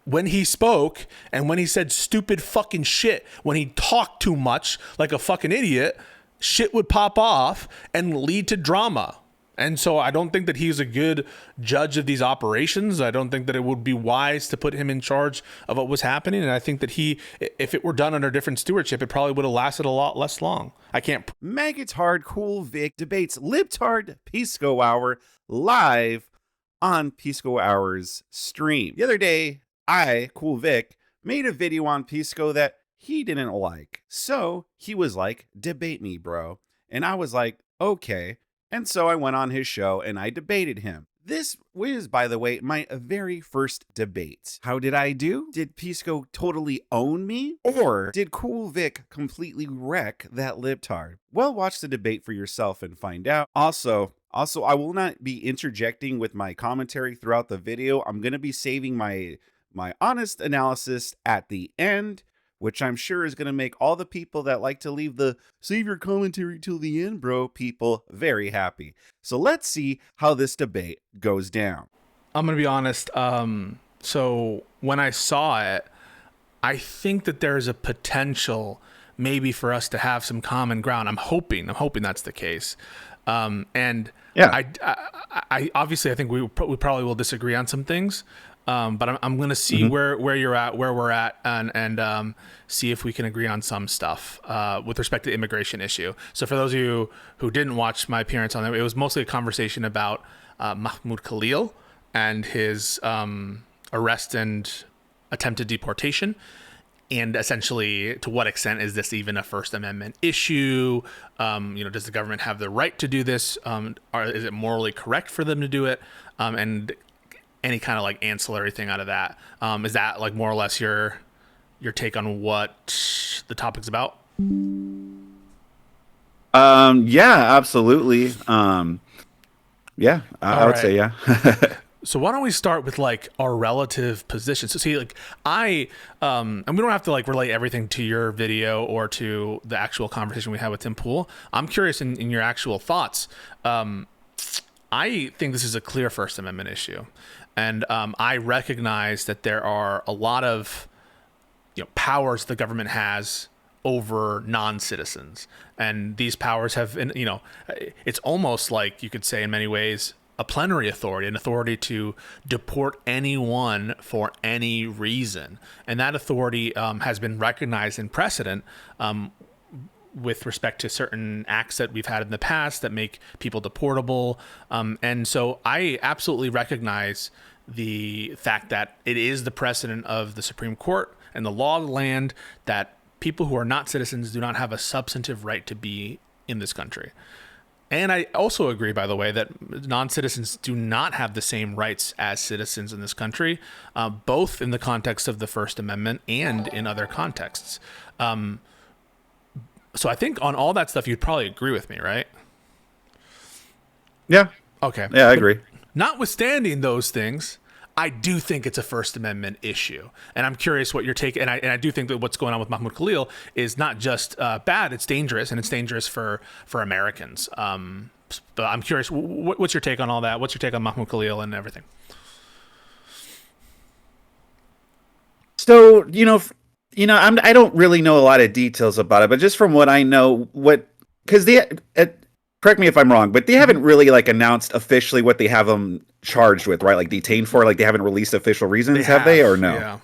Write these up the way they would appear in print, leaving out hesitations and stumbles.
when he spoke and when he said stupid fucking shit, when he talked too much like a fucking idiot, shit would pop off and lead to drama. And so I don't think that he's a good judge of these operations. I don't think that it would be wise to put him in charge of what was happening. And I think that if it were done under different stewardship, it probably would have lasted a lot less long. I can't. Magatard KEWL Vic debates Libtard Pisco Hour live on Pisco Hour's stream. The other day, KEWL Vic, made a video on Pisco that he didn't like. So he was like, debate me, bro. And I was like, okay. And so I went on his show and I debated him. This was, by the way, my very first debate. How did I do? Did Pisco totally own me? Or did KEWL Vic completely wreck that libtard? Well, watch the debate for yourself and find out. Also, I will not be interjecting with my commentary throughout the video. I'm going to be saving my honest analysis at the end, which I'm sure is going to make all the people that like to leave the save your commentary till the end, bro, people very happy. So let's see how this debate goes down. I'm going to be honest. So when I saw it, I think that there's a potential maybe for us to have some common ground. I'm hoping that's the case. And yeah, I obviously I think we probably will disagree on some things. But I'm going to see where you're at, where we're at, and see if we can agree on some stuff with respect to the immigration issue. So for those of you who didn't watch my appearance on it, it was mostly a conversation about Mahmoud Khalil and his arrest and attempted deportation. And essentially, to what extent is this even a First Amendment issue? Does the government have the right to do this? Is it morally correct for them to do it? And any kind of like ancillary thing out of that. Is that like more or less your take on what the topic's about? Yeah, absolutely. Yeah, I would say, yeah. So why don't we start with like our relative positions? So see, like and we don't have to like relate everything to your video or to the actual conversation we had with Tim Pool. I'm curious in your actual thoughts. I think this is a clear First Amendment issue. And I recognize that there are a lot of powers the government has over non-citizens. And these powers have, it's almost like you could say in many ways, a plenary authority, an authority to deport anyone for any reason. And that authority has been recognized in precedent with respect to certain acts that we've had in the past that make people deportable. And so I absolutely recognize the fact that it is the precedent of the Supreme Court and the law of the land that people who are not citizens do not have a substantive right to be in this country. And I also agree, by the way, that non-citizens do not have the same rights as citizens in this country, both in the context of the First Amendment and in other contexts. So I think on all that stuff, you'd probably agree with me, right? Yeah. Okay. Yeah, I agree. Notwithstanding those things, I do think it's a First Amendment issue. And I'm curious what your take, and I do think that what's going on with Mahmoud Khalil is not just bad, it's dangerous, and it's dangerous for Americans. But I'm curious, what's your take on all that? What's your take on Mahmoud Khalil and everything? So, I don't really know a lot of details about it, but just from what I know, because correct me if I'm wrong, but they haven't really like announced officially what they have them charged with, right? Like detained for, like they haven't released official reasons, have they, or no? Yeah,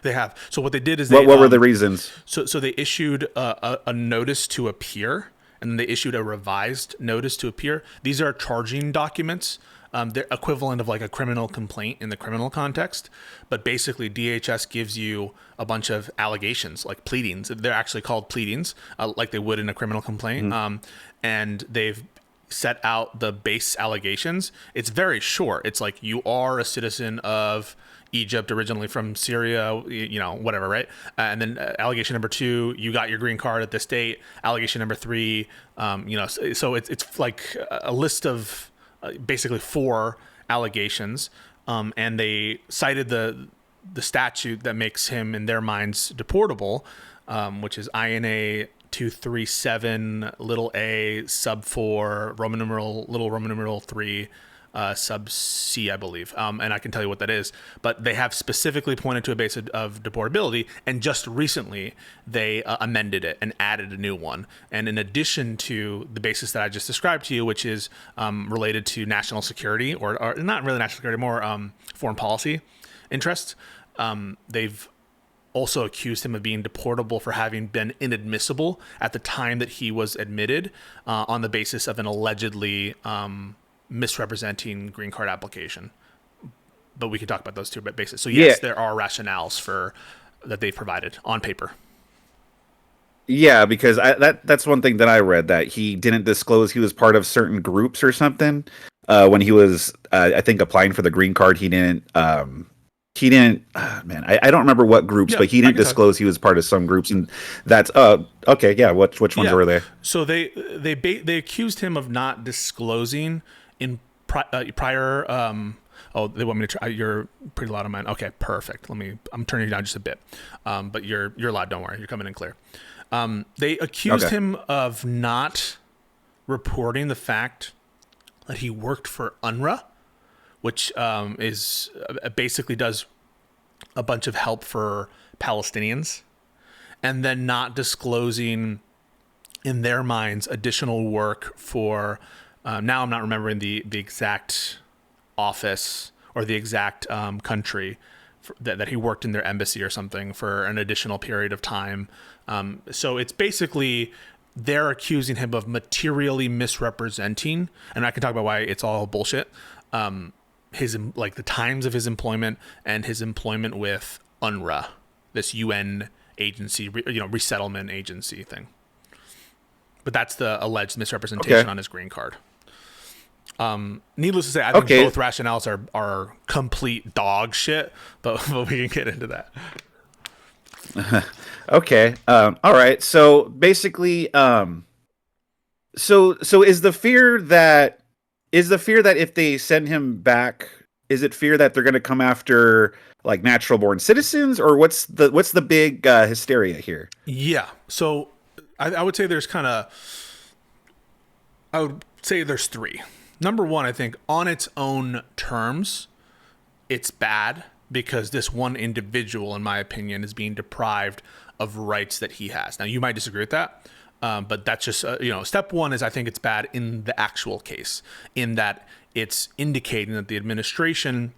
they have. So what they did is what were the reasons? So they issued a notice to appear, and then they issued a revised notice to appear. These are charging documents. They're equivalent of like a criminal complaint in the criminal context, but basically DHS gives you a bunch of allegations, like pleadings. They're actually called pleadings, like they would in a criminal complaint. And they've set out the base allegations. It's very short. It's like, you are a citizen of Egypt, originally from Syria, whatever, right? And then allegation number 2, you got your green card at this date. Allegation number 3, so it's like a list of basically 4 allegations, and they cited the statute that makes him, in their minds, deportable, which is INA 237 little a sub 4 Roman numeral 3 sub C, I believe, and I can tell you what that is. But they have specifically pointed to a basis of deportability, and just recently they amended it and added a new one. And in addition to the basis that I just described to you, which is related to national security, or not really national security, more foreign policy interests, they've also accused him of being deportable for having been inadmissible at the time that he was admitted on the basis of an allegedly misrepresenting green card application. But we can talk about those two bases. So yes, there are rationales for that they've provided on paper. Yeah, because that's one thing that I read, that he didn't disclose he was part of certain groups or something when he was, I think, applying for the green card. He didn't. Man, I don't remember what groups, but he didn't disclose he was part of some groups, and that's okay. Yeah, which ones were they? So they accused him of not disclosing in prior. They want me to try. You're pretty loud on mine. Okay, perfect. I'm turning you down just a bit, but you're loud. Don't worry, you're coming in clear. They accused him of not reporting the fact that he worked for UNRWA, which is basically does a bunch of help for Palestinians, and then not disclosing, in their minds, additional work for, now I'm not remembering the exact office or the exact country that he worked in their embassy or something for an additional period of time. So it's basically, they're accusing him of materially misrepresenting, and I can talk about why it's all bullshit, the times of his employment and his employment with UNRWA, this UN agency, resettlement agency thing. But that's the alleged misrepresentation on his green card. Needless to say, I think both rationales are complete dog shit, but we can get into that. Okay. All right. So basically, so is the fear that if they send him back, is it fear that they're going to come after like natural born citizens, or what's the big hysteria here? Yeah. So I would say there's three. Number one, I think on its own terms, it's bad because this one individual, in my opinion, is being deprived of rights that he has. Now, you might disagree with that. But that's just, step one is I think it's bad in the actual case, in that it's indicating that the administration,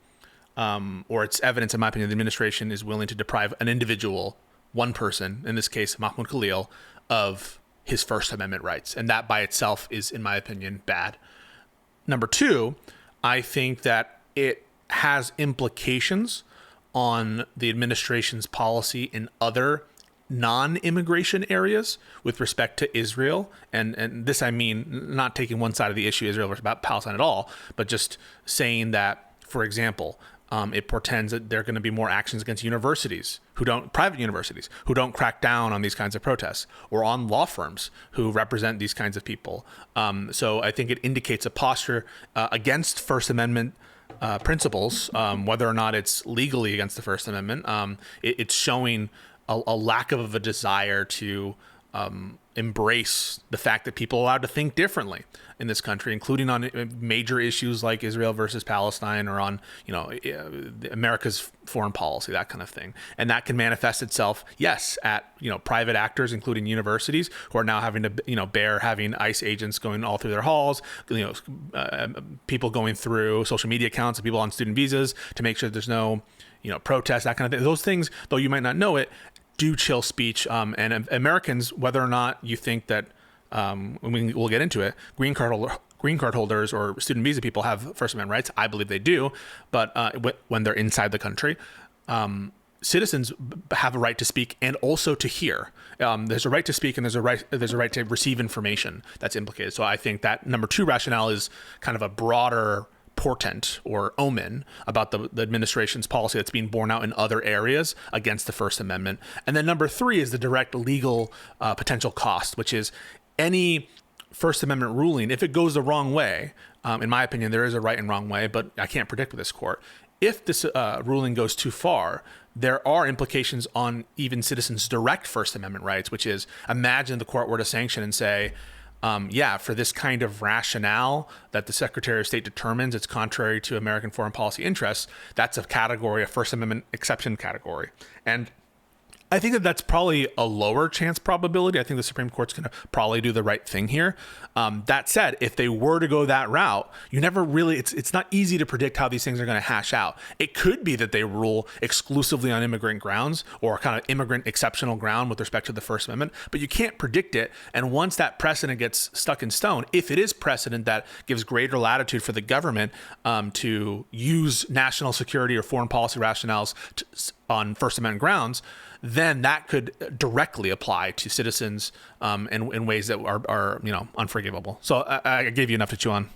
or it's evidence, in my opinion, the administration is willing to deprive an individual, one person, in this case, Mahmoud Khalil, of his First Amendment rights. And that by itself is, in my opinion, bad. Number two, I think that it has implications on the administration's policy in other non-immigration areas with respect to Israel. And this, I mean, not taking one side of the issue, Israel versus Palestine at all, but just saying that, for example, it portends that there are going to be more actions against private universities who don't crack down on these kinds of protests, or on law firms who represent these kinds of people. So I think it indicates a posture against First Amendment principles, whether or not it's legally against the First Amendment. It's showing a lack of a desire to embrace the fact that people are allowed to think differently in this country, including on major issues like Israel versus Palestine, or on, America's foreign policy, that kind of thing. And that can manifest itself, yes, at, private actors, including universities, who are now having to, bear having ICE agents going all through their halls, people going through social media accounts of people on student visas to make sure there's no, protests, that kind of thing. Those things, though you might not know it, do chill speech, and Americans, whether or not you think that, we'll get into it, green card holders or student visa people have First Amendment rights. I believe they do, but when they're inside the country, citizens have a right to speak and also to hear. There's a right to speak, and there's a right to receive information that's implicated. So I think that number two rationale is kind of a broader portent or omen about the administration's policy that's being borne out in other areas against the First Amendment. And then number three is the direct legal potential cost, which is any First Amendment ruling, if it goes the wrong way. In my opinion, there is a right and wrong way, but I can't predict with this court. If this ruling goes too far, there are implications on even citizens' direct First Amendment rights, which is, imagine the court were to sanction and say, for this kind of rationale that the Secretary of State determines it's contrary to American foreign policy interests, that's a category, a First Amendment exception category. And I think that that's probably a lower chance probability. I think the Supreme Court's going to probably do the right thing here. That said, if they were to go that route, you never really, it's not easy to predict how these things are going to hash out. It could be that they rule exclusively on immigrant grounds or kind of immigrant exceptional ground with respect to the First Amendment, but you can't predict it. And once that precedent gets stuck in stone, if it is precedent that gives greater latitude for the government to use national security or foreign policy rationales on First Amendment grounds, then that could directly apply to citizens in ways that are unforgivable. So I gave you enough to chew on.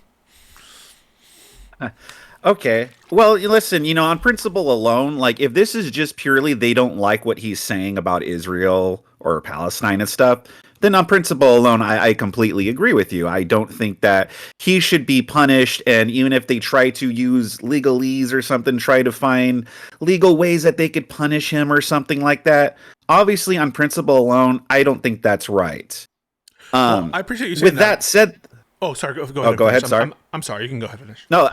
Okay. Well, listen, on principle alone, like if this is just purely they don't like what he's saying about Israel or Palestine and stuff, then on principle alone, I completely agree with you. I don't think that he should be punished. And even if they try to use legalese or something, try to find legal ways that they could punish him or something like that, obviously on principle alone, I don't think that's right. Well, I appreciate you saying with that said... Oh, sorry. Go ahead. Go ahead. Sorry. I'm sorry. You can go ahead and finish. No,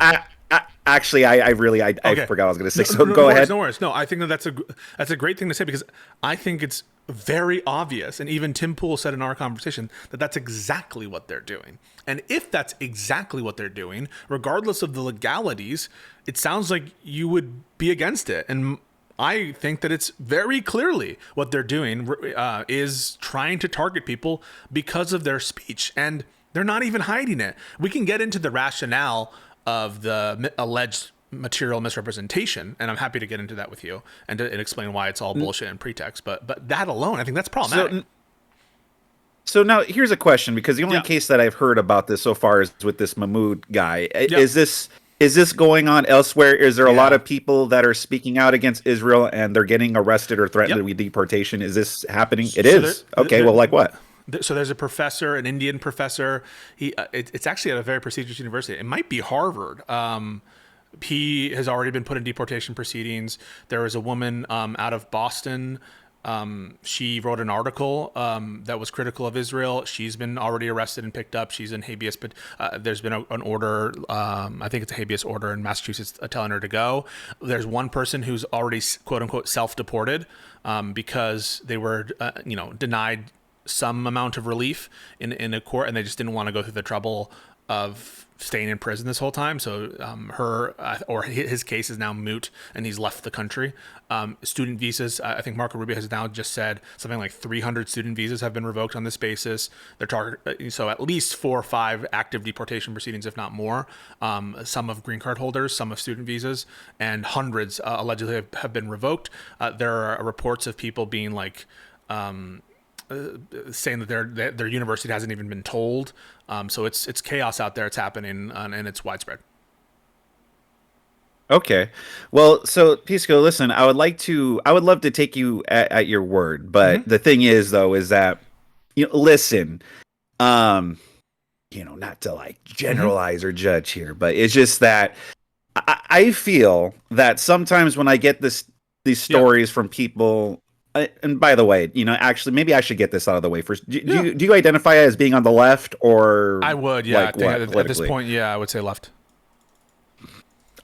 actually, I forgot what I was going to say. So go ahead. No worries. No, I think that's a great thing to say because I think it's very obvious, and even Tim Pool said in our conversation that that's exactly what they're doing. And if that's exactly what they're doing, regardless of the legalities, it sounds like you would be against it. And I think that it's very clearly what they're doing is trying to target people because of their speech, and they're not even hiding it. We can get into the rationale of the alleged material misrepresentation, and I'm happy to get into that with you and explain why it's all bullshit and pretext. But that alone, I think that's problematic. So now here's a question, because the only case that I've heard about this so far is with this Mahmoud guy. Is this going on elsewhere? Is there a lot of people that are speaking out against Israel and they're getting arrested or threatened with deportation? Is this happening? It is. Okay, well, like what? So there's a professor, an Indian professor. It's actually at a very prestigious university. It might be Harvard. He has already been put in deportation proceedings. There was a woman out of Boston. She wrote an article that was critical of Israel. She's been already arrested and picked up. She's in habeas, but there's been an order. I think it's a habeas order in Massachusetts telling her to go. There's one person who's already quote unquote self-deported because they were denied some amount of relief in a court, and they just didn't want to go through the trouble of staying in prison this whole time. So his case is now moot, and he's left the country. Student visas, I think Marco Rubio has now just said something like 300 student visas have been revoked on this basis. So at least 4 or 5 active deportation proceedings, if not more. Some of green card holders, some of student visas, and hundreds allegedly have been revoked. There are reports of people being like saying that their university hasn't even been told. So it's chaos out there. It's happening and it's widespread. Okay. Well, so Pisco, listen, I would love to take you at your word, but the thing is though, is that, listen, not to like generalize or judge here, but it's just that I feel that sometimes when I get these stories from people, and by the way, actually, maybe I should get this out of the way first. Do you identify as being on the left, or I would, yeah. Like at this point, I would say left.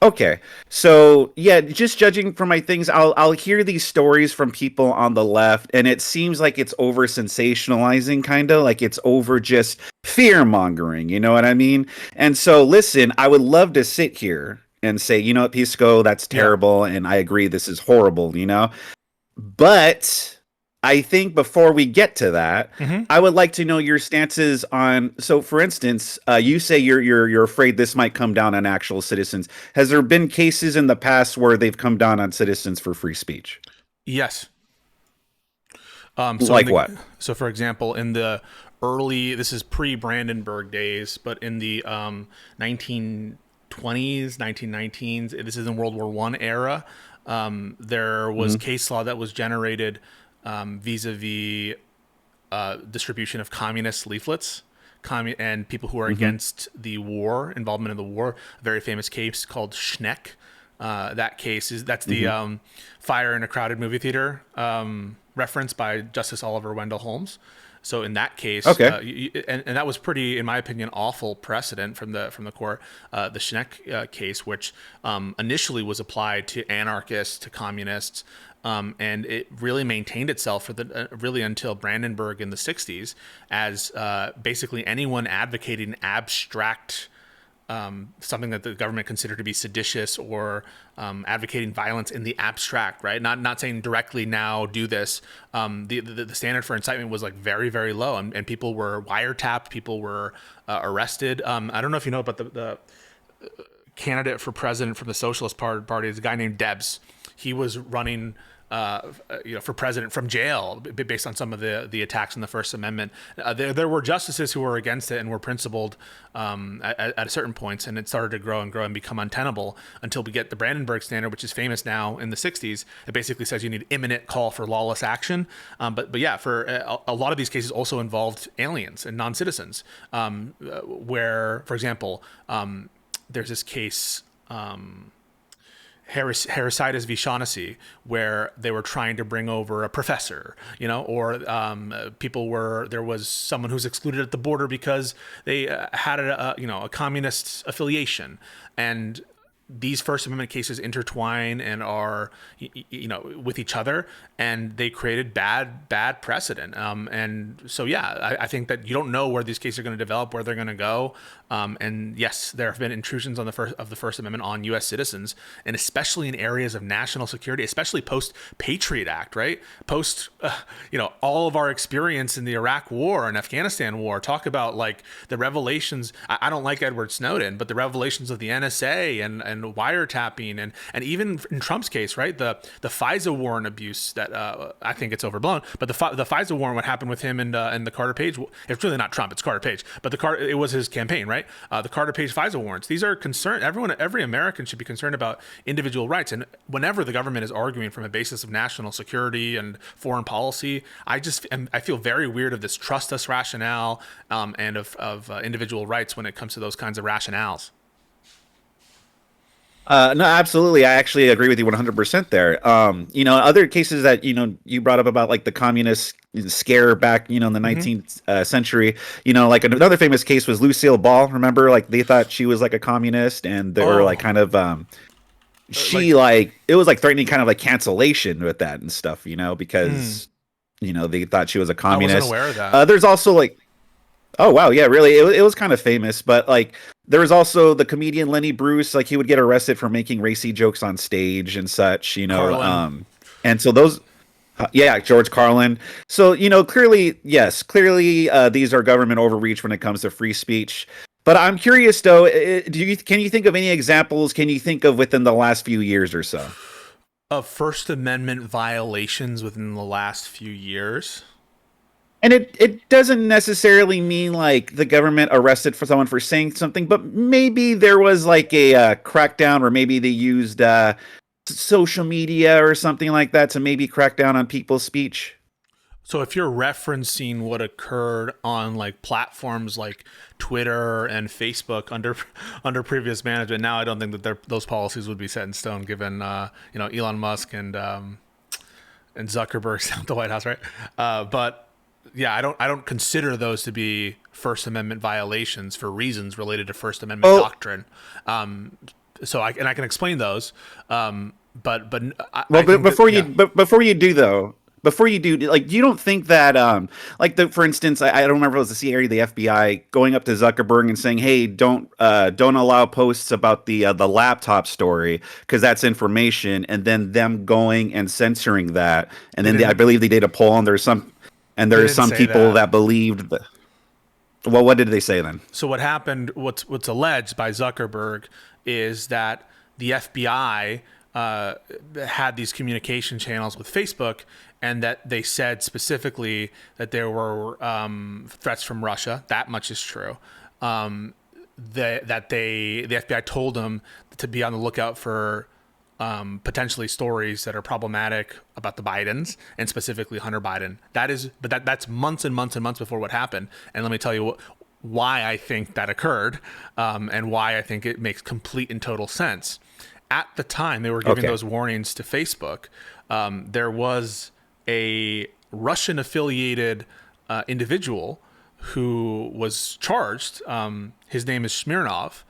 Okay, so just judging from my things, I'll hear these stories from people on the left, and it seems like it's over sensationalizing, kind of like it's over just fear mongering. You know what I mean? And so, listen, I would love to sit here and say, you know what, Pisco, that's terrible, and I agree, this is horrible. But I think before we get to that, I would like to know your stances on. So, for instance, you say you're afraid this might come down on actual citizens. Has there been cases in the past where they've come down on citizens for free speech? Yes. What? So, for example, in the this is pre-Brandenburg days, but in the 1920s, 1919s, this is in World War I era. There was case law that was generated vis-a-vis distribution of communist leaflets and people who are against the war, involvement in the war. A very famous case called Schneck. That case that's the fire in a crowded movie theater reference by Justice Oliver Wendell Holmes. So in that case, Okay. and that was pretty, in my opinion, awful precedent from the court, the Schneck case, which initially was applied to anarchists, to communists, and it really maintained itself for the really until Brandenburg in the 60s as basically anyone advocating abstract something that the government considered to be seditious or advocating violence in the abstract, right? Not saying directly now do this. The standard for incitement was like very, very low, and people were wiretapped, people were arrested. I don't know if you know about the candidate for president from the Socialist Party is a guy named Debs. He was running for president from jail based on some of the attacks on the First Amendment. There were justices who were against it and were principled at certain points, and it started to grow and become untenable until we get the Brandenburg Standard, which is famous now in the 60s. It basically says you need imminent call for lawless action. But yeah, for a lot of these cases also involved aliens and non-citizens, where, for example, there's this case, Heresitis v. Shaughnessy, where they were trying to bring over a professor, or there was someone who's excluded at the border because they had a communist affiliation, and these First Amendment cases intertwine and are, with each other, and they created bad precedent. And so, yeah, I think that you don't know where these cases are going to develop, where they're going to go. And yes, there have been intrusions on the First Amendment on U.S. citizens, and especially in areas of national security, especially post Patriot Act, right? Post, all of our experience in the Iraq War and Afghanistan War. Talk about like the revelations. I don't like Edward Snowden, but the revelations of the NSA and wiretapping and even in Trump's case, right? The FISA warrant abuse that I think it's overblown, but the FISA warrant, what happened with him and the Carter Page, it's really not Trump, it's Carter Page, but it was his campaign, right? The Carter Page FISA warrants. These are concerned. Every American should be concerned about individual rights. And whenever the government is arguing from a basis of national security and foreign policy, I feel very weird of this trust us rationale and of individual rights when it comes to those kinds of rationales. No, absolutely. I actually agree with you 100% there. Other cases that, you brought up about like the communist scare back, in the 19th century, like another famous case was Lucille Ball. Remember, like they thought she was like a communist and they were like kind of, it was like threatening kind of like cancellation with that and stuff, because, they thought she was a communist. I wasn't aware of that. There's also like, oh, wow. Yeah, really. It was kind of famous, but like, there was also the comedian Lenny Bruce, like he would get arrested for making racy jokes on stage and such, Carlin. And so those, George Carlin. So, clearly, these are government overreach when it comes to free speech. But I'm curious though, can you think of any examples? Can you think of within the last few years or so? Of First Amendment violations within the last few years? And it doesn't necessarily mean like the government arrested for someone for saying something, but maybe there was like a crackdown, or maybe they used social media or something like that to maybe crack down on people's speech. So if you're referencing what occurred on like platforms like Twitter and Facebook under previous management, now I don't think that those policies would be set in stone, given Elon Musk and Zuckerberg's at the White House, right? But yeah, I don't consider those to be First Amendment violations for reasons related to First Amendment doctrine. So I can explain those. But before you do, like, you don't think that, for instance, I don't remember if it was the CIA or the FBI going up to Zuckerberg and saying, "Hey, don't allow posts about the laptop story because that's information," and then them going and censoring that, and then I believe they did a poll, and there's some people that believed that. Well, what did they say then? So what happened? What's alleged by Zuckerberg is that the FBI had these communication channels with Facebook, and that they said specifically that there were threats from Russia. That much is true. The FBI told them to be on the lookout for potentially stories that are problematic about the Bidens, and specifically Hunter Biden. That's months and months and months before what happened. And let me tell you why I think that occurred, and why I think it makes complete and total sense. At the time they were giving those warnings to Facebook, there was a Russian-affiliated individual who was charged, his name is Smirnov,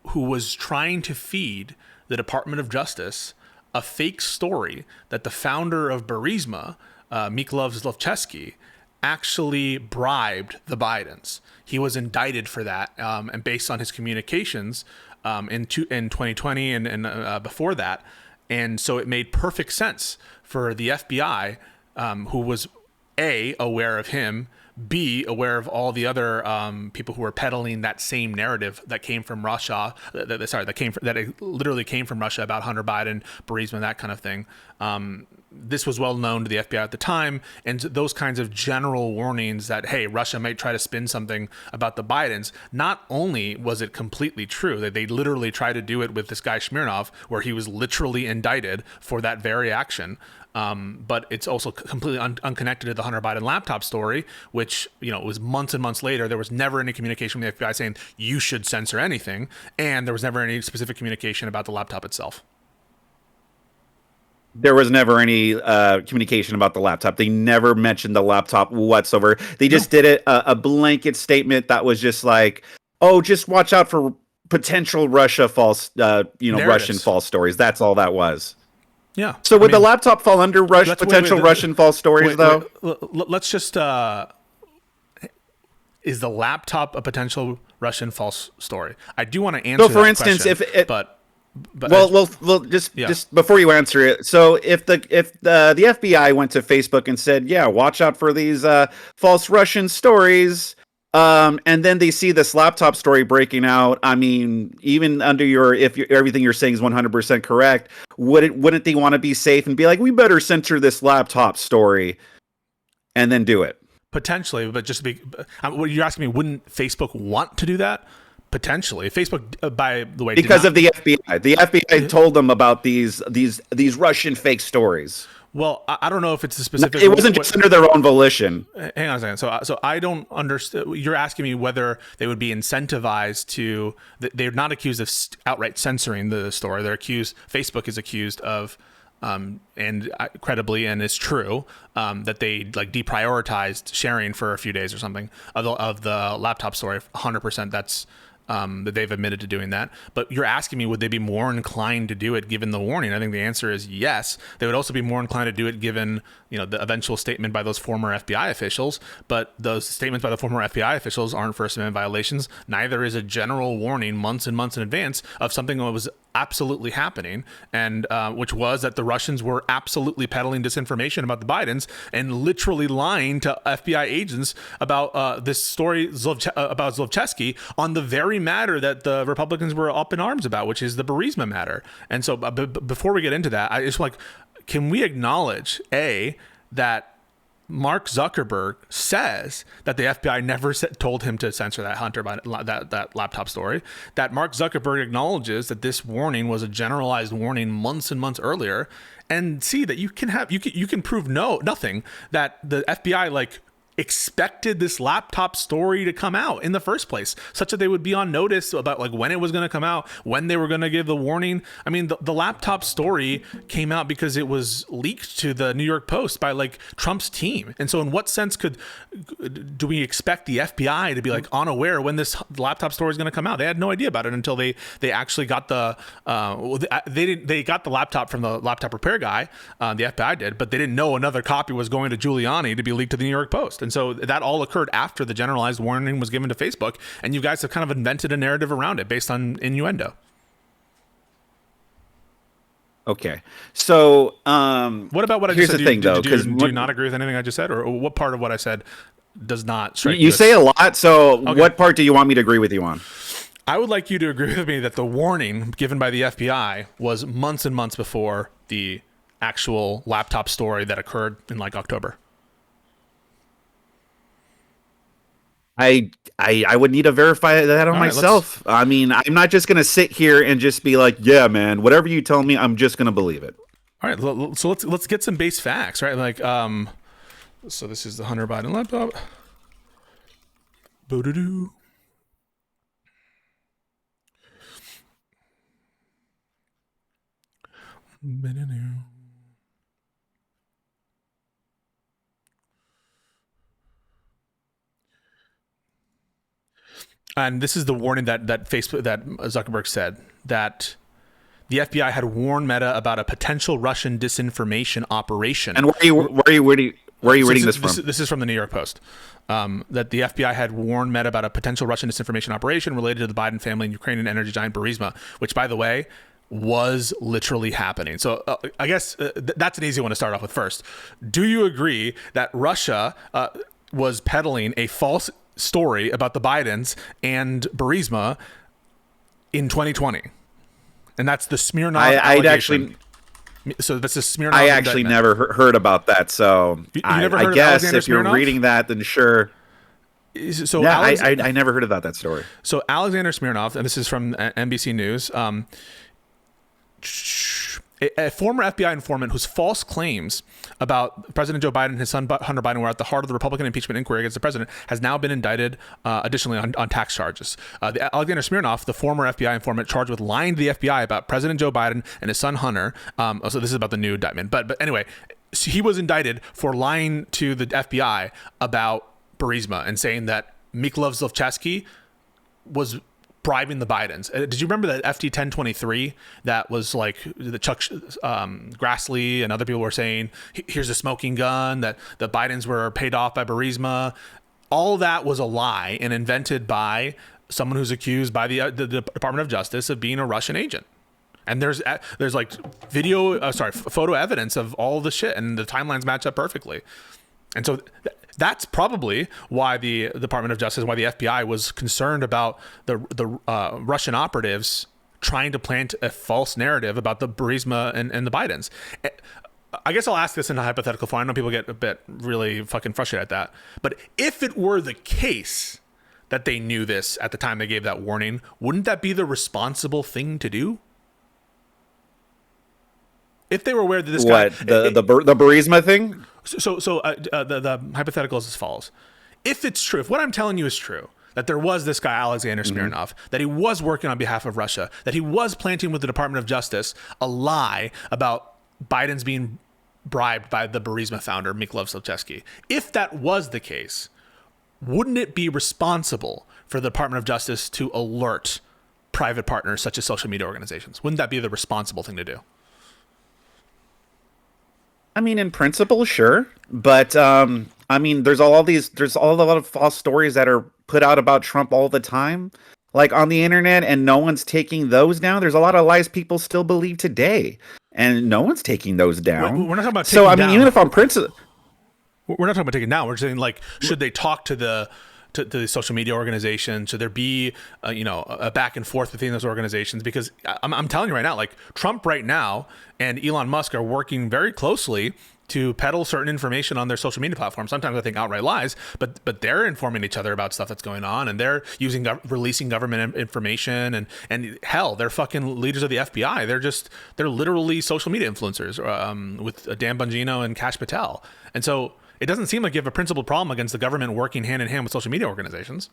who was trying to feed the Department of Justice a fake story that the founder of Burisma, Mykolaiv Zlochevsky, actually bribed the Bidens. He was indicted for that, and based on his communications in 2020 and before that. And so it made perfect sense for the FBI, who was A, aware of him, B, aware of all the other people who were peddling that same narrative that came from Russia. That it literally came from Russia about Hunter Biden, Burisma, that kind of thing. This was well known to the FBI at the time, and those kinds of general warnings that, hey, Russia might try to spin something about the Bidens. Not only was it completely true that they literally tried to do it with this guy Smirnov, where he was literally indicted for that very action. But it's also completely unconnected to the Hunter Biden laptop story, which, it was months and months later. There was never any communication from the FBI saying you should censor anything, and there was never any specific communication about the laptop itself. There was never any communication about the laptop. They never mentioned the laptop whatsoever. They just did it a blanket statement that was just like, oh, just watch out for potential Russian false stories. That's all that was. Yeah. So would the laptop fall under potential Russian false stories, though? Let's just... is the laptop a potential Russian false story? I do want to answer that question. So, for instance, just before you answer it, so if the FBI went to Facebook and said, yeah, watch out for these false Russian stories, and then they see this laptop story breaking out, I mean, even under everything you're saying is 100% correct, wouldn't they want to be safe and be like, we better censor this laptop story and then do it? Potentially, but just to be, what you're asking me, wouldn't Facebook want to do that? Potentially. Facebook, by the way, because of the FBI. The FBI told them about these Russian fake stories. Well, I don't know if it's a specific... It wasn't just under their own volition. Hang on a second. So I don't understand. You're asking me whether they would be incentivized to... They're not accused of outright censoring the story. Facebook is accused of, and credibly, and it's true, that they deprioritized sharing for a few days or something of the laptop story. 100%. That's... that they've admitted to doing that. But you're asking me, would they be more inclined to do it given the warning? I think the answer is yes. They would also be more inclined to do it given, the eventual statement by those former FBI officials. But those statements by the former FBI officials aren't First Amendment violations. Neither is a general warning months and months in advance of something that was absolutely happening, and which was that the Russians were absolutely peddling disinformation about the Bidens and literally lying to FBI agents about this story about Zlochevsky on the very matter that the Republicans were up in arms about, which is the Burisma matter. And so before we get into that, I just can we acknowledge that Mark Zuckerberg says that the FBI never told him to censor that that laptop story, that Mark Zuckerberg acknowledges that this warning was a generalized warning months and months earlier, and see that you can prove nothing, that the FBI expected this laptop story to come out in the first place, such that they would be on notice about when it was going to come out, when they were going to give the warning. I mean, the laptop story came out because it was leaked to the New York Post by Trump's team. And so in what sense do we expect the FBI to be unaware when this laptop story is going to come out? They had no idea about it until they actually got they got the laptop from the laptop repair guy, the FBI did, but they didn't know another copy was going to Giuliani to be leaked to the New York Post. And so that all occurred after the generalized warning was given to Facebook, and you guys have kind of invented a narrative around it based on innuendo. Okay, so what about what I just said? Here's the thing, though, because do you not agree with anything I just said, or what part of what I said does not strike you? You say a lot, so okay. What part do you want me to agree with you on? I would like you to agree with me that the warning given by the FBI was months and months before the actual laptop story that occurred in October. I would need to verify that on myself. I mean, I'm not just going to sit here and just be like, yeah, man, whatever you tell me, I'm just going to believe it. All right. So let's get some base facts, right? So this is the Hunter Biden laptop. Boo-doo-doo. And this is the warning that Facebook, that Zuckerberg said, that the FBI had warned Meta about a potential Russian disinformation operation. And where are you reading this from? This is from the New York Post. That the FBI had warned Meta about a potential Russian disinformation operation related to the Biden family and Ukrainian energy giant Burisma, which, by the way, was literally happening. So I guess that's an easy one to start off with first. Do you agree that Russia was peddling a false story about the Bidens and Burisma in 2020? And that's the Smirnov allegation. So that's a Smirnov. I actually never heard about that. So I guess if you're reading that, then sure. So yeah, I never heard about that story. So Alexander Smirnov, and this is from NBC News, a former FBI informant whose false claims about President Joe Biden and his son Hunter Biden were at the heart of the Republican impeachment inquiry against the president has now been indicted additionally on tax charges. Alexander Smirnov, the former FBI informant charged with lying to the FBI about President Joe Biden and his son Hunter. So this is about the new indictment. But anyway, so he was indicted for lying to the FBI about Burisma and saying that Mykolaiv Zlochevsky was bribing the Bidens. Did you remember that FT 1023 that was like the Chuck Grassley and other people were saying, here's a smoking gun, that the Bidens were paid off by Burisma? All that was a lie and invented by someone who's accused by the Department of Justice of being a Russian agent. And there's like photo evidence of all the shit, and the timelines match up perfectly. And so that's probably why the Department of Justice, why the FBI was concerned about the Russian operatives trying to plant a false narrative about the Burisma and the Bidens. I guess I'll ask this in a hypothetical form. I know people get a bit really fucking frustrated at that. But if it were the case that they knew this at the time they gave that warning, wouldn't that be the responsible thing to do? If they were aware that this guy... What, the Burisma thing? So the hypothetical is as follows. If it's true, if what I'm telling you is true, that there was this guy, Alexander Smirnov, that he was working on behalf of Russia, that he was planting with the Department of Justice a lie about Biden's being bribed by the Burisma founder, Mykolaiv Zlochevsky. If that was the case, wouldn't it be responsible for the Department of Justice to alert private partners such as social media organizations? Wouldn't that be the responsible thing to do? I mean, in principle, sure, but I mean, there's a lot of false stories that are put out about Trump all the time, like on the internet, and no one's taking those down. There's a lot of lies people still believe today, and no one's taking those down. We're not talking about taking down. Even if on principle, we're not talking about taking down. We're saying, like, should they talk to the social media organization? Should there be a back and forth between those organizations? Because I'm telling you right now, like, Trump right now and Elon Musk are working very closely to peddle certain information on their social media platforms. Sometimes I think outright lies, but they're informing each other about stuff that's going on, and they're releasing government information, and hell, they're fucking leaders of the FBI. They're literally social media influencers with Dan Bongino and Kash Patel. And so it doesn't seem like you have a principled problem against the government working hand in hand with social media organizations.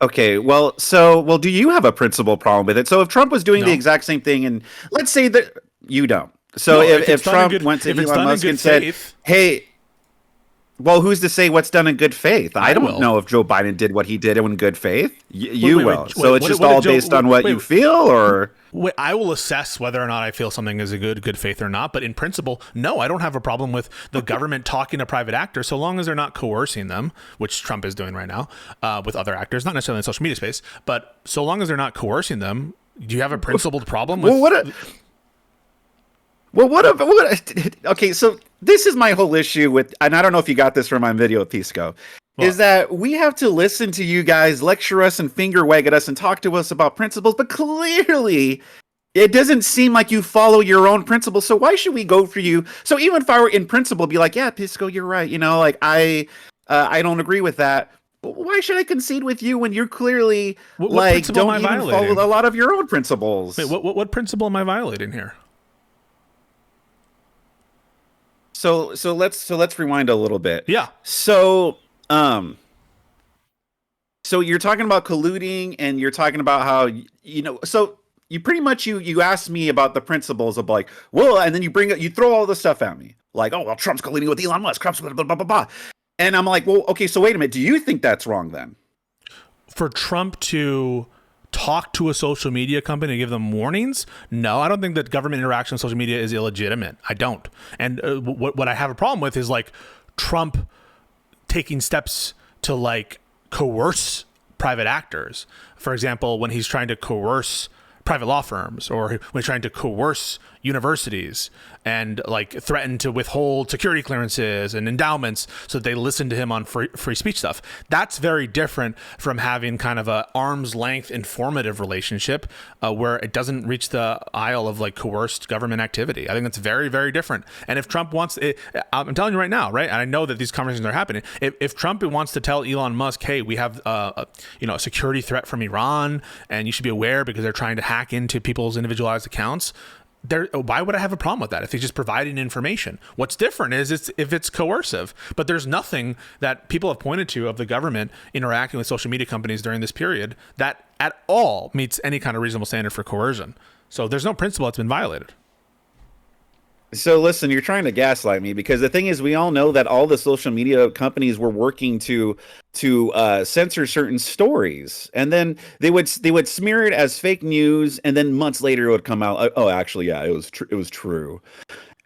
Okay, well, do you have a principled problem with it? So if Trump was doing the exact same thing, and let's say that you don't. So if Trump went to Elon Musk and said, hey, well, who's to say what's done in good faith? I don't know if Joe Biden did what he did in good faith. You will. So it's just all based on what you feel, or... Wait, I will assess whether or not I feel something is a good faith or not. But in principle, no, I don't have a problem with the government talking to private actors so long as they're not coercing them, which Trump is doing right now with other actors, not necessarily in the social media space, but so long as they're not coercing them. Do you have a principled problem with... Okay, so this is my whole issue with, and I don't know if you got this from my video with Pisco, is that we have to listen to you guys lecture us and finger wag at us and talk to us about principles, but clearly it doesn't seem like you follow your own principles. So why should we go for you? So even if I were in principle, be like, yeah, Pisco, you're right. Like I don't agree with that. But why should I concede with you when you're clearly don't even follow a lot of your own principles? Wait, what principle am I violating here? So let's rewind a little bit. Yeah. So you're talking about colluding, and you're talking about how so you pretty much you asked me about the principles of like, well, and then you throw all this stuff at me like, oh well, Trump's colluding with Elon Musk, Trump's blah blah blah blah blah. And I'm like, well, okay, so wait a minute. Do you think that's wrong then? For Trump to talk to a social media company and give them warnings? No, I don't think that government interaction with social media is illegitimate. I don't. And what I have a problem with is like Trump taking steps to like coerce private actors. For example, when he's trying to coerce private law firms, or when he's trying to coerce universities and like threaten to withhold security clearances and endowments so that they listen to him on free speech stuff. That's very different from having kind of a arm's length informative relationship where it doesn't reach the aisle of like coerced government activity. I think that's very, very different. And if Trump wants it, I'm telling you right now, right? And I know that these conversations are happening. If Trump wants to tell Elon Musk, hey, we have a security threat from Iran and you should be aware because they're trying to hack into people's individualized accounts, why would I have a problem with that if he's just providing information? What's different is if it's coercive, but there's nothing that people have pointed to of the government interacting with social media companies during this period that at all meets any kind of reasonable standard for coercion. So there's no principle that's been violated. So listen, you're trying to gaslight me, because the thing is, we all know that all the social media companies were working to censor certain stories, and then they would smear it as fake news, and then months later it would come out, oh, actually, yeah, it was true.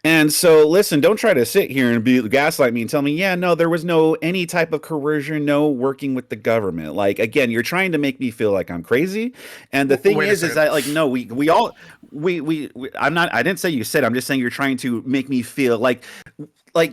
And so, listen, don't try to sit here and gaslight me and tell me, yeah, no, there was no any type of coercion, no working with the government. Like, again, you're trying to make me feel like I'm crazy. And the thing is that, like, no, we all, I'm not, I didn't say you said, I'm just saying you're trying to make me feel like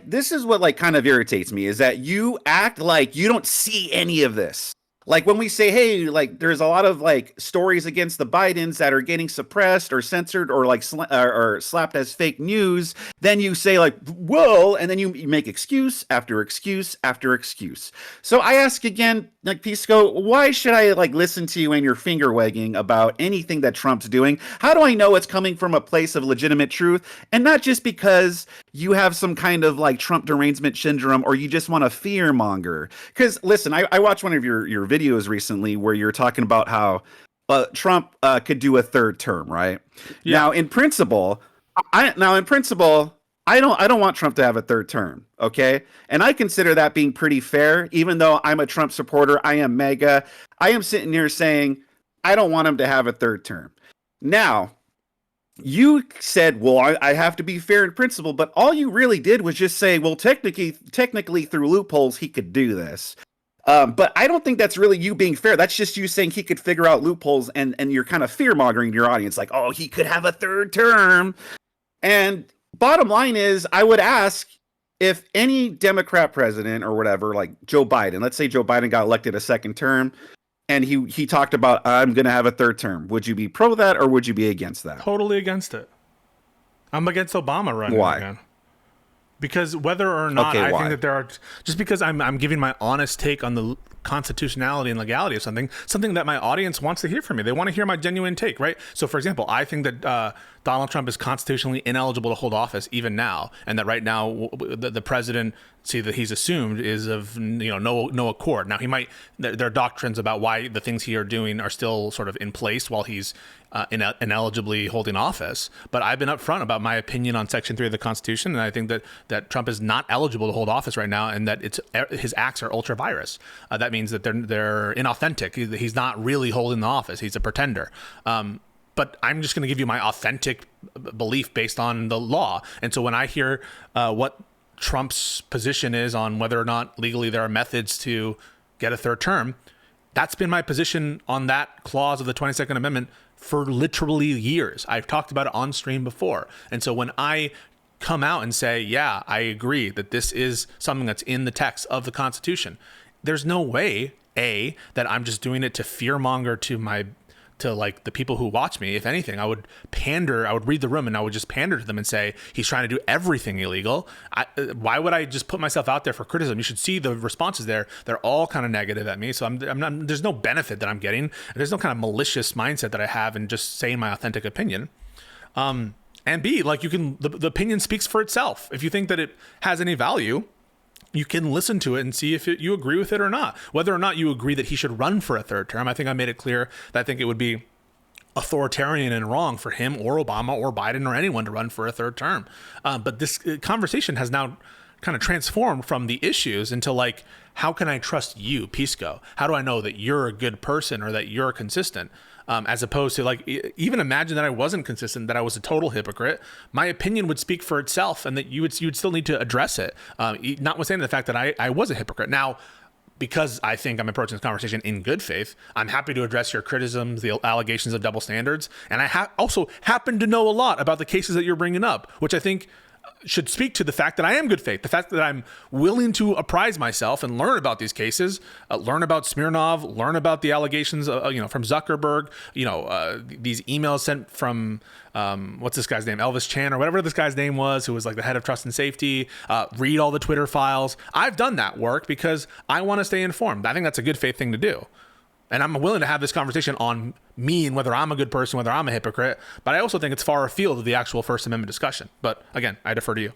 this is what like kind of irritates me, is that you act like you don't see any of this. Like when we say, hey, like there's a lot of like stories against the Bidens that are getting suppressed or censored or like or slapped as fake news, then you say like, whoa, and then you make excuse after excuse after excuse. So I ask again, like, Pisco, why should I like listen to you and your finger wagging about anything that Trump's doing? How do I know it's coming from a place of legitimate truth and not just because you have some kind of like Trump derangement syndrome or you just want to fear monger? Because listen, I watched one of your videos recently where you're talking about how Trump could do a third term, right? Yeah. Now, in principle, I don't want Trump to have a third term, okay? And I consider that being pretty fair, even though I'm a Trump supporter, I am MAGA. I am sitting here saying I don't want him to have a third term. Now, you said, well, I have to be fair in principle, but all you really did was just say, well, technically through loopholes, he could do this. But I don't think that's really you being fair. That's just you saying he could figure out loopholes, and you're kind of fear-mongering your audience, like, oh, he could have a third term. And bottom line is, I would ask if any Democrat president or whatever, like Joe Biden, let's say Joe Biden got elected a second term, and he talked about, I'm going to have a third term. Would you be pro that, or would you be against that? Totally against it. I'm against Obama running again. Because whether or not I think that there are, just because I'm giving my honest take on the constitutionality and legality of something that my audience wants to hear from me. They want to hear my genuine take, right? So, for example, I think that Donald Trump is constitutionally ineligible to hold office even now, and that right now the presidency that he's assumed is of no accord. Now, there are doctrines about why the things he are doing are still sort of in place while he's ineligibly holding office. But I've been upfront about my opinion on Section 3 of the Constitution, and I think that Trump is not eligible to hold office right now, and that his acts are ultra virus. That means that they're inauthentic. He's not really holding the office. He's a pretender. But I'm just going to give you my authentic belief based on the law. And so when I hear what Trump's position is on whether or not legally there are methods to get a third term, that's been my position on that clause of the 22nd Amendment for literally years. I've talked about it on stream before. And so when I come out and say, yeah, I agree that this is something that's in the text of the Constitution, there's no way, that I'm just doing it to fearmonger to like the people who watch me. If anything, I would read the room and I would just pander to them and say, he's trying to do everything illegal. Why would I just put myself out there for criticism? You should see the responses there. They're all kind of negative at me. So I'm not, there's no benefit that I'm getting. There's no kind of malicious mindset that I have in just saying my authentic opinion. And B, like the opinion speaks for itself. If you think that it has any value, you can listen to it and see if you agree with it or not. Whether or not you agree that he should run for a third term, I think I made it clear that I think it would be authoritarian and wrong for him or Obama or Biden or anyone to run for a third term. But this conversation has now kind of transformed from the issues into like, how can I trust you, Pisco? How do I know that you're a good person or that you're consistent? As opposed to like, even imagine that I wasn't consistent, that I was a total hypocrite. My opinion would speak for itself, and that you'd still need to address it. Notwithstanding the fact that I was a hypocrite. Now, because I think I'm approaching this conversation in good faith, I'm happy to address your criticisms, the allegations of double standards. And I also happen to know a lot about the cases that you're bringing up, which I think should speak to the fact that I am good faith, the fact that I'm willing to apprise myself and learn about these cases, learn about Smirnov, learn about the allegations, from Zuckerberg, these emails sent from, what's this guy's name? Elvis Chan or whatever this guy's name was, who was like the head of trust and safety, read all the Twitter files. I've done that work because I want to stay informed. I think that's a good faith thing to do. And I'm willing to have this conversation on me and whether I'm a good person, whether I'm a hypocrite. But I also think it's far afield of the actual First Amendment discussion. But again, I defer to you.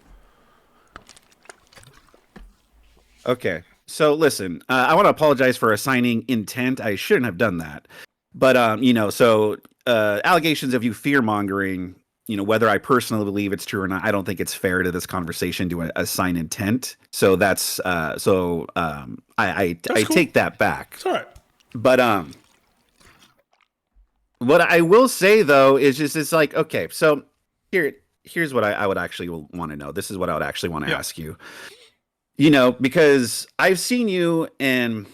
Okay. So listen, I want to apologize for assigning intent. I shouldn't have done that. But, allegations of you fear mongering, whether I personally believe it's true or not, I don't think it's fair to this conversation to assign intent. So that's I cool. take that back. It's all right. But what I will say though is just it's like, okay, so here's what I would actually want to know. This is what I would actually want to ask you. Because I've seen you in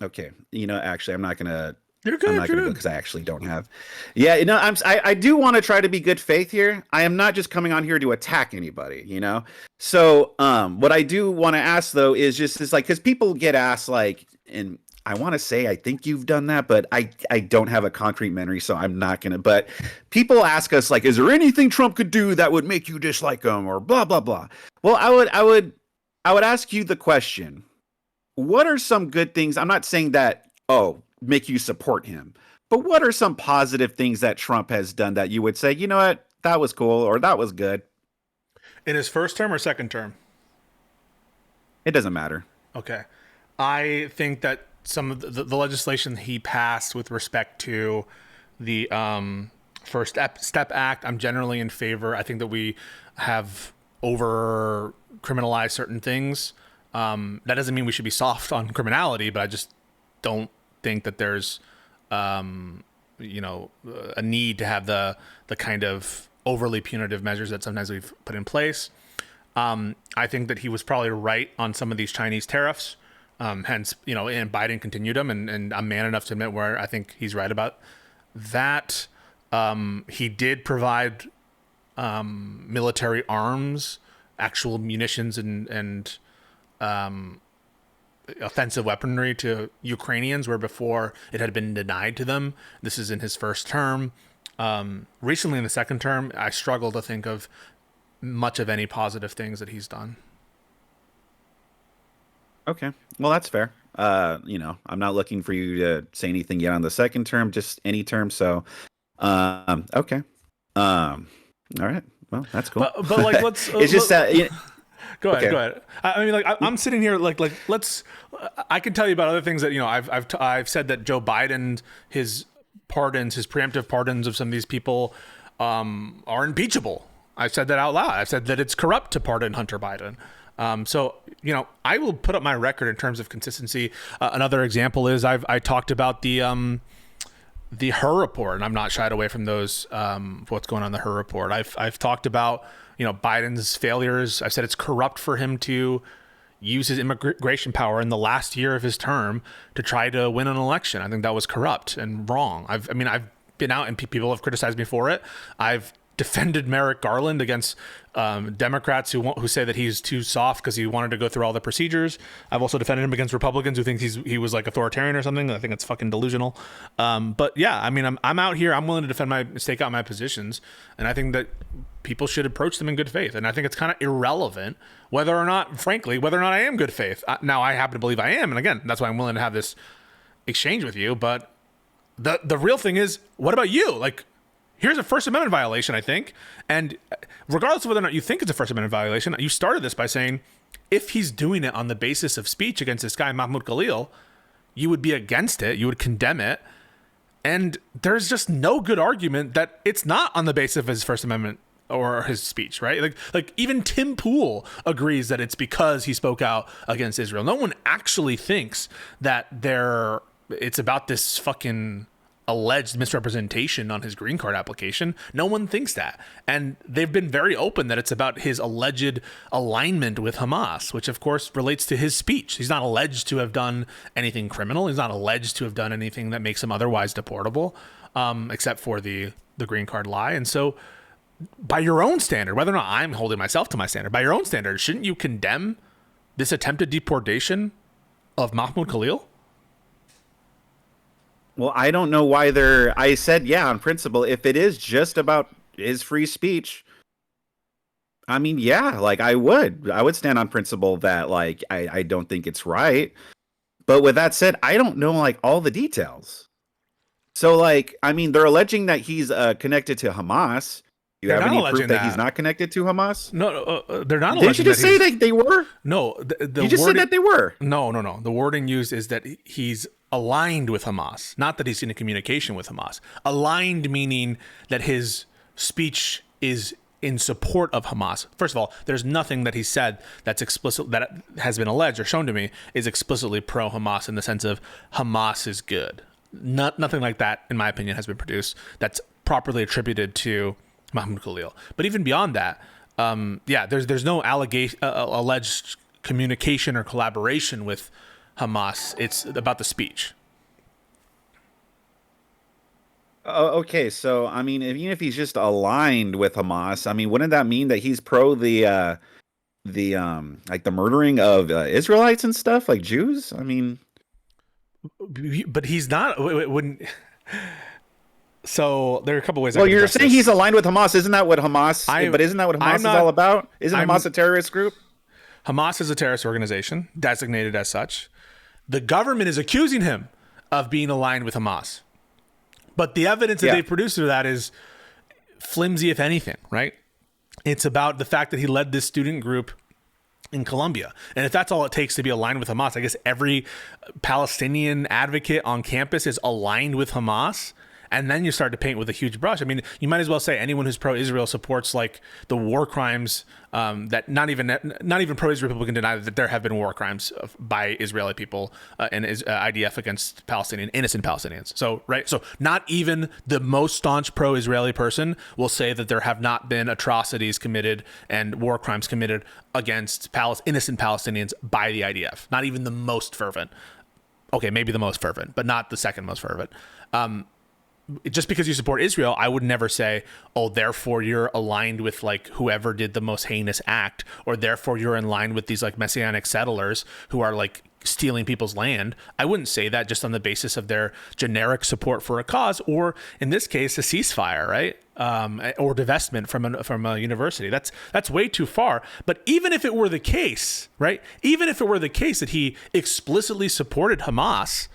actually I'm not gonna You're good. I'm not gonna because I actually don't have. Yeah, I do want to try to be good faith here. I am not just coming on here to attack anybody, So what I do want to ask though is like because people get asked like and I want to say I think you've done that, but I don't have a concrete memory, so I'm not gonna. But people ask us like, is there anything Trump could do that would make you dislike him, or blah blah blah? Well, I would ask you the question: what are some good things? I'm not saying that make you support him, but what are some positive things that Trump has done that you would say, you know what, that was cool or that was good? In his first term or second term? It doesn't matter. Okay, I think that some of the legislation he passed with respect to the First Step Act, I'm generally in favor. I think that we have over criminalized certain things. That doesn't mean we should be soft on criminality, but I just don't think that there's a need to have the kind of overly punitive measures that sometimes we've put in place. I think that he was probably right on some of these Chinese tariffs. Hence, and Biden continued them, and I'm man enough to admit where I think he's right about that. He did provide military arms, actual munitions, and offensive weaponry to Ukrainians, where before it had been denied to them. This is in his first term. Recently, in the second term, I struggle to think of much of any positive things that he's done. Okay. Well, that's fair. I'm not looking for you to say anything yet on the second term, just any term. So, okay. All right. Well, that's cool. But like, let's. It's just that. Go ahead. Okay. Go ahead. I mean, like, I'm sitting here, like, let's. I can tell you about other things that I've said that Joe Biden, his preemptive pardons of some of these people, are impeachable. I've said that out loud. I've said that it's corrupt to pardon Hunter Biden. So, I will put up my record in terms of consistency. Another example is I talked about the Her report, and I'm not shied away from those, what's going on in the Her report. I've talked about, Biden's failures. I've said it's corrupt for him to use his immigration power in the last year of his term to try to win an election. I think that was corrupt and wrong. I've been out and people have criticized me for it. I've defended Merrick Garland against Democrats who say that he's too soft because he wanted to go through all the procedures. I've also defended him against Republicans who think he was like authoritarian or something. I think it's fucking delusional. But yeah, I'm out here. I'm willing to stake out my positions, and I think that people should approach them in good faith. And I think it's kind of irrelevant whether or not I am good faith. Now, I happen to believe I am, and again, that's why I'm willing to have this exchange with you. But the real thing is, what about you? Like, here's a First Amendment violation, I think. And regardless of whether or not you think it's a First Amendment violation, you started this by saying, if he's doing it on the basis of speech against this guy, Mahmoud Khalil, you would be against it. You would condemn it. And there's just no good argument that it's not on the basis of his First Amendment or his speech, right? Like even Tim Pool agrees that it's because he spoke out against Israel. No one actually thinks that it's about this fucking alleged misrepresentation on his green card application. No one thinks that. And they've been very open that it's about his alleged alignment with Hamas, which of course relates to his speech. He's not alleged to have done anything criminal. He's not alleged to have done anything that makes him otherwise deportable, except for the green card lie. And so by your own standard, whether or not I'm holding myself to my standard, by your own standard, shouldn't you condemn this attempted deportation of Mahmoud Khalil? Well, I don't know why I said, yeah, on principle, if it is just about his free speech, I mean, yeah, like I would stand on principle that like, I don't think it's right. But with that said, I don't know like all the details. So like, I mean, they're alleging that he's connected to Hamas. Do you have any proof that he's not connected to Hamas? No, they're not. Didn't you just say that they were? No, you just said that they were. No. The wording used is that he's aligned with Hamas, not that he's in a communication with Hamas. Aligned meaning that his speech is in support of Hamas. First of all, there's nothing that he said that's explicit, that has been alleged or shown to me, is explicitly pro-Hamas in the sense of Hamas is good. Nothing like that, in my opinion, has been produced that's properly attributed to Mahmoud Khalil. But even beyond that, there's no alleged communication or collaboration with Hamas. It's about the speech. Okay, so I mean, even if he's just aligned with Hamas, I mean, wouldn't that mean that he's pro the like the murdering of Israelites and stuff, like Jews? I mean, but he's not. Wouldn't. So there are a couple ways. Well, you're saying he's aligned with Hamas. Isn't that what Hamas? But isn't that what Hamas is all about? Isn't Hamas a terrorist group? Hamas is a terrorist organization designated as such. The government is accusing him of being aligned with Hamas. But the evidence that they've produced for that is flimsy, if anything, right? It's about the fact that he led this student group in Colombia. And if that's all it takes to be aligned with Hamas, I guess every Palestinian advocate on campus is aligned with Hamas. And then you start to paint with a huge brush. I mean, you might as well say anyone who's pro-Israel supports like the war crimes that not even pro-Israel people can deny that there have been war crimes by Israeli people and IDF against innocent Palestinians. So not even the most staunch pro-Israeli person will say that there have not been atrocities committed and war crimes committed against innocent Palestinians by the IDF. Not even the most fervent. Okay, maybe the most fervent, but not the second most fervent. Just because you support Israel, I would never say, oh, therefore you're aligned with like whoever did the most heinous act, or therefore you're in line with these like messianic settlers who are like stealing people's land. I wouldn't say that just on the basis of their generic support for a cause, or in this case, a ceasefire, right? Or divestment from a university. That's way too far. But even if it were the case, right? Even if it were the case that he explicitly supported Hamas,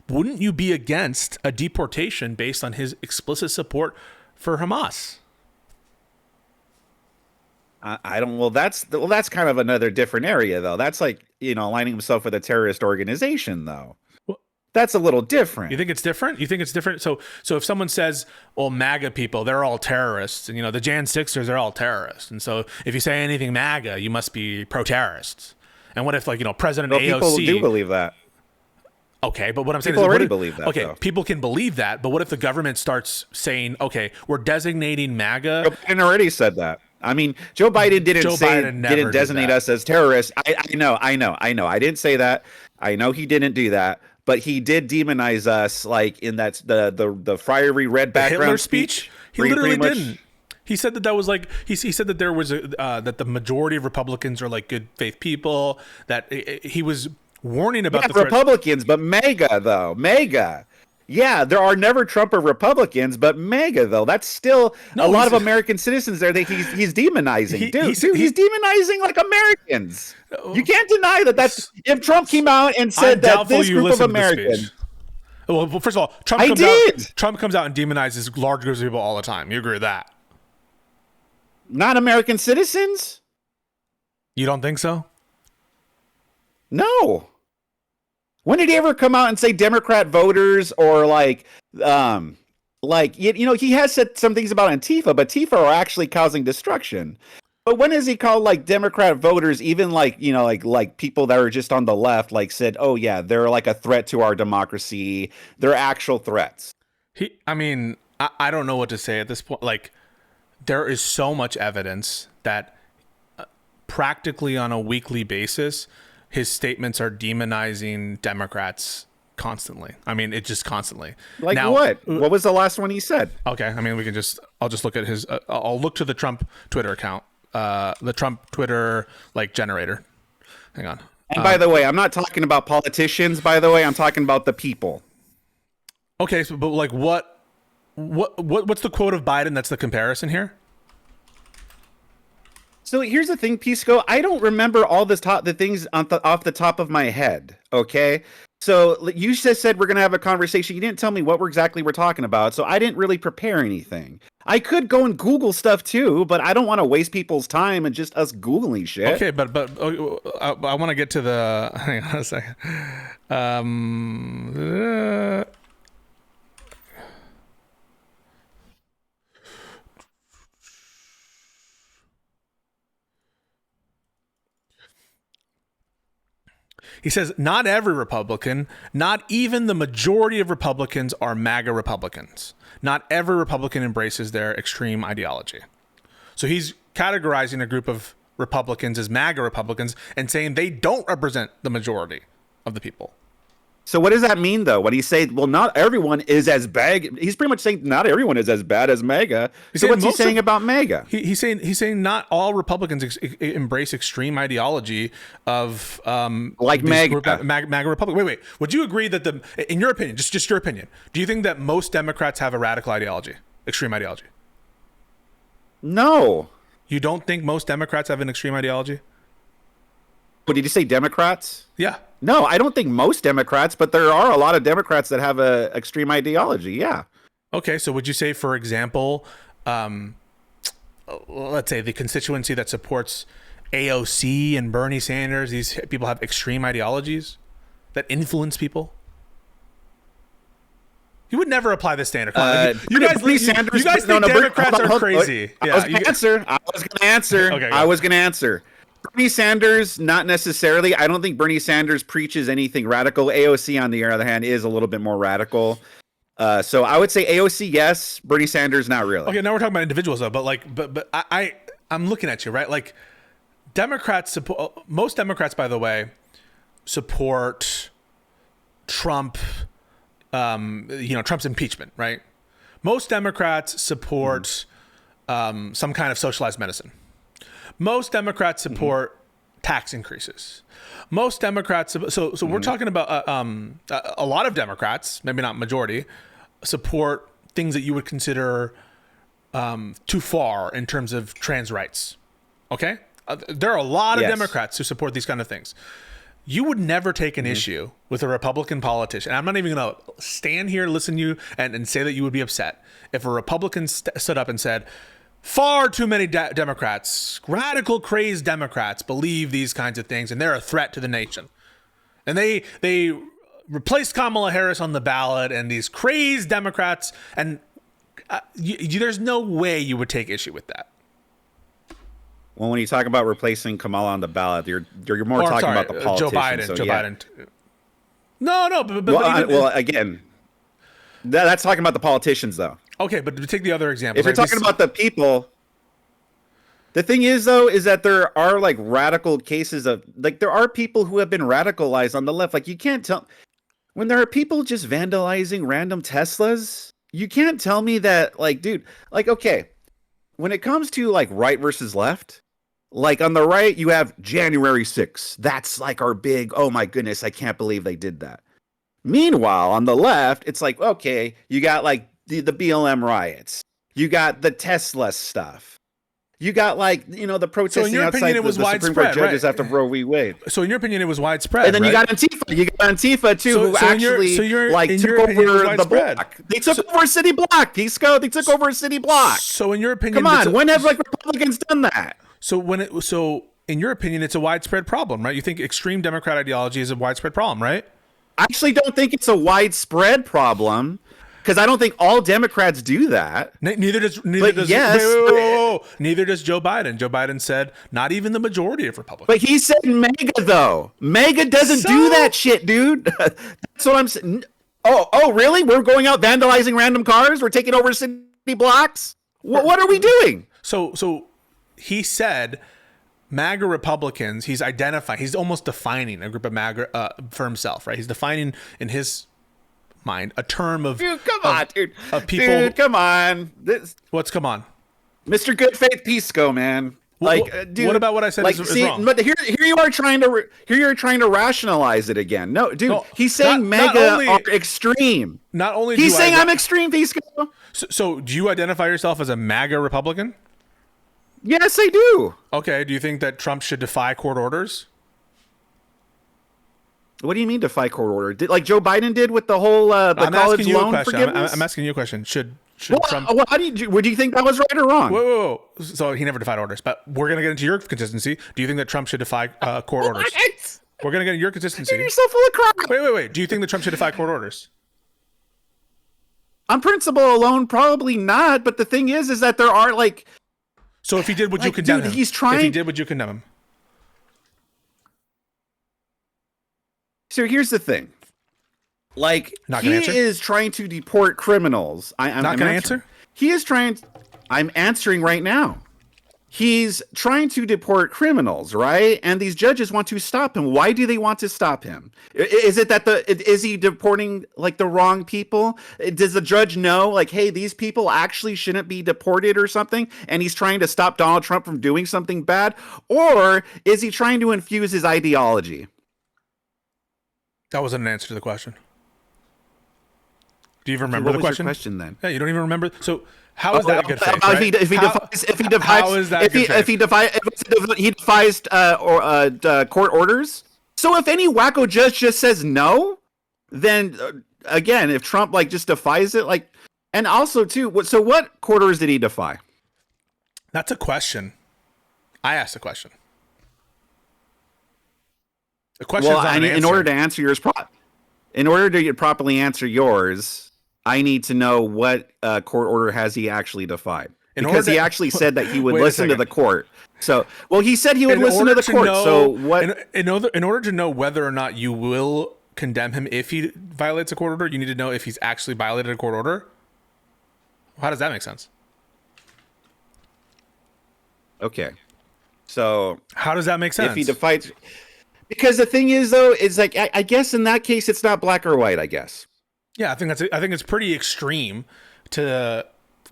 wouldn't you be against a deportation based on his explicit support for Hamas? I don't. Well, that's kind of another different area, though. That's like, aligning himself with a terrorist organization, though. Well, that's a little different. You think it's different? So if someone says, "Well, MAGA people, they're all terrorists," and the Jan 6ers are all terrorists, and so if you say anything MAGA, you must be pro-terrorists. And what if President AOC? People do believe that. Okay, but what I'm saying people is already believe that. Okay, though. People can believe that, but what if the government starts saying, "Okay, we're designating MAGA"? Joe Biden already said that. I mean, Joe Biden didn't designate us as terrorists. I know. I didn't say that. I know he didn't do that, but he did demonize us, like in that the fiery red background Hitler speech. He literally didn't. He said that was like he said that there was that the majority of Republicans are like good faith people. That he was warning about the Republicans, but MAGA though. MAGA. Yeah, there are never Trump or Republicans, but MAGA though. That's still a lot of American citizens there that he's demonizing. He's demonizing like Americans. You can't deny that. That's if Trump came out and said that this group of Americans. Well, first of all, Trump comes out and demonizes large groups of people all the time. You agree with that? Not American citizens? You don't think so? No. When did he ever come out and say Democrat voters or like Like, he has said some things about Antifa, but Antifa are actually causing destruction. But when has he called like Democrat voters, even like, like people that are just on the left, like said, oh yeah, they're like a threat to our democracy. They're actual threats. I mean, I don't know what to say at this point. Like, there is so much evidence that practically on a weekly basis, his statements are demonizing Democrats constantly. I mean, it just constantly. Like now, what? What was the last one he said? Okay, I mean, I'll just look at his. I'll look to the Trump Twitter account, the Trump Twitter like generator. Hang on. And by the way, I'm not talking about politicians. By the way, I'm talking about the people. Okay, so, but like what's the quote of Biden that's the comparison here? So here's the thing, Pisco. I don't remember all the things off the top of my head. Okay, so you just said we're gonna have a conversation. You didn't tell me what exactly we're talking about, so I didn't really prepare anything. I could go and Google stuff too, but I don't want to waste people's time and just us Googling shit. Okay, but I want to get to the. Hang on a second. He says, not every Republican, not even the majority of Republicans are MAGA Republicans. Not every Republican embraces their extreme ideology. So he's categorizing a group of Republicans as MAGA Republicans and saying they don't represent the majority of the people. So what does that mean, though? When he say, well, not everyone is as bad, he's pretty much saying not everyone is as bad as MAGA. So what's he saying about MAGA? He's saying not all Republicans embrace extreme ideology of like MAGA. MAGA Republic. Wait. Would you agree that in your opinion, just your opinion, do you think that most Democrats have a radical ideology, extreme ideology? No. You don't think most Democrats have an extreme ideology? What did you say, Democrats? Yeah. No, I don't think most Democrats, but there are a lot of Democrats that have a extreme ideology. Yeah. Okay, so would you say, for example, let's say the constituency that supports AOC and Bernie Sanders, these people have extreme ideologies that influence people? You would never apply this standard. You guys think Democrats are crazy. I was going to answer. Okay, I was going to answer. Bernie Sanders, not necessarily. I don't think Bernie Sanders preaches anything radical. AOC, on the other hand, is a little bit more radical. So I would say AOC, yes. Bernie Sanders, not really. Okay, now we're talking about individuals, though. But I'm looking at you, right? Like, most Democrats, by the way, support Trump. Trump's impeachment, right? Most Democrats support some kind of socialized medicine. Most Democrats support tax increases. Most Democrats, so we're talking about a lot of Democrats, maybe not majority, support things that you would consider too far in terms of trans rights. Okay, there are a lot of Democrats who support these kind of things. You would never take an issue with a Republican politician. And I'm not even going to stand here, listen to you, and say that you would be upset if a Republican stood up and said, far too many Democrats, radical, crazed Democrats, believe these kinds of things, and they're a threat to the nation. And they replaced Kamala Harris on the ballot, and these crazed Democrats, and there's no way you would take issue with that. Well, when you talk about replacing Kamala on the ballot, you're more talking about the politicians. Joe Biden. No, but again, that's talking about the politicians, though. Okay, but to take the other example, if you're talking about the people, the thing is, though, is that there are like radical cases of like there are people who have been radicalized on the left. Like you can't tell when there are people just vandalizing random Teslas. You can't tell me that, like, dude, like, okay, when it comes to like right versus left, like on the right, you have January 6th. That's like our big, oh my goodness, I can't believe they did that. Meanwhile, on the left, it's like, okay, you got like the BLM riots. You got the Tesla stuff. You got like, the protesting outside the Supreme Court judges after Roe v. Wade. So in your opinion, it was widespread. And then you got Antifa. You got Antifa too, who actually took over the block. They took over a city block, Pisco. They took over a city block. So in your opinion, come on, when have like Republicans done that? So in your opinion, it's a widespread problem, right? You think extreme Democrat ideology is a widespread problem, right? I actually don't think it's a widespread problem. because I don't think all Democrats do that. Neither does yes, neither does Joe Biden. Joe Biden said not even the majority of Republicans. But he said MAGA though. MAGA doesn't do that shit, dude. That's what I'm saying. Oh, really? We're going out vandalizing random cars? We're taking over city blocks? What are we doing? So he said MAGA Republicans, he's almost defining a group of MAGA for himself, right? He's defining in his mind a term of dude, come on, dude. Of people. Dude, come on. What's come on? Mr. Good Faith Pisco, man. Dude, what about what I said is wrong? But here you are trying to rationalize it again. No, dude, he's saying MAGA are extreme. Not only he's saying I'm extreme, Pisco. So do you identify yourself as a MAGA Republican? Yes, I do. Okay. Do you think that Trump should defy court orders? What do you mean defy court order? Like Joe Biden did with the whole college loan forgiveness? I'm asking you a question. Should Trump? Well, how do you think that was right or wrong? Whoa. So he never defied orders, but we're gonna get into your consistency. Do you think that Trump should defy court orders? We're gonna get into your consistency. You're so full of crap. Wait. Do you think that Trump should defy court orders? On principle alone, probably not. But the thing is that there are like. So if he did, would you condemn him? He's trying. If he did, would you condemn him? So here's the thing. Like, he is trying to deport criminals. I'm not going to answer? He is trying. I'm answering right now. He's trying to deport criminals, right? And these judges want to stop him. Why do they want to stop him? Is it that is he deporting like the wrong people? Does the judge know like, hey, these people actually shouldn't be deported or something? And he's trying to stop Donald Trump from doing something bad? Or is he trying to infuse his ideology? That wasn't an answer to the question. Do you even remember the question? Your question then? Yeah, you don't even remember. So how is that good faith? If he defies court orders. So if any wacko judge just says no, then again, if Trump like just defies it, like, and also too, so what court orders did he defy? That's a question. I asked a question. The question is in order to answer yours, in order to properly answer yours, I need to know what court order has he actually defied. Because he actually said that he would listen to the court. So, well, he said he would listen to the court. So what? In order to know whether or not you will condemn him if he violates a court order, you need to know if he's actually violated a court order. How does that make sense? Okay. So how does that make sense? If he defies, because the thing is though, is like I guess in that case it's not black or white. I guess. Yeah, I think it's pretty extreme to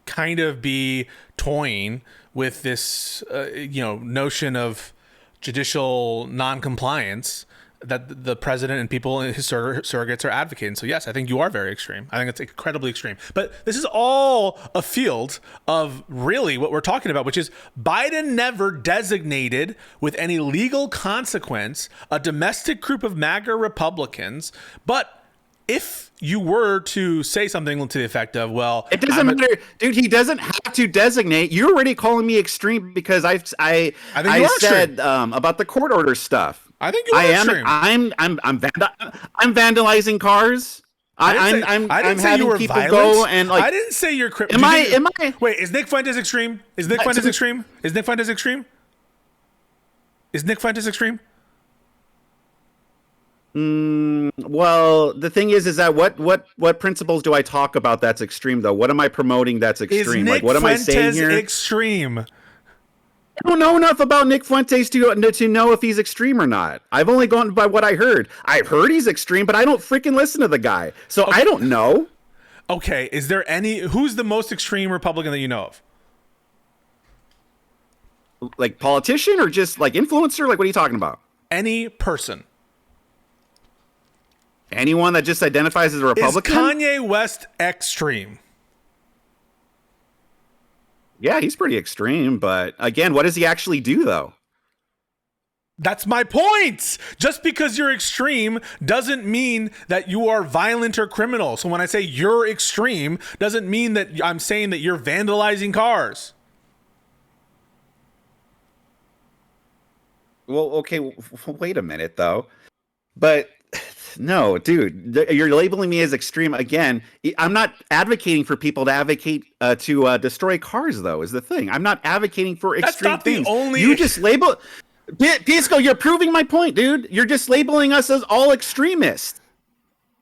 kind of be toying with this, notion of judicial non-compliance that the president and people and his surrogates are advocating. So yes, I think you are very extreme. I think it's incredibly extreme. But this is all a field of really what we're talking about, which is Biden never designated with any legal consequence a domestic group of MAGA Republicans. But if you were to say something to the effect of, well, it doesn't matter, dude. He doesn't have to designate. You're already calling me extreme because I said about the court order stuff. I think you are extreme. I'm vandalizing cars. I'm having people violent. Go and like. I didn't say you're. Am I? Wait, is Nick Fuentes extreme? Is Nick Fuentes extreme? Is Nick Fuentes extreme? Is Nick Fuentes extreme? Well, the thing is that what principles do I talk about that's extreme though? What am I promoting that's extreme? Is Nick like what am I saying here? Extreme. I don't know enough about Nick Fuentes to know if he's extreme or not. I've only gone by what I heard. I've heard he's extreme, but I don't freaking listen to the guy, so okay. I don't know. Okay, is there who's the most extreme Republican that you know of? Like politician or just like influencer? Like what are you talking about? Any person. Anyone that just identifies as a Republican? Is Kanye West extreme? Yeah, he's pretty extreme, but again, what does he actually do though? That's my point. Just because you're extreme doesn't mean that you are violent or criminal. So when I say you're extreme, doesn't mean that I'm saying that you're vandalizing cars. Well, okay, wait a minute though. But No, dude, you're labeling me as extreme again. I'm not advocating for people to advocate to destroy cars, though. Is the thing. I'm not advocating for extreme things. You just label Pisco. You're proving my point, dude. You're just labeling us as all extremists.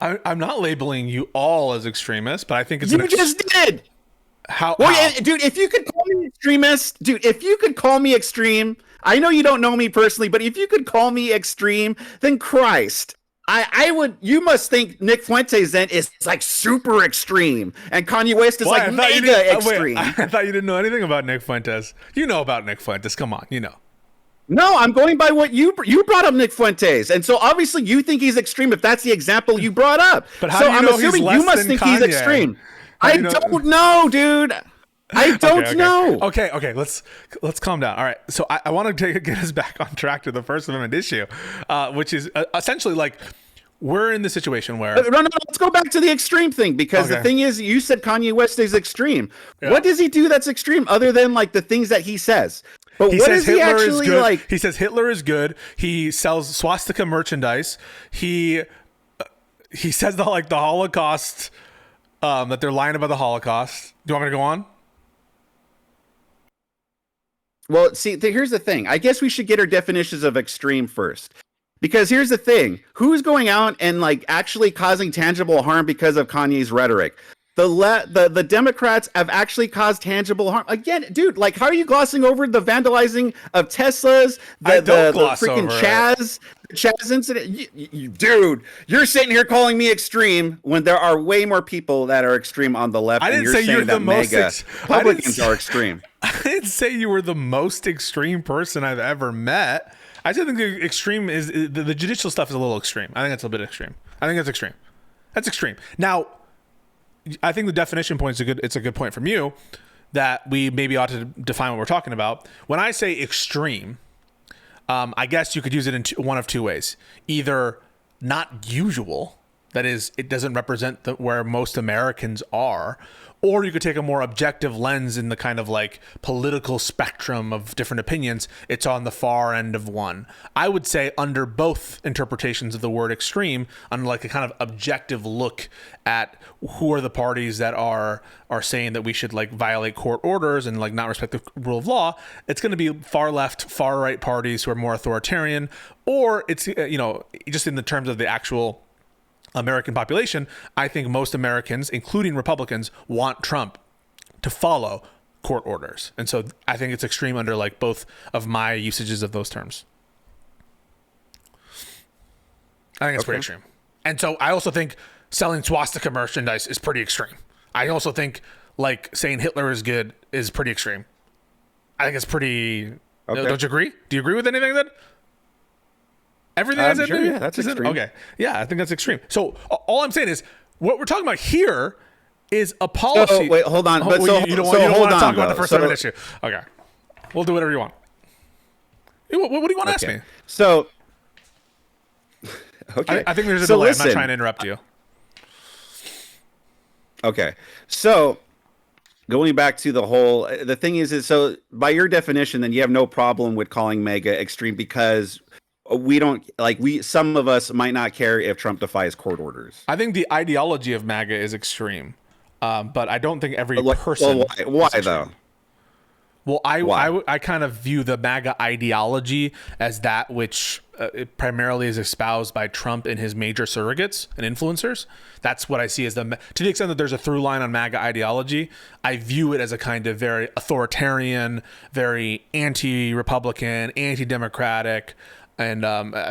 I'm not labeling you all as extremists, but I think it's you just did. How? Dude, if you could call me extremist, dude, if you could call me extreme, I know you don't know me personally, but if you could call me extreme, then Christ. I would. You must think Nick Fuentes then is like super extreme, and Kanye West is like mega extreme. I thought you didn't know anything about Nick Fuentes. You know about Nick Fuentes. Come on, you know. No, I'm going by what you brought up, Nick Fuentes, and so obviously you think he's extreme if that's the example you brought up. But how do you know assuming you must think Kanye? He's extreme. I don't know, dude. I don't know. Okay. Let's calm down. All right. So I want to get us back on track to the First Amendment issue, which is essentially like we're in the situation where no. Let's go back to the extreme thing because the thing is, you said Kanye West is extreme. Yeah. What does he do that's extreme other than like the things that he says? But what is he actually like? He says Hitler is good. He sells swastika merchandise. He says the Holocaust. That they're lying about the Holocaust. Do you want me to go on? Well, see, here's the thing. I guess we should get our definitions of extreme first. Because here's the thing. Who's going out and like actually causing tangible harm because of Kanye's rhetoric? The Democrats have actually caused tangible harm. Again, dude, like how are you glossing over the vandalizing of Teslas, the freaking Chaz incident? Dude, you're sitting here calling me extreme when there are way more people that are extreme on the left. I didn't say you're the most Republicans are extreme. I didn't say you were the most extreme person I've ever met. I just think the extreme is the judicial stuff is a little extreme. I think that's a bit extreme. I think that's extreme. That's extreme. Now, I think the definition point it's a good point from you that we maybe ought to define what we're talking about. When I say extreme, I guess you could use it in one of two ways. Either not usual, that is, it doesn't represent where most Americans are, or you could take a more objective lens in the kind of like political spectrum of different opinions. It's on the far end of one. I would say under both interpretations of the word extreme, on like a kind of objective look at who are the parties that are saying that we should like violate court orders and like not respect the rule of law, it's going to be far left, far right parties who are more authoritarian, or it's, just in the terms of the actual American population, I think most Americans, including Republicans, want Trump to follow court orders. And so I think it's extreme under like both of my usages of those terms. I think it's pretty extreme. And so I also think selling swastika merchandise is pretty extreme. I also think like saying Hitler is good is pretty extreme. I think it's pretty... Okay. Don't you agree? Do you agree with anything that... Everything I said? Sure, yeah, that's extreme. Okay. Yeah, I think that's extreme. So all I'm saying is what we're talking about here is a policy. Wait, hold on. But you don't want to talk about the First Amendment issue. Okay. We'll do whatever you want. What do you want to ask me? So, okay. I think there's a delay. Listen, I'm not trying to interrupt you. Okay. So, going back to the thing is so by your definition, then you have no problem with calling MAGA extreme because some of us might not care if Trump defies court orders. I think the ideology of MAGA is extreme, but I don't think every person. Why though? Well, I kind of view the MAGA ideology as that which it primarily is espoused by Trump and his major surrogates and influencers. That's what I see as to the extent that there's a through line on MAGA ideology, I view it as a kind of very authoritarian, very anti-Republican, anti-democratic. And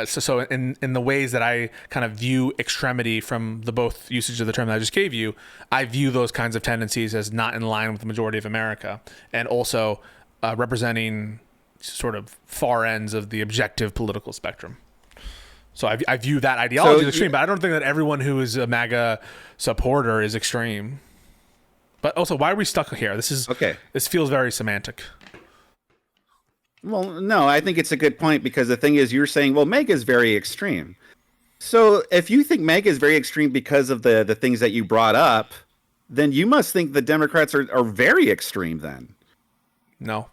so in the ways that I kind of view extremity from the both usage of the term that I just gave you, I view those kinds of tendencies as not in line with the majority of America, and also representing sort of far ends of the objective political spectrum. So I view that ideology as extreme, but I don't think that everyone who is a MAGA supporter is extreme. But also, why are we stuck here? This feels very semantic. Well, no, I think it's a good point because the thing is you're saying, well, MAGA is very extreme. So if you think MAGA is very extreme because of the things that you brought up, then you must think the Democrats are very extreme then. No.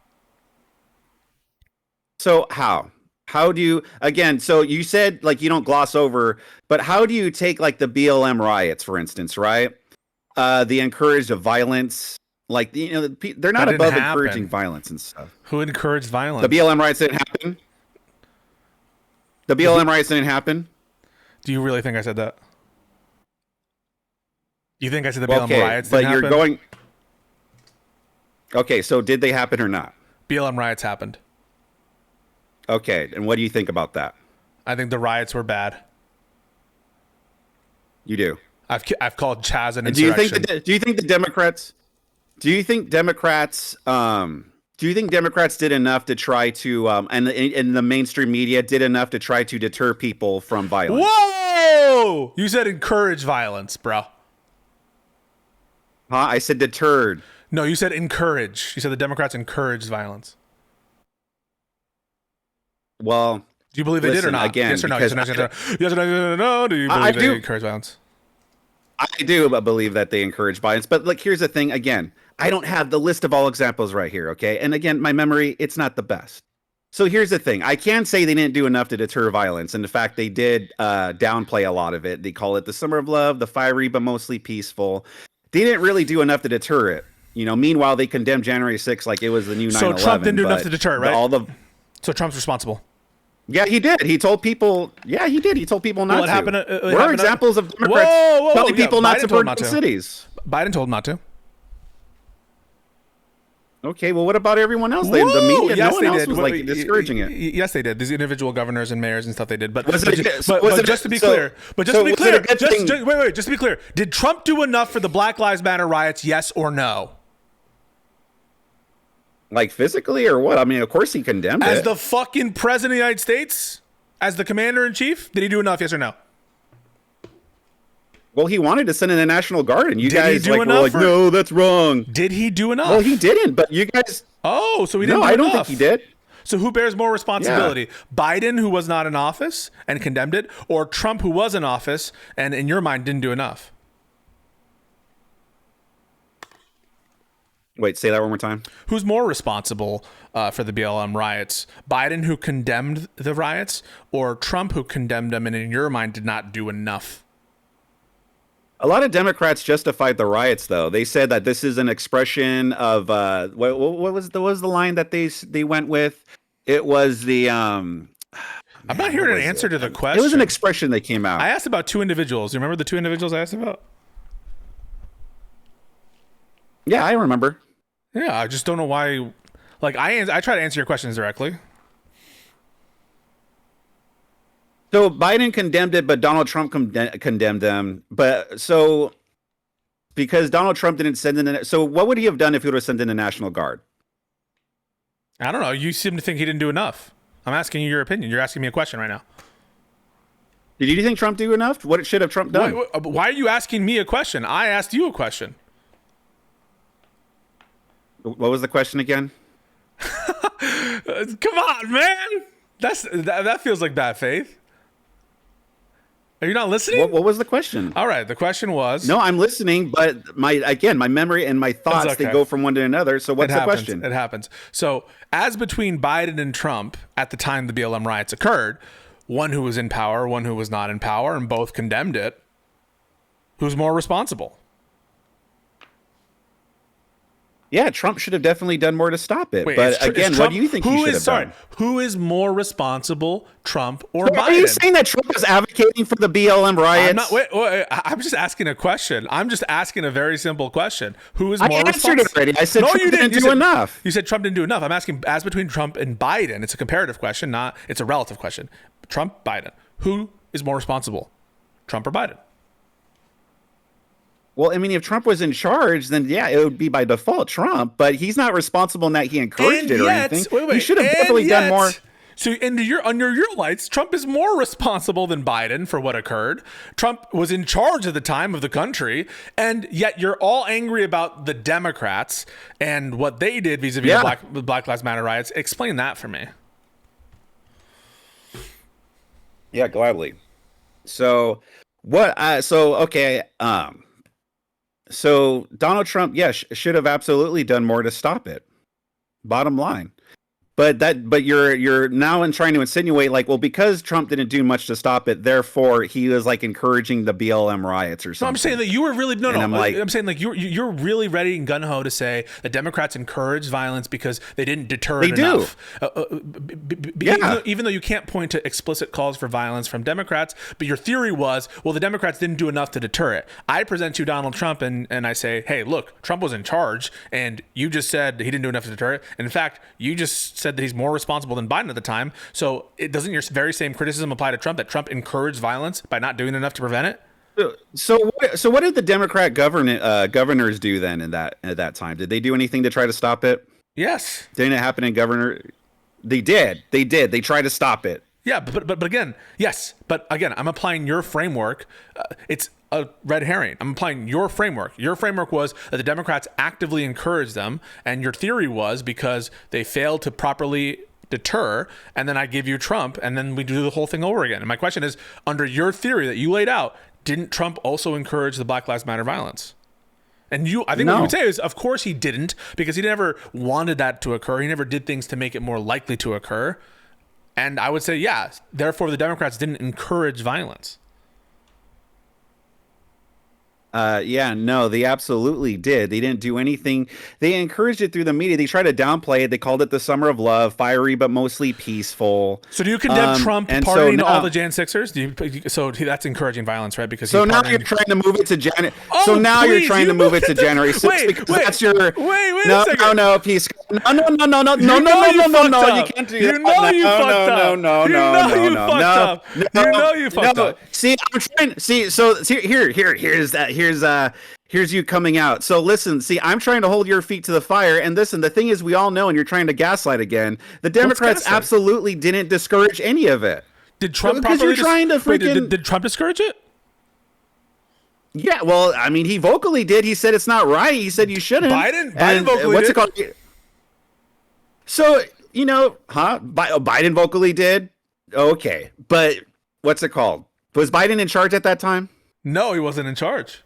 So how How do you, again, so you said like you don't gloss over, but how do you take like the BLM riots, for instance, right? The encourage of violence, like, they're not above encouraging violence and stuff. Who encouraged violence? The BLM riots didn't happen. The BLM riots didn't happen. Do you really think I said that? You think I said the BLM riots didn't happen? But you're going... Okay, so did they happen or not? BLM riots happened. Okay, and what do you think about that? I think the riots were bad. You do? I've called Chaz an insurrection. insurrection. Do you think Democrats did enough to try to and the mainstream media did enough to try to deter people from violence? Whoa! You said encourage violence, bro. Huh? I said deterred. No, you said encourage. You said the Democrats encouraged violence. Well, do you believe they did or not? Again, yes or no? Yes or no? Yes or no? Do you believe they encourage violence? I do believe that they encourage violence, but like, here's the thing. Again, I don't have the list of all examples right here. Okay, and again, my memory, it's not the best. So here's the thing. I can say they didn't do enough to deter violence, and in fact, they did downplay a lot of it. They call it the Summer of Love, the fiery but mostly peaceful. They didn't really do enough to deter it. Meanwhile, they condemned January 6th like it was the new 9/11. So Trump didn't do enough to deter it, right? So Trump's responsible. Yeah, he did. He told people. Yeah, he did. He told people not to. What are examples of Democrats telling people not to burn cities? Biden told them not to. Okay, well, what about everyone else? The media, no one else was like discouraging it. Yes, they did. These individual governors and mayors and stuff they did. But just to be clear, did Trump do enough for the Black Lives Matter riots? Yes or no? Like physically or what? I mean, of course he condemned it. As the fucking president of the United States, as the commander in chief, did he do enough? Yes or no? Well, he wanted to send in the National Guard, and you guys were like, no, that's wrong. Did he do enough? Well, he didn't, but you guys... Oh, so he didn't do enough. No, I don't think he did. So who bears more responsibility? Yeah. Biden, who was not in office and condemned it, or Trump, who was in office and, in your mind, didn't do enough? Wait, say that one more time. Who's more responsible for the BLM riots? Biden, who condemned the riots, or Trump, who condemned them and, in your mind, did not do enough? A lot of Democrats justified the riots, though. They said that this is an expression of what was the line that they went with? It was the I'm not hearing an answer to the question. It was an expression that came out. I asked about two individuals. You remember the two individuals I asked about? Yeah, I remember. Yeah, I just don't know why. Like, I try to answer your questions directly. So Biden condemned it, but Donald Trump condemned them. But so because Donald Trump didn't send in, so what would he have done if he would have sent in the National Guard? I don't know. You seem to think he didn't do enough. I'm asking you your opinion. You're asking me a question right now. Did you think Trump do enough? What should have Trump done? Why are you asking me a question? I asked you a question. What was the question again? Come on, man. That feels like bad faith. Are you not listening? What was the question? All right, the question was... No, I'm listening, but my memory and my thoughts, they go from one to another. So what's the question? It happens. So as between Biden and Trump, at the time the BLM riots occurred, one who was in power, one who was not in power, and both condemned it, who's more responsible? Yeah, Trump should have definitely done more to stop it. But again, what do you think he should have done? Who is more responsible, Trump or Biden? Are you saying that Trump is advocating for the BLM riots? I'm just asking a question. I'm just asking a very simple question. Who is more responsible? I answered it already. I said Trump didn't do enough. You said Trump didn't do enough. I'm asking, as between Trump and Biden, it's a comparative question, it's a relative question. Trump, Biden. Who is more responsible, Trump or Biden? Well, I mean, if Trump was in charge, then yeah, it would be by default Trump. But he's not responsible in that he encouraged it or anything. He should have definitely done more. So under your lights, Trump is more responsible than Biden for what occurred. Trump was in charge at the time of the country, and yet you're all angry about the Democrats and what they did vis-a-vis the Black Lives Matter riots. Explain that for me. Yeah, gladly. So what? So Donald Trump, should have absolutely done more to stop it. Bottom line. but you're now trying to insinuate like, well, because Trump didn't do much to stop it, therefore he was like encouraging the BLM riots or something. No, I'm saying that you were really I'm saying like you're really ready and gung ho to say that Democrats encourage violence because they didn't deter it enough. Even though you can't point to explicit calls for violence from Democrats, but your theory was, well, the Democrats didn't do enough to deter it. I present you Donald Trump and I say, hey, look, Trump was in charge, and you just said he didn't do enough to deter it. And in fact, you just said that he's more responsible than Biden at the time. So it doesn't your very same criticism apply to Trump, that Trump encouraged violence by not doing enough to prevent it? So what did the Democrat governors do then at that time? Did they do anything to try to stop it? Yes. Didn't it happen in governor? They did. They tried to stop it. Yeah, but again, yes. But again, I'm applying your framework. It's a red herring. I'm applying your framework. Your framework was that the Democrats actively encouraged them, and your theory was because they failed to properly deter, and then I give you Trump, and then we do the whole thing over again. And my question is, under your theory that you laid out, didn't Trump also encourage the Black Lives Matter violence? And I think what you would say is, of course he didn't, because he never wanted that to occur. He never did things to make it more likely to occur. And I would say, yeah, therefore the Democrats didn't encourage violence. No, they absolutely did. They didn't do anything. They encouraged it through the media. They tried to downplay it. They called it the summer of love, fiery but mostly peaceful. So do you condemn Trump partying all the Jan Sixers? So that's encouring violence, right? Because now you're trying to move it to January. So now you're trying to move it to January 6th because that's your. Wait a second. No, peace. No. You can't do that. You know you fucked up. No. You know you fucked up. See, I'm trying. See, so here's you coming out. So listen, see, I'm trying to hold your feet to the fire. And listen, the thing is, we all know, and you're trying to gaslight again. The Democrats absolutely didn't discourage any of it. Did Trump did Trump discourage it? Yeah, well, I mean, he vocally did. He said it's not right. He said you shouldn't. Biden vocally did. What's it called? So, Biden vocally did? Okay. But what's it called? Was Biden in charge at that time? No, he wasn't in charge.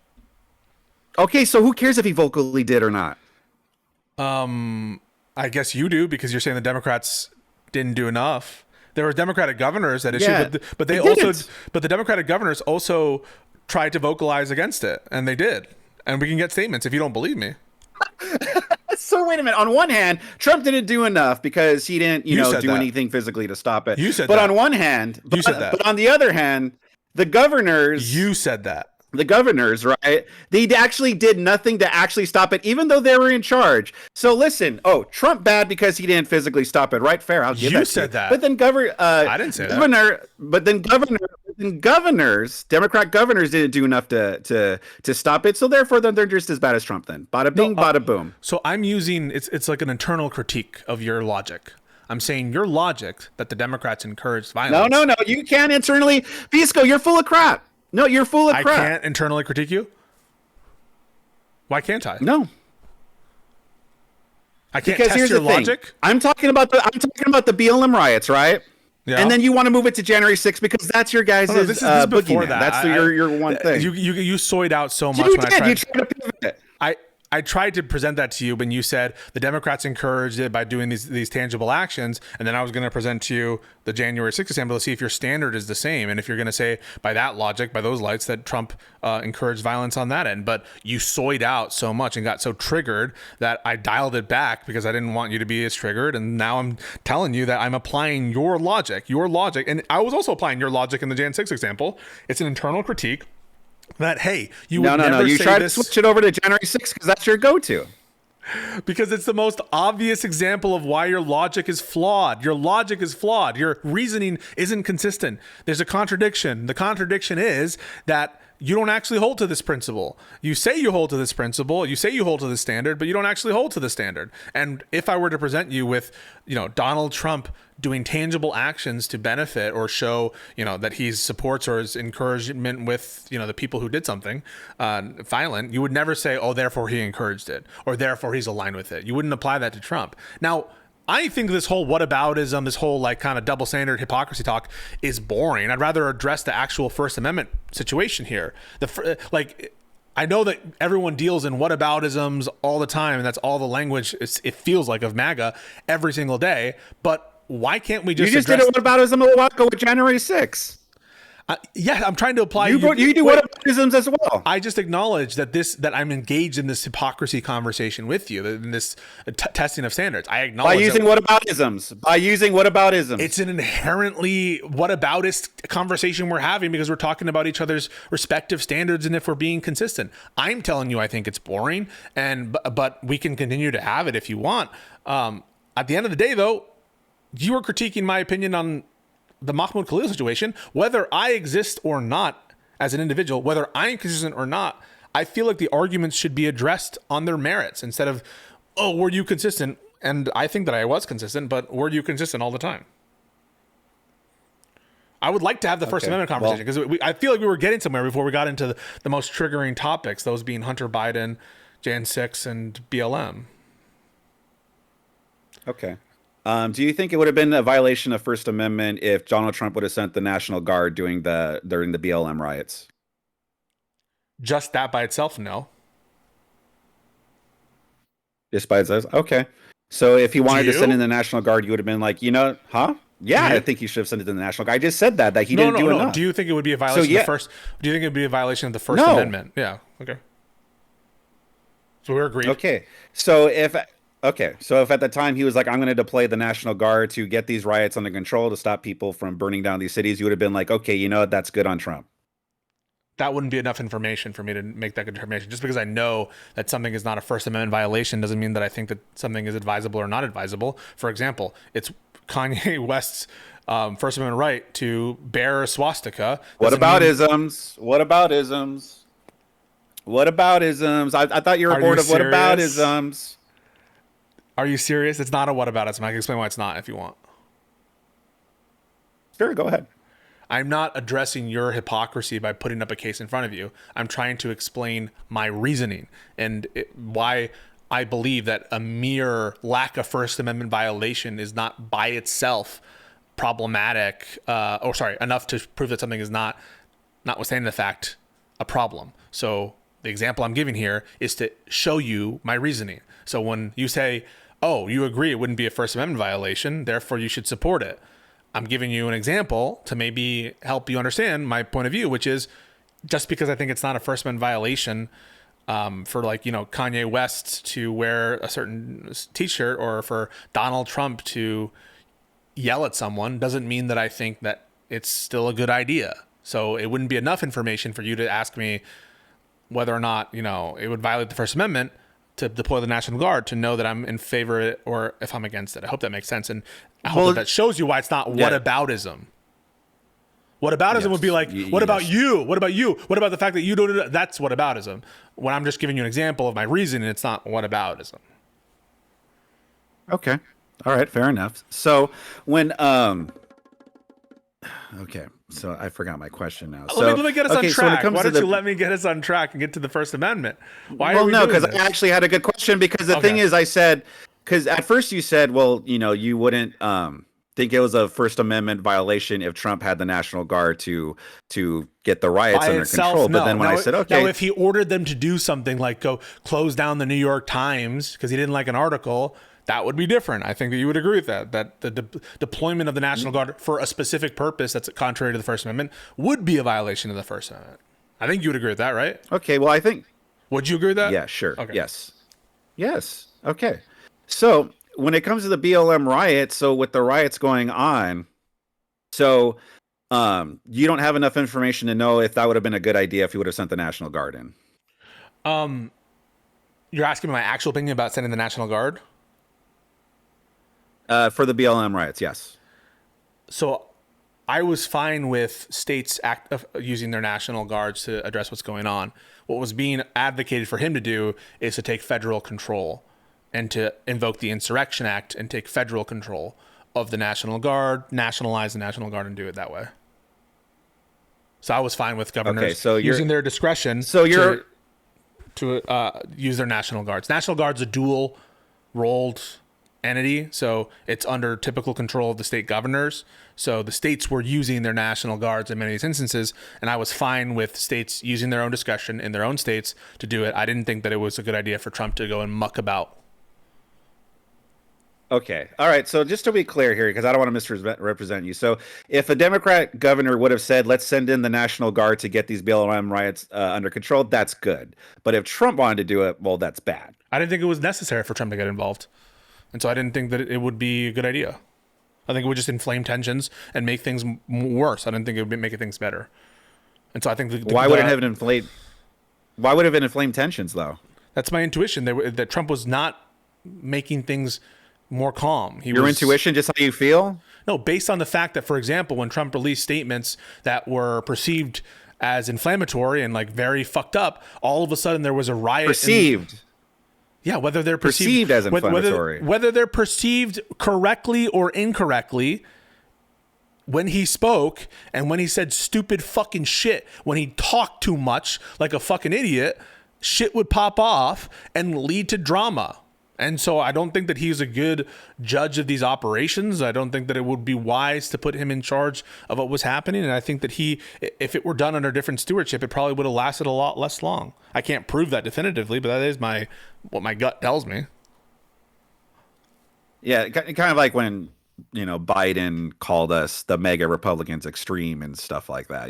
Okay, so who cares if he vocally did or not? I guess you do, because you're saying the Democrats didn't do enough. There were Democratic governors that issued, but the Democratic governors also tried to vocalize against it, and they did. And we can get statements if you don't believe me. So wait a minute. On one hand, Trump didn't do enough because he didn't, do anything physically to stop it. You said but that. On one hand, you said that. But on the other hand, the governors. You said that. The governors, right? They actually did nothing to actually stop it, even though they were in charge. So listen, Trump bad because he didn't physically stop it, right? Fair, I'll give that. You said that. But then I didn't say that. But then governors, Democrat governors didn't do enough to stop it. So therefore, then they're just as bad as Trump. Then bada bing, bada boom. So I'm using it's like an internal critique of your logic. I'm saying your logic that the Democrats encouraged violence. No. You can't internally. Pisco, you're full of crap. No, you're full of crap. I can't internally critique you? Why can't I? No. I can't test your logic? I'm talking about the BLM riots, right? Yeah. And then you want to move it to January 6th because that's your guys' this is before that. That's your one thing. You soyed out so much when I tried. You tried to pivot. I tried to present that to you when you said the Democrats encouraged it by doing these tangible actions, and then I was going to present to you the January 6th example to see if your standard is the same, and if you're going to say by that logic, by those lights, that Trump encouraged violence on that end. But you soyed out so much and got so triggered that I dialed it back because I didn't want you to be as triggered, and now I'm telling you that I'm applying your logic, and I was also applying your logic in the Jan 6 example. It's an internal critique. That, hey, you would never you say try this. To switch it over to January 6th because that's your go-to. Because it's the most obvious example of why your logic is flawed. Your logic is flawed. Your reasoning isn't consistent. There's a contradiction. The contradiction is that you don't actually hold to this principle. You say you hold to this principle. You say you hold to this standard, but you don't actually hold to the standard. And if I were to present you with, Donald Trump doing tangible actions to benefit or show, that he supports or his encouragement with, the people who did something violent, you would never say, oh, therefore he encouraged it, or therefore he's aligned with it. You wouldn't apply that to Trump. Now, I think this whole whataboutism, this whole kind of double standard hypocrisy talk is boring. I'd rather address the actual First Amendment situation here. I know that everyone deals in whataboutisms all the time, and that's all the language it feels like of MAGA every single day. But why can't we just? You just did a whataboutism a little while ago with January 6th. Yeah, I'm trying to apply. You do whataboutisms as well. I just acknowledge that I'm engaged in this hypocrisy conversation with you, in this testing of standards. I acknowledge by using whataboutisms. By using whataboutisms. It's an inherently whataboutist conversation we're having because we're talking about each other's respective standards and if we're being consistent. I'm telling you, I think it's boring, but we can continue to have it if you want. At the end of the day, though, you are critiquing my opinion on the Mahmoud Khalil situation, whether I exist or not as an individual, whether I'm consistent or not. I feel like the arguments should be addressed on their merits instead of, oh, were you consistent? And I think that I was consistent, but were you consistent all the time? I would like to have the First Amendment conversation because I feel like we were getting somewhere before we got into the most triggering topics, those being Hunter Biden, Jan 6, and BLM. Okay. Do you think it would have been a violation of First Amendment if Donald Trump would have sent the National Guard during the BLM riots? Just that by itself, no. Just by itself? Okay. So if he wanted to send in the National Guard, you would have been like, Yeah, I think he should have sent it to the National Guard. I just said that he didn't do enough. Do you think it would be a violation of the first? Do you think it would be a violation of the First Amendment? Yeah. Okay. So we're agreed. Okay. So if at the time he was like, I'm going to deploy the National Guard to get these riots under control to stop people from burning down these cities, you would have been like, okay, that's good on Trump. That wouldn't be enough information for me to make that determination. Just because I know that something is not a First Amendment violation doesn't mean that I think that something is advisable or not advisable. For example, it's Kanye West's First Amendment right to bear a swastika. Whataboutisms? I thought you were bored of whataboutisms. Are you serious? It's not a whataboutism. I can explain why it's not if you want. Sure, go ahead. I'm not addressing your hypocrisy by putting up a case in front of you. I'm trying to explain my reasoning and why I believe that a mere lack of First Amendment violation is not by itself problematic, enough to prove that something is not, notwithstanding the fact, a problem. So the example I'm giving here is to show you my reasoning. So when you say, oh, you agree it wouldn't be a First Amendment violation, therefore you should support it. I'm giving you an example to maybe help you understand my point of view, which is just because I think it's not a First Amendment violation for Kanye West to wear a certain t-shirt or for Donald Trump to yell at someone doesn't mean that I think that it's still a good idea. So it wouldn't be enough information for you to ask me whether or not, it would violate the First Amendment to deploy the National Guard to know that I'm in favor of it or if I'm against it. I hope that makes sense. And I hope that shows you why it's not whataboutism. Whataboutism would be like, what about you? What about you? What about the fact that you don't do that? That's whataboutism. When I'm just giving you an example of my reasoning, it's not whataboutism. Okay. All right. Fair enough. So when, okay. So I forgot my question now. Let me get us on track. Why don't you let me get us on track and get to the First Amendment? Because I actually had a good question because the thing is I said, because at first you said, well, you wouldn't think it was a First Amendment violation if Trump had the National Guard to get the riots under control. But then when I said, okay. Now, if he ordered them to do something like go close down the New York Times because he didn't like an article, that would be different. I think that you would agree with that the deployment of the National Guard for a specific purpose that's contrary to the First Amendment would be a violation of the First Amendment. I think you would agree with that, right? Okay, well, I think... Would you agree with that? Yeah, sure. Okay. Yes. Okay. So when it comes to the BLM riots, so with the riots going on, so you don't have enough information to know if that would have been a good idea if you would have sent the National Guard in. You're asking me my actual opinion about sending the National Guard? For the BLM riots, yes. So I was fine with states using their National Guards to address what's going on. What was being advocated for him to do is to take federal control and to invoke the Insurrection Act and take federal control of the National Guard, nationalize the National Guard, and do it that way. So I was fine with governors using their discretion to use their National Guards. National Guard's a dual-rolled entity, so it's under typical control of the state governors. So the states were using their national guards in many of these instances, and I was fine with states using their own discretion in their own states to do it. I didn't think that it was a good idea for Trump to go and muck about. Okay. All right. So just to be clear here, because I don't want to misrepresent you. So if a Democrat governor would have said, let's send in the National Guard to get these BLM riots under control, that's good. But if Trump wanted to do it, well, that's bad. I didn't think it was necessary for Trump to get involved. And so I didn't think that it would be a good idea. I think it would just inflame tensions and make things worse. I didn't think it would make things better. And so I think why would it have inflamed? Why would it have inflamed tensions, though? That's my intuition. That Trump was not making things more calm. Your intuition, just how you feel? No, based on the fact that, for example, when Trump released statements that were perceived as inflammatory and like very fucked up, all of a sudden there was a riot. Perceived. Yeah, whether they're perceived as inflammatory. Whether they're perceived correctly or incorrectly, when he spoke and when he said stupid fucking shit, when he talked too much like a fucking idiot, shit would pop off and lead to drama. And so I don't think that he's a good judge of these operations. I don't think that it would be wise to put him in charge of what was happening. And I think that if it were done under different stewardship, it probably would have lasted a lot less long. I can't prove that definitively, but that is what my gut tells me. Yeah, kind of like when, Biden called us the MAGA Republicans extreme and stuff like that.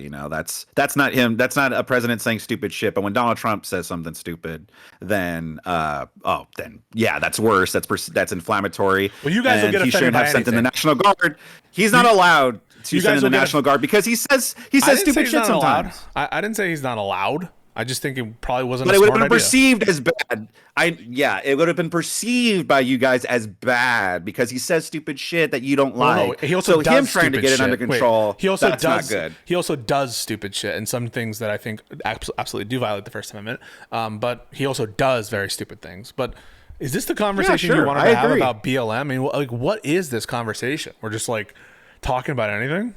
That's not him. That's not a president saying stupid shit. But when Donald Trump says something stupid, then yeah, that's worse. That's inflammatory. Well, you guys will get offended by anything. He shouldn't have sent in the National Guard. He's not allowed to send in the National Guard because he says stupid shit sometimes. I didn't say he's not allowed. I just think it probably wasn't. But it would have been perceived as bad. It would have been perceived by you guys as bad because he says stupid shit that you don't like. No, he also does him trying to get it under control. He also that's does. Not good. He also does stupid shit and some things that I think absolutely do violate the First Amendment. But he also does very stupid things. But is this the conversation you wanted to have about BLM? I mean, like, what is this conversation? We're just like talking about anything.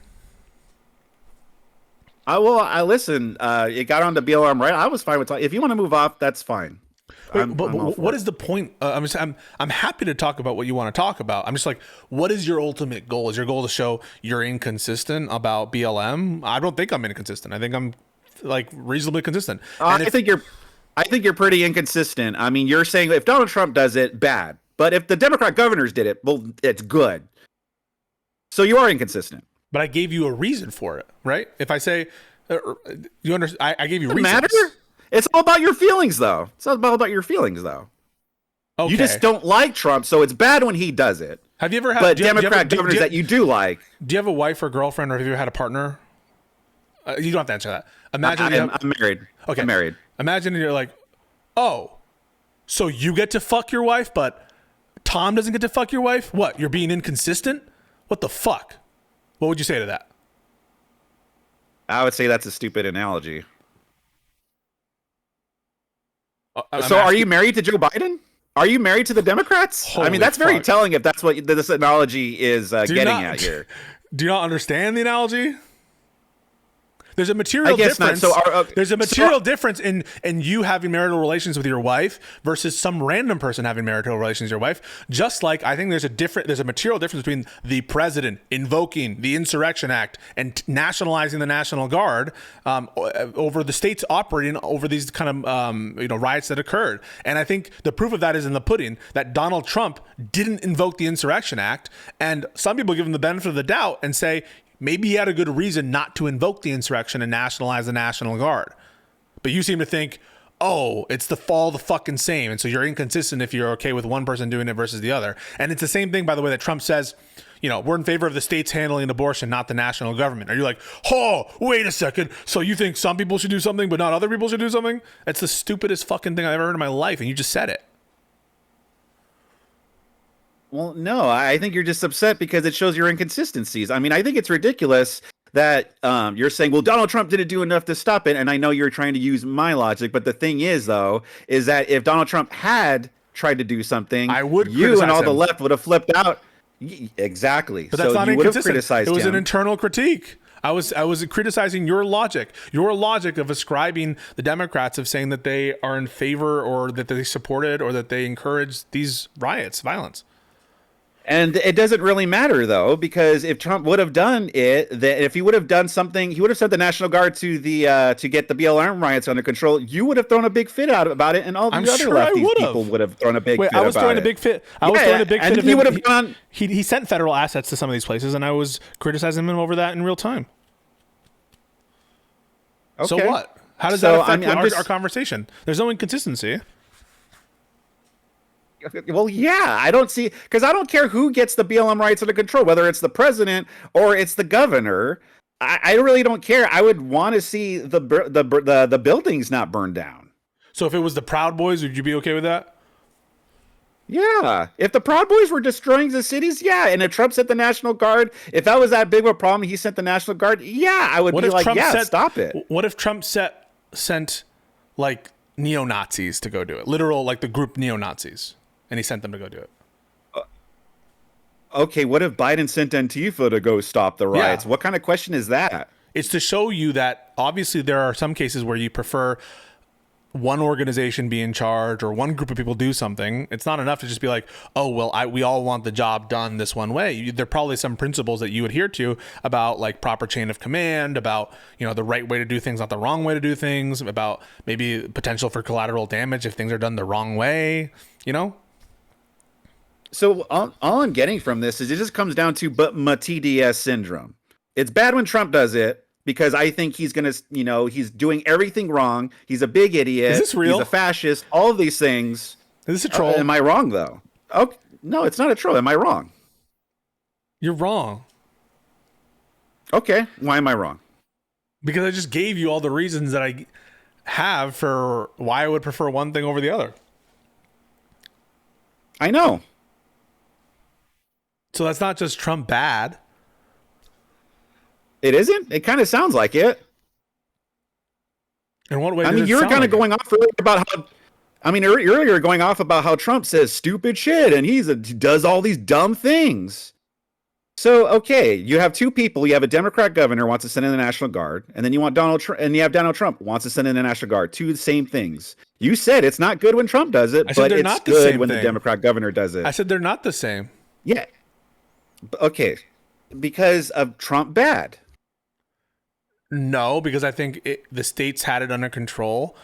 I listen. It got on the BLM, right? I was fine with talking. If you want to move off, that's fine. But what is the point? I'm happy to talk about what you want to talk about. I'm just like, what is your ultimate goal? Is your goal to show you're inconsistent about BLM? I don't think I'm inconsistent. I think I'm like reasonably consistent. I think you're pretty inconsistent. I mean, you're saying if Donald Trump does it, bad. But if the Democrat governors did it, well, it's good. So you are inconsistent. But I gave you a reason for it, right? If I say, you understand, I gave you reasons. Matter? It's all about your feelings, though. It's all about your feelings, though. Okay. You just don't like Trump, so it's bad when he does it. Have you ever had? But Democrat governors that you do like. Do you have a wife or girlfriend, or have you ever had a partner? You don't have to answer that. Imagine I'm married. Okay, I'm married. Imagine you're like, oh, so you get to fuck your wife, but Tom doesn't get to fuck your wife? What? You're being inconsistent? What the fuck? What would you say to that? I would say that's a stupid analogy. So are you married to Joe Biden? Are you married to the Democrats? Holy I mean, that's very fuck. telling if that's what this analogy is getting at here. Do you not understand the analogy? There's a material difference. There's a material difference in you having marital relations with your wife versus some random person having marital relations with your wife. Just like I think there's a material difference between the president invoking the Insurrection Act and nationalizing the National Guard over the states operating over these kind of riots that occurred. And I think the proof of that is in the pudding that Donald Trump didn't invoke the Insurrection Act, and some people give him the benefit of the doubt and say, maybe he had a good reason not to invoke the insurrection and nationalize the National Guard. But you seem to think, oh, it's all the fucking same. And so you're inconsistent if you're okay with one person doing it versus the other. And it's the same thing, by the way, that Trump says, we're in favor of the states handling abortion, not the national government. Are you like, oh, wait a second. So you think some people should do something, but not other people should do something? It's the stupidest fucking thing I've ever heard in my life. And you just said it. Well, no, I think you're just upset because it shows your inconsistencies. I mean, I think it's ridiculous that you're saying, well, Donald Trump didn't do enough to stop it. And I know you're trying to use my logic. But the thing is, though, is that if Donald Trump had tried to do something, you and all the left would have flipped out. Exactly. But that's not inconsistent. It was an internal critique. I was criticizing your logic of ascribing the Democrats of saying that they are in favor or that they supported or that they encouraged these riots, violence. And it doesn't really matter though, because if Trump would have done it, that if he would have done something, he would have sent the National Guard to the to get the BLM riots under control. You would have thrown a big fit out about it, and all the I'm other sure I lefties would people have. would have thrown a big Wait, fit I was about throwing it. a big fit. I was throwing a big fit. And he would have gone. He sent federal assets to some of these places, and I was criticizing him over that in real time. Okay. So what? How does that affect our conversation? There's no inconsistency. Well, yeah, I don't see, because I don't care who gets the BLM rights under control, whether it's the president or it's the governor. I really don't care. I would want to see the buildings not burned down. So if it was the Proud Boys, would you be okay with that? Yeah, if the Proud Boys were destroying the cities, yeah, and if Trump sent the National Guard, if that was that big of a problem, he sent the National Guard, yeah, I would be like, yeah, stop it. What if Trump sent like neo-Nazis to go do it? Literal, like the group neo-Nazis. And he sent them to go do it. Okay, what if Biden sent Antifa to go stop the riots? Yeah. What kind of question is that? It's to show you that obviously there are some cases where you prefer one organization be in charge or one group of people do something. It's not enough to just be like, oh, well, we all want the job done this one way. There are probably some principles that you adhere to about like proper chain of command, about, you know, the right way to do things, not the wrong way to do things, about maybe potential for collateral damage if things are done the wrong way, you know? So all I'm getting from this is it just comes down to my TDS syndrome. It's bad when Trump does it because I think he's going to, you know, he's doing everything wrong. He's a big idiot. Is this real? He's a fascist. All of these things. Is this a troll? Am I wrong, though? Oh, no, it's not a troll. Am I wrong? You're wrong. Okay. Why am I wrong? Because I just gave you all the reasons that I have for why I would prefer one thing over the other. I know. So that's not just Trump bad. It isn't? It kind of sounds like it. In what way? I mean, you're kind of going off earlier about how. I mean, earlier you're going off about how Trump says stupid shit and he does all these dumb things. So, okay, you have two people. You have a Democrat governor wants to send in the National Guard, and then you want Donald Trump, and you have Donald Trump wants to send in the National Guard. Two same things. You said it's not good when Trump does it, but it's good when the Democrat governor does it. I said they're not the same. Yeah. Okay. Because of Trump bad. No, because I think the states had it under control.